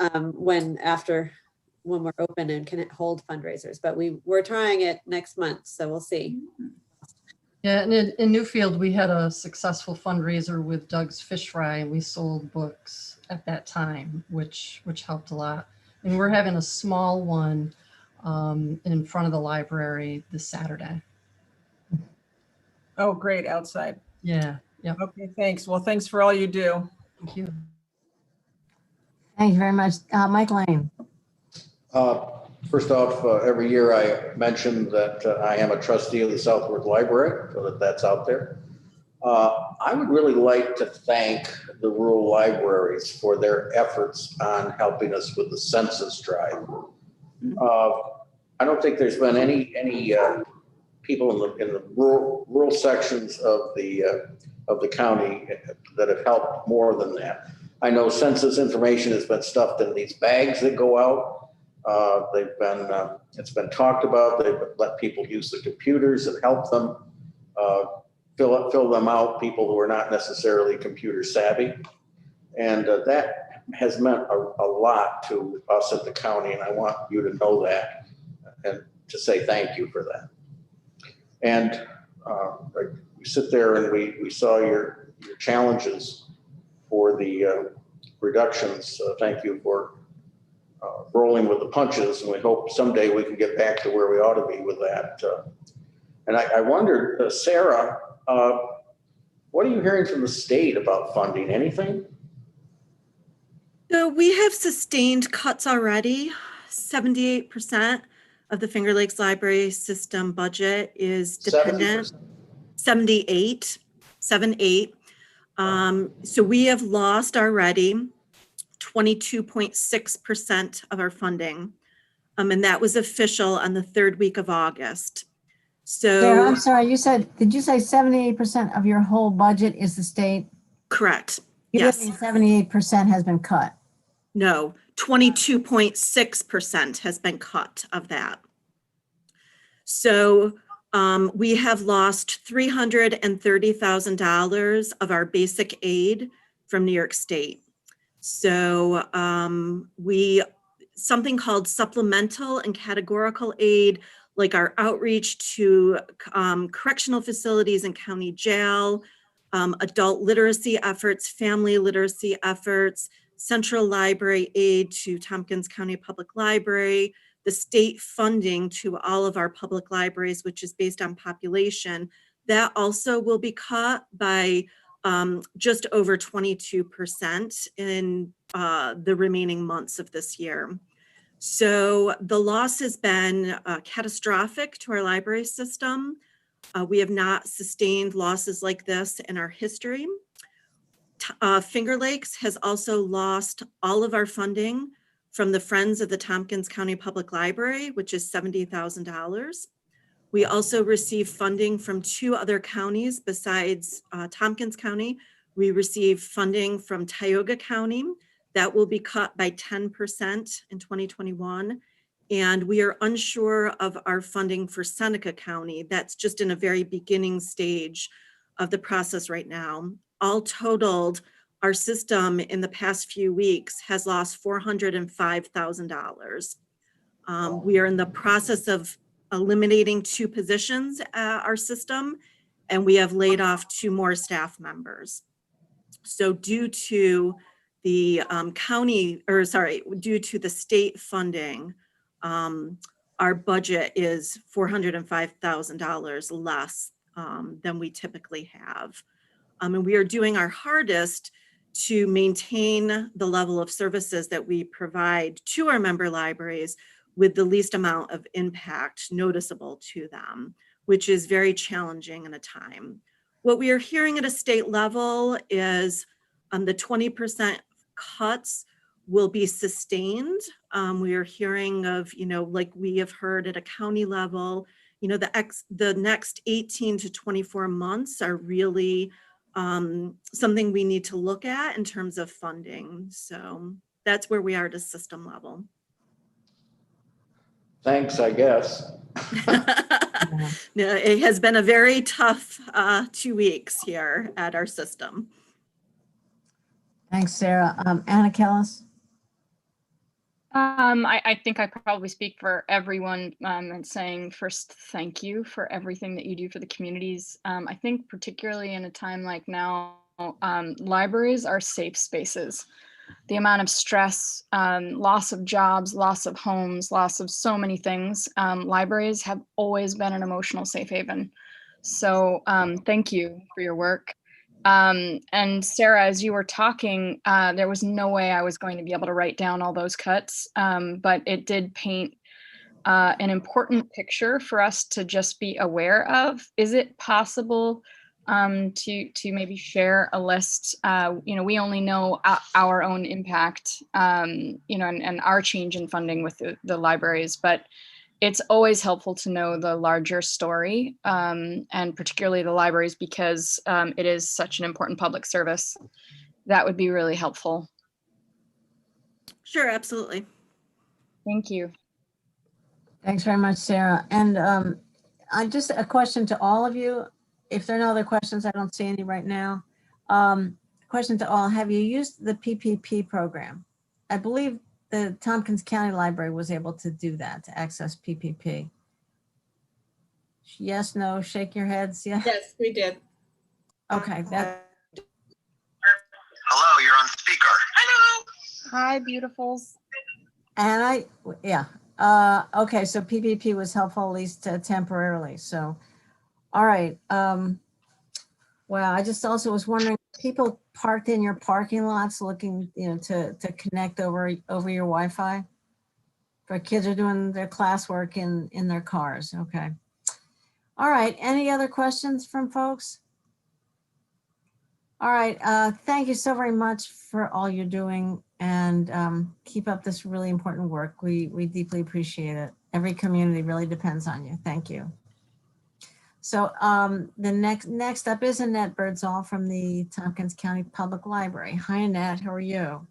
when we're open and can hold fundraisers, but we're trying it next month, so we'll see. Yeah, and in Newfield, we had a successful fundraiser with Doug's Fish Fry, and we sold books at that time, which helped a lot. And we're having a small one in front of the library this Saturday. Oh, great, outside. Yeah, yeah. Okay, thanks. Well, thanks for all you do. Thank you. Thank you very much. Mike Lane. First off, every year I mention that I am a trustee of the Southworth Library, so that's out there. I would really like to thank the rural libraries for their efforts on helping us with the census drive. I don't think there's been any people in the rural sections of the county that have helped more than that. I know census information has been stuffed in these bags that go out. It's been talked about. They've let people use the computers and help them fill them out, people who are not necessarily computer savvy. And that has meant a lot to us at the county, and I want you to know that and to say thank you for that. And we sit there and we saw your challenges for the reductions. Thank you for rolling with the punches, and we hope someday we can get back to where we ought to be with that. And I wondered, Sarah, what are you hearing from the state about funding? Anything? So we have sustained cuts already. 78% of the Finger Lakes Library System budget is dependent. 78. So we have lost already 22.6% of our funding. And that was official on the 3rd week of August. So Sarah, I'm sorry, did you say 78% of your whole budget is the state? Correct. Yes. 78% has been cut. No, 22.6% has been cut of that. So we have lost $330,000 of our basic aid from New York State. So something called supplemental and categorical aid, like our outreach to correctional facilities and county jail, adult literacy efforts, family literacy efforts, central library aid to Tompkins County Public Library, the state funding to all of our public libraries, which is based on population, that also will be cut by just over 22% in the remaining months of this year. So the loss has been catastrophic to our library system. We have not sustained losses like this in our history. Finger Lakes has also lost all of our funding from the Friends of the Tompkins County Public Library, which is $70,000. We also receive funding from 2 other counties besides Tompkins County. We receive funding from Tioga County. That will be cut by 10% in 2021. And we are unsure of our funding for Seneca County. That's just in a very beginning stage of the process right now. All totaled, our system in the past few weeks has lost $405,000. We are in the process of eliminating 2 positions at our system, and we have laid off 2 more staff members. So due to the due to the state funding, our budget is $405,000 less than we typically have. And we are doing our hardest to maintain the level of services that we provide to our member libraries with the least amount of impact noticeable to them, which is very challenging in a time. What we are hearing at a state level is the 20% cuts will be sustained. We are hearing of, like we have heard at a county level, the next 18 to 24 months are really something we need to look at in terms of funding. So that's where we are at a system level. Thanks, I guess. No, it has been a very tough 2 weeks here at our system. Thanks, Sarah. Anna Kellis. I think I probably speak for everyone in saying first, thank you for everything that you do for the communities. I think particularly in a time like now, libraries are safe spaces. The amount of stress, loss of jobs, loss of homes, loss of so many things, libraries have always been an emotional safe haven. So thank you for your work. And Sarah, as you were talking, there was no way I was going to be able to write down all those cuts, but it did paint an important picture for us to just be aware of. Is it possible to maybe share a list? We only know our own impact, and our change in funding with the libraries, but it's always helpful to know the larger story, and particularly the libraries, because it is such an important public service. That would be really helpful. Sure, absolutely. Thank you. Thanks very much, Sarah. And I just a question to all of you. If there are no other questions, I don't see any right now. Question to all, have you used the PPP program? I believe the Tompkins County Library was able to do that, to access PPP. Yes, no, shake your heads. Yeah. Yes, we did. Okay. Hello, you're on speaker. Hello. Hi, beautifuls. And okay, so PPP was helpful, at least temporarily. So, all right. Well, I just also was wondering, people parked in your parking lots looking, to connect over your Wi-Fi? For kids are doing their classwork in their cars. Okay. All right. Any other questions from folks? All right. Thank you so very much for all you're doing, and keep up this really important work. We deeply appreciate it. Every community really depends on you. Thank you. So the next up is Annette Birdsall from the Tompkins County Public Library. Hi, Annette. How are you?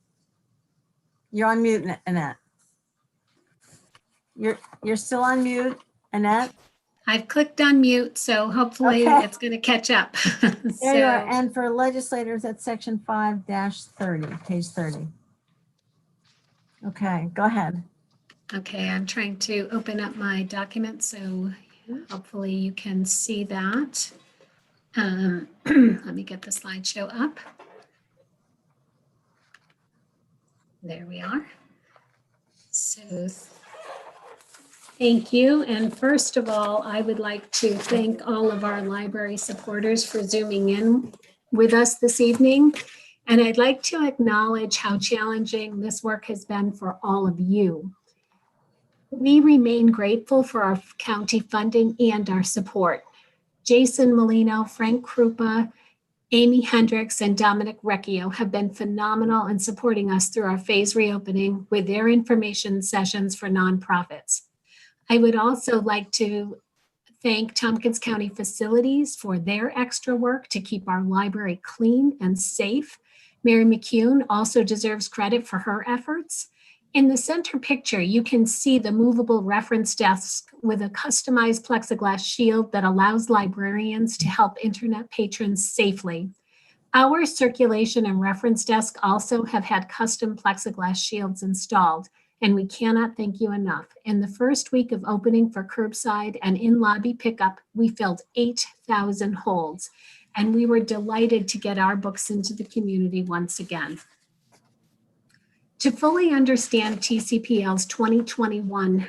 You're on mute, Annette. You're still on mute, Annette. I've clicked on mute, so hopefully it's going to catch up. There you are. And for legislators, that's section 5-30, page 30. Okay, go ahead. Okay, I'm trying to open up my document, so hopefully you can see that. Let me get the slideshow up. There we are. So thank you. And first of all, I would like to thank all of our library supporters for zooming in with us this evening. And I'd like to acknowledge how challenging this work has been for all of you. We remain grateful for our county funding and our support. Jason Molino, Frank Krupa, Amy Hendricks, and Dominic Recchio have been phenomenal in supporting us through our phase reopening with their information sessions for nonprofits. I would also like to thank Tompkins County Facilities for their extra work to keep our library clean and safe. Mary McCune also deserves credit for her efforts. In the center picture, you can see the movable reference desk with a customized plexiglass shield that allows librarians to help internet patrons safely. Our circulation and reference desk also have had custom plexiglass shields installed, and we cannot thank you enough. In the first week of opening for curbside and in-lobby pickup, we filled 8,000 holds, and we were delighted to get our books into the community once again. To fully understand TCPL's 2021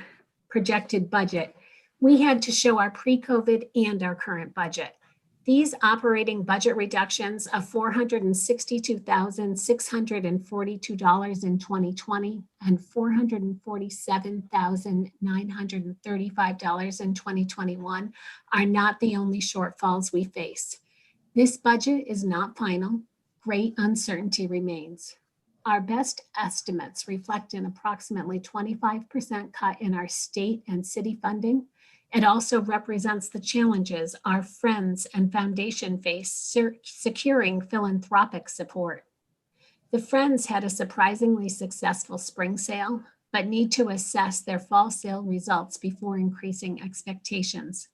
projected budget, we had to show our pre-COVID and our current budget. These operating budget reductions of $462,642 in 2020 and $447,935 in 2021 are not the only shortfalls we face. This budget is not final. Great uncertainty remains. Our best estimates reflect an approximately 25% cut in our state and city funding. It also represents the challenges our friends and foundation face securing philanthropic support. The Friends had a surprisingly successful spring sale, but need to assess their fall sale results before increasing expectations.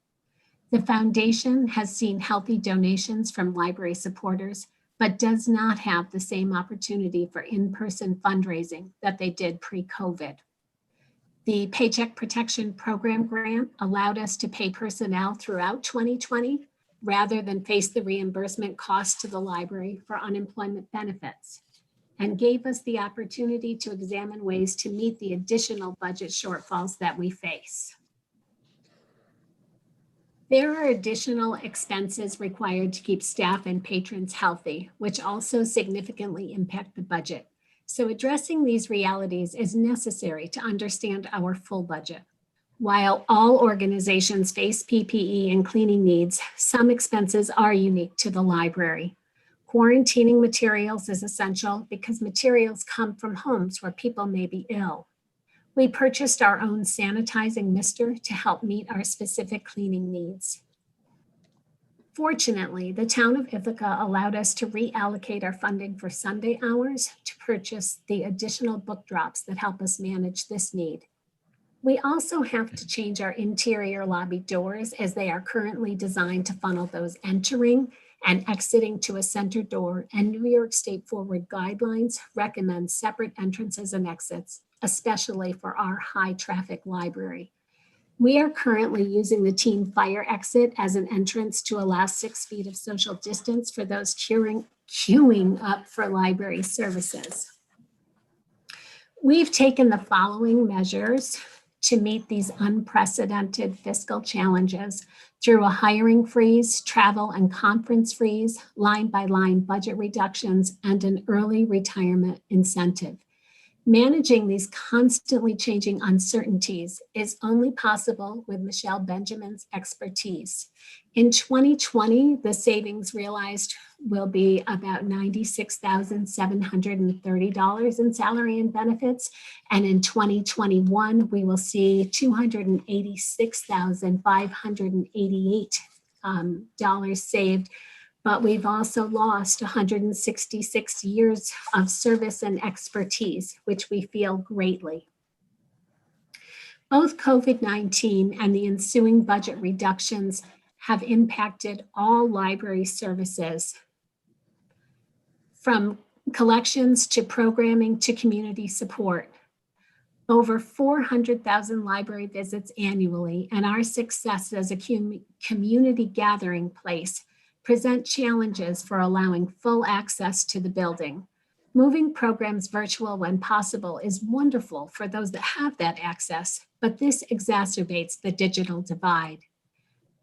The foundation has seen healthy donations from library supporters, but does not have the same opportunity for in-person fundraising that they did pre-COVID. The Paycheck Protection Program grant allowed us to pay personnel throughout 2020 rather than face the reimbursement costs to the library for unemployment benefits, and gave us the opportunity to examine ways to meet the additional budget shortfalls that we face. There are additional expenses required to keep staff and patrons healthy, which also significantly impact the budget. So addressing these realities is necessary to understand our full budget. While all organizations face PPE and cleaning needs, some expenses are unique to the library. Quarantining materials is essential because materials come from homes where people may be ill. We purchased our own sanitizing mister to help meet our specific cleaning needs. Fortunately, the town of Ithaca allowed us to reallocate our funding for Sunday hours to purchase the additional book drops that help us manage this need. We also have to change our interior lobby doors as they are currently designed to funnel those entering and exiting to a center door, and New York State forward guidelines recommend separate entrances and exits, especially for our high traffic library. We are currently using the teen fire exit as an entrance to allow 6 feet of social distance for those queuing up for library services. We've taken the following measures to meet these unprecedented fiscal challenges through a hiring freeze, travel and conference freeze, line-by-line budget reductions, and an early retirement incentive. Managing these constantly changing uncertainties is only possible with Michelle Benjamin's expertise. In 2020, the savings realized will be about $96,730 in salary and benefits. And in 2021, we will see $286,588 saved. But we've also lost 166 years of service and expertise, which we feel greatly. Both COVID-19 and the ensuing budget reductions have impacted all library services, from collections to programming to community support. Over 400,000 library visits annually, and our success as a community gathering place present challenges for allowing full access to the building. Moving programs virtual when possible is wonderful for those that have that access, but this exacerbates the digital divide.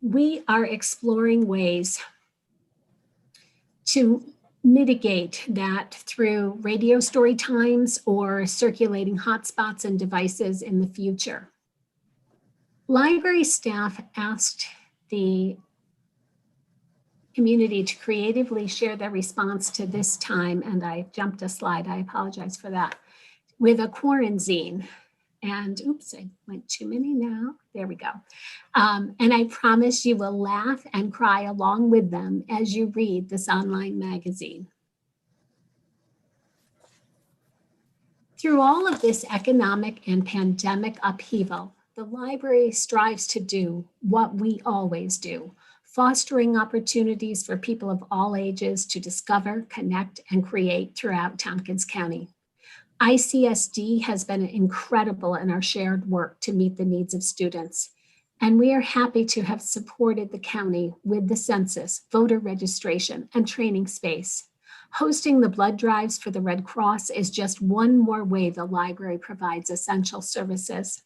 We are exploring ways to mitigate that through radio story times or circulating hotspots and devices in the future. Library staff asked the community to creatively share their response to this time, and I jumped a slide, I apologize for that, with a quarantine. And oops, I went too many now, there we go. And I promise you will laugh and cry along with them as you read this online magazine. Through all of this economic and pandemic upheaval, the library strives to do what we always do, fostering opportunities for people of all ages to discover, connect, and create throughout Tompkins County. ICSD has been incredible in our shared work to meet the needs of students, and we are happy to have supported the county with the census, voter registration, and training space. Hosting the blood drives for the Red Cross is just one more way the library provides essential services.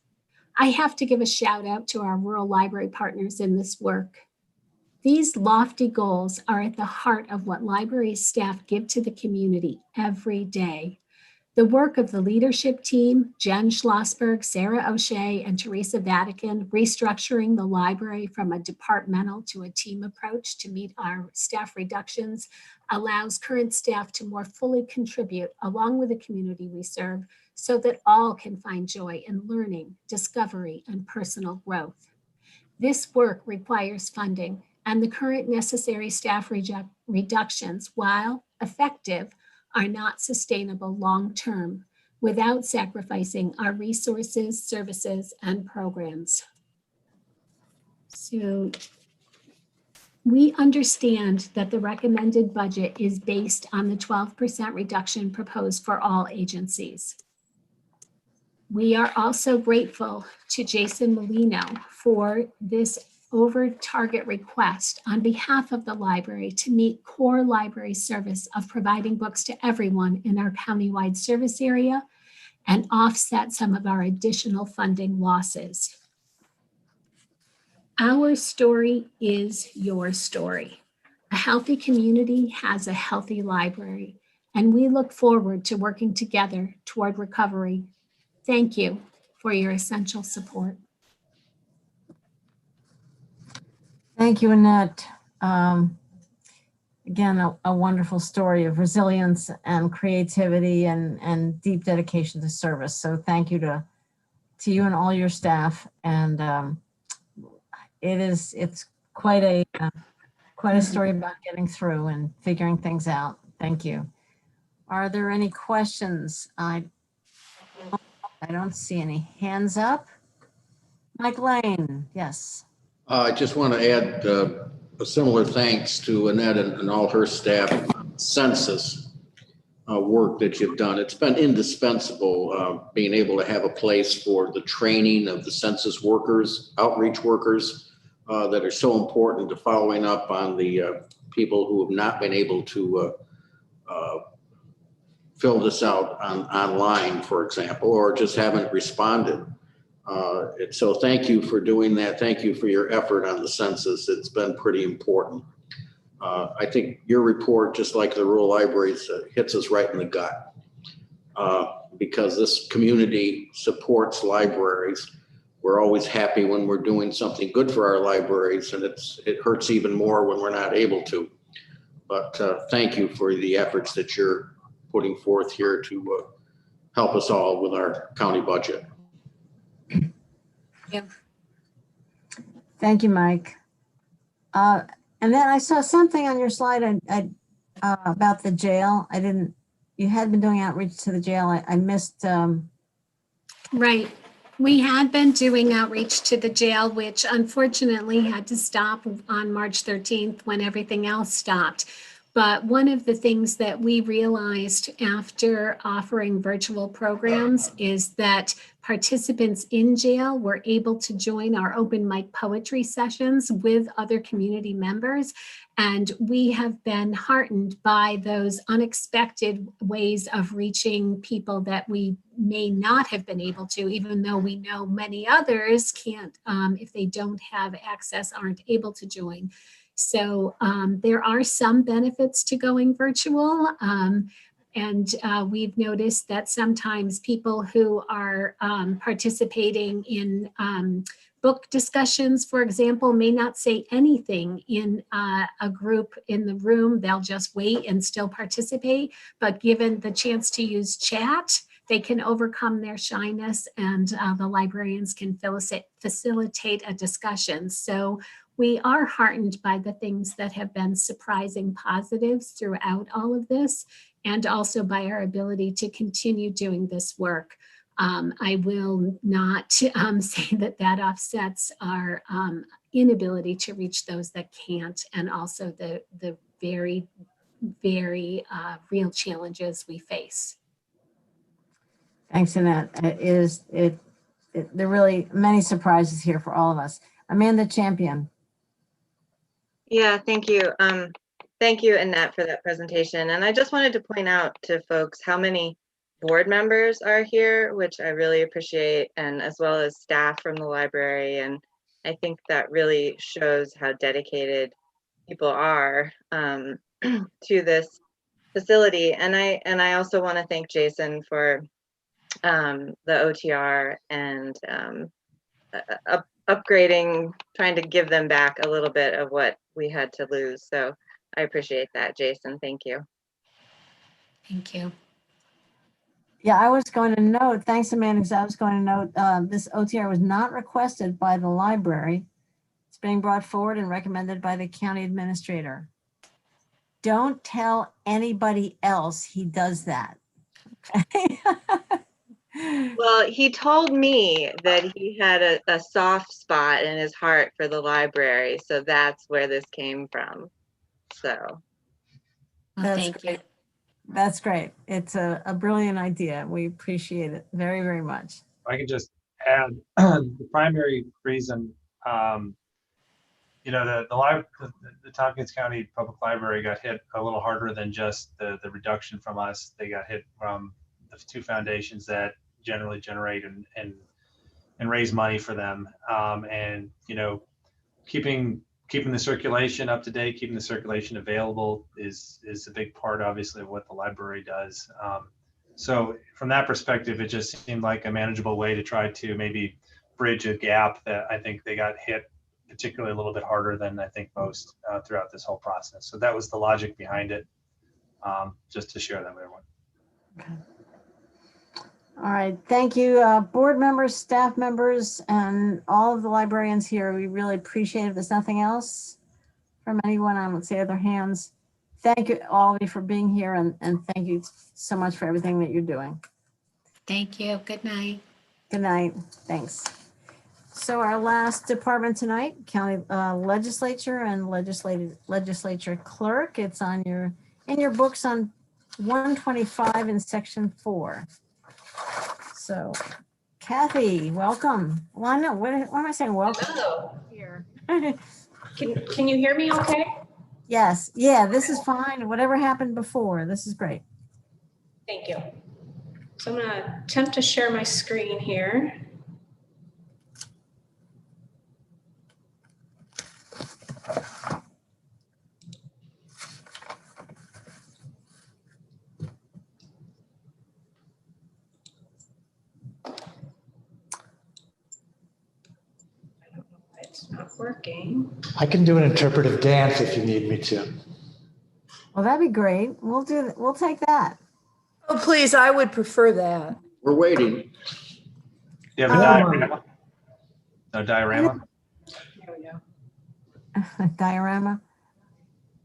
I have to give a shout out to our rural library partners in this work. These lofty goals are at the heart of what library staff give to the community every day. The work of the leadership team, Jen Schlossberg, Sarah O'Shea, and Teresa Vatican, restructuring the library from a departmental to a team approach to meet our staff reductions, allows current staff to more fully contribute along with the community we serve so that all can find joy in learning, discovery, and personal growth. This work requires funding, and the current necessary staff reductions, while effective, are not sustainable long-term without sacrificing our resources, services, and programs. So we understand that the recommended budget is based on the 12% reduction proposed for all agencies. We are also grateful to Jason Molino for this over target request on behalf of the library to meet core library service of providing books to everyone in our countywide service area and offset some of our additional funding losses. Our story is your story. A healthy community has a healthy library, and we look forward to working together toward recovery. Thank you for your essential support. Thank you, Annette. Again, a wonderful story of resilience and creativity and deep dedication to service. So thank you to you and all your staff. And it's quite a story about getting through and figuring things out. Thank you. Are there any questions? I don't see any hands up. Mike Lane, yes. I just want to add a similar thanks to Annette and all her staff census work that you've done. It's been indispensable being able to have a place for the training of the census workers, outreach workers that are so important to following up on the people who have not been able to fill this out online, for example, or just haven't responded. So thank you for doing that. Thank you for your effort on the census. It's been pretty important. I think your report, just like the rural libraries, hits us right in the gut because this community supports libraries. We're always happy when we're doing something good for our libraries, and it hurts even more when we're not able to. But thank you for the efforts that you're putting forth here to help us all with our county budget. Yeah. Thank you, Mike. And then I saw something on your slide about the jail. You had been doing outreach to the jail. I missed. Right. We had been doing outreach to the jail, which unfortunately had to stop on March 13th when everything else stopped. But one of the things that we realized after offering virtual programs is that participants in jail were able to join our open mic poetry sessions with other community members. And we have been heartened by those unexpected ways of reaching people that we may not have been able to, even though we know many others can't, if they don't have access, aren't able to join. So there are some benefits to going virtual. And we've noticed that sometimes people who are participating in book discussions, for example, may not say anything in a group in the room. They'll just wait and still participate. But given the chance to use chat, they can overcome their shyness and the librarians can facilitate a discussion. So we are heartened by the things that have been surprising positives throughout all of this, and also by our ability to continue doing this work. I will not say that offsets our inability to reach those that can't, and also the very, very real challenges we face. Thanks, Annette. There are really many surprises here for all of us. Amanda Champion. Yeah, thank you. Thank you, Annette, for that presentation. And I just wanted to point out to folks how many board members are here, which I really appreciate, and as well as staff from the library. And I think that really shows how dedicated people are to this facility. And I also want to thank Jason for the OTR and upgrading, trying to give them back a little bit of what we had to lose. So I appreciate that, Jason. Thank you. Thank you. Yeah, I was going to note, thanks, Amanda, because I was going to note this OTR was not requested by the library. It's being brought forward and recommended by the county administrator. Don't tell anybody else he does that. Well, he told me that he had a soft spot in his heart for the library, so that's where this came from. So thank you. That's great. It's a brilliant idea. We appreciate it very, very much. I can just add the primary reason, the Tompkins County Public Library got hit a little harder than just the reduction from us. They got hit from the two foundations that generally generate and raise money for them. And keeping the circulation up to date, keeping the circulation available is a big part, obviously, of what the library does. So from that perspective, it just seemed like a manageable way to try to maybe bridge a gap that I think they got hit particularly a little bit harder than I think most throughout this whole process. So that was the logic behind it, just to share that with everyone. Okay. All right, thank you, board members, staff members, and all of the librarians here. We really appreciate it. If there's nothing else from anyone, I would say other hands. Thank you all of you for being here, and thank you so much for everything that you're doing. Thank you. Good night. Good night. Thanks. So our last department tonight, county legislature and legislature clerk. It's on in your books on 125 in section 4. So Kathy, welcome. Well, I know, what am I saying? Welcome. Hello. Here. Can you hear me okay? Yes. Yeah, this is fine. Whatever happened before, this is great. Thank you. So I'm gonna attempt to share my screen here. It's not working. I can do an interpretive dance if you need me to. Well, that'd be great. We'll take that. Oh, please, I would prefer that. We're waiting. You have a diorama? No diorama? There we go. Diorama.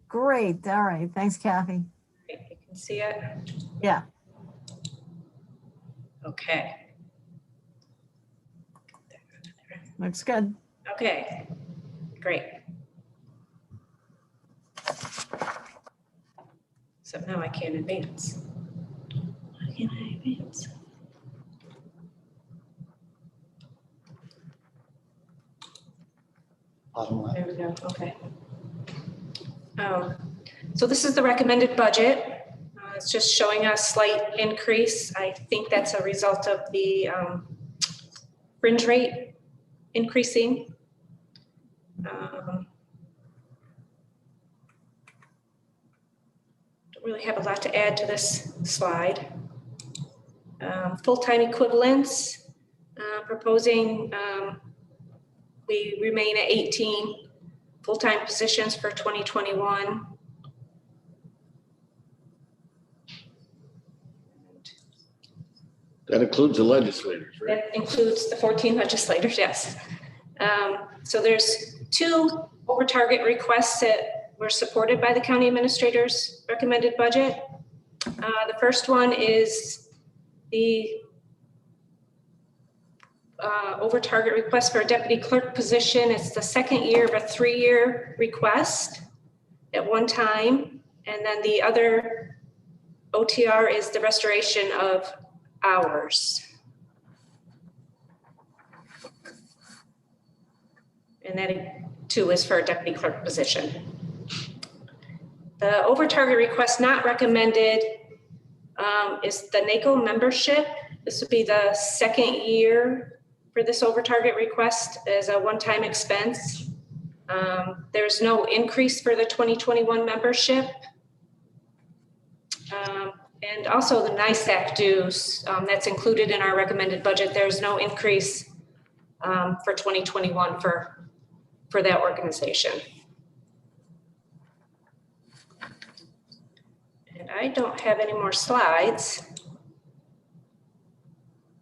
Great. All right. Thanks, Kathy. You can see it. Yeah. Okay. Looks good. Okay. Great. So now I can't advance. How can I advance? There we go. Okay. So this is the recommended budget. It's just showing a slight increase. I think that's a result of the fringe rate increasing. Don't really have a lot to add to this slide. Full-time equivalents, proposing we remain at 18 full-time positions for 2021. That includes the legislators, right? That includes the 14 legislators, yes. So there's 2 over target requests that were supported by the county administrator's recommended budget. The first one is the over target request for a deputy clerk position. It's the second year of a 3-year request at one time. And then the other OTR is the restoration of hours. And that too is for a deputy clerk position. The over target request not recommended is the NACO membership. This would be the second year for this over target request as a one-time expense. There's no increase for the 2021 membership. And also the NISAC dues, that's included in our recommended budget. There's no increase for 2021 for that organization. And I don't have any more slides.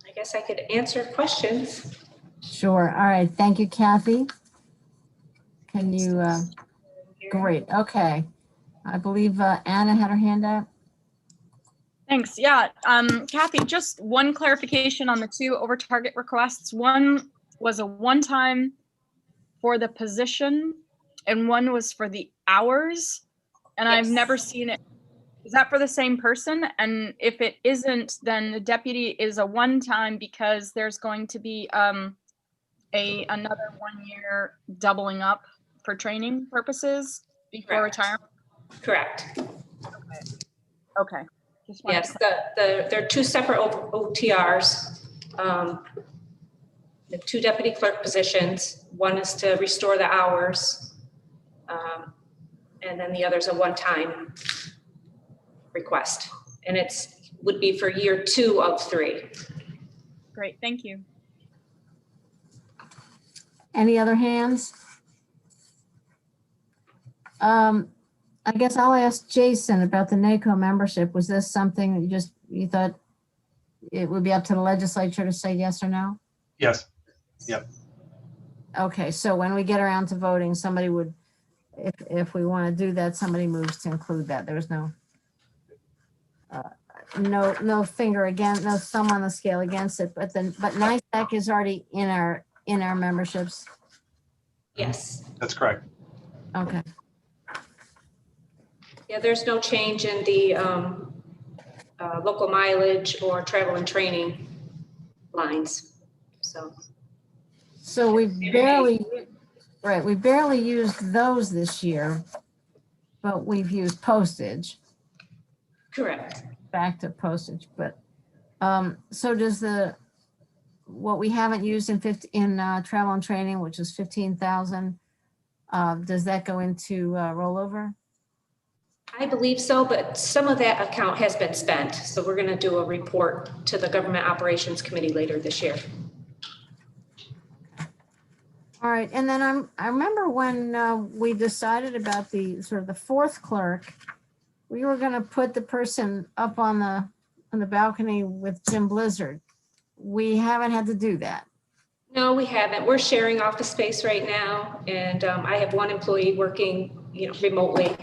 I guess I could answer questions. Sure. All right. Thank you, Kathy. Can you, great. Okay. I believe Anna had her hand up. Thanks. Yeah, Kathy, just one clarification on the 2 over target requests. One was a one-time for the position and one was for the hours. And Yes. I've never seen it Is that for the same person? And if it isn't, then the deputy is a one-time because there's going to be another 1 year doubling up for training purposes before Correct. retirement? Correct. Okay. Just wanted Yes, to there are two separate OTRs. The two deputy clerk positions. One is to restore the hours. And then the other's a one-time request. And would be for year 2 of 3. Great, thank you. Any other hands? I guess I'll ask Jason about the NACO membership. Was this something that you thought it would be up to the legislature to say yes or no? Yes. Yep. Okay, so when we get around to voting, somebody would, if we want to do that, somebody moves to include that. There was no finger against, no thumb on the scale against it, but NISAC is already in our memberships. Yes. That's correct. Okay. Yeah, there's no change in the local mileage or travel and training lines. So we barely used those this year, but we've used postage. Correct. Back to postage, but so does what we haven't used in travel and training, which is 15,000, does that go into rollover? I believe so, but some of that account has been spent. So we're going to do a report to the Government Operations Committee later this year. All right, and then I remember when we decided about the sort of the fourth clerk, we were going to put the person up on the balcony with Jim Blizzard. We haven't had to do that. No, we haven't. We're sharing office space right now, and I have one employee working, remotely.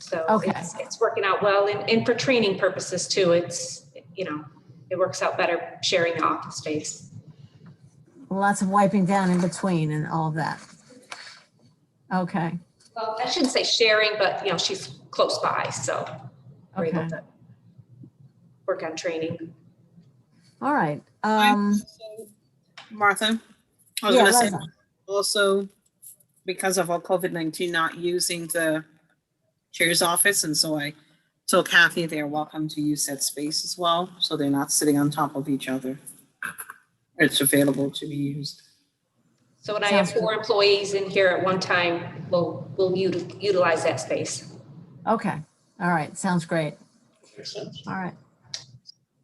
So okay. It's working out well, and for training purposes too. It works out better sharing the office space. Lots of wiping down in between and all of that. Okay. Well, I shouldn't say sharing, but she's close by, so we're able to work on training. All right. Martha, I was going to say also because of our COVID-19 not using the chair's office, and so I told Kathy they're welcome to use that space as well, so they're not sitting on top of each other. It's available to be used. So when I have 4 employees in here at one time, we'll utilize that space. Okay. All right. Sounds great. Makes sense. All right.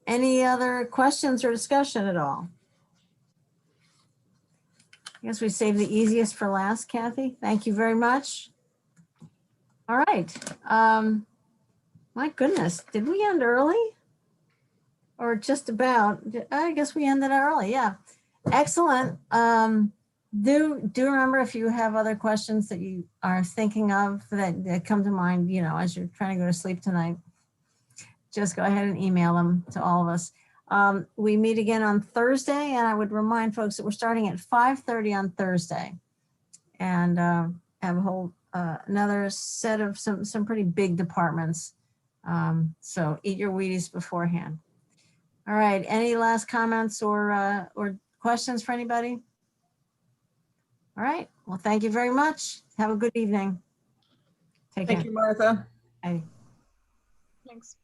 Any other questions or discussion at all? I guess we saved the easiest for last, Kathy. Thank you very much. All right. My goodness, did we end early? Or just about? I guess we ended early. Yeah. Excellent. Do remember, if you have other questions that you are thinking of that come to mind, as you're trying to go to sleep tonight, just go ahead and email them to all of us. We meet again on Thursday, and I would remind folks that we're starting at 5:30 on Thursday, and have a whole another set of some pretty big departments. So eat your Wheaties beforehand. All right. Any last comments or questions for anybody? All right. Well, thank you very much. Have a good evening. Take care. Thank you, Martha. Bye. Thanks.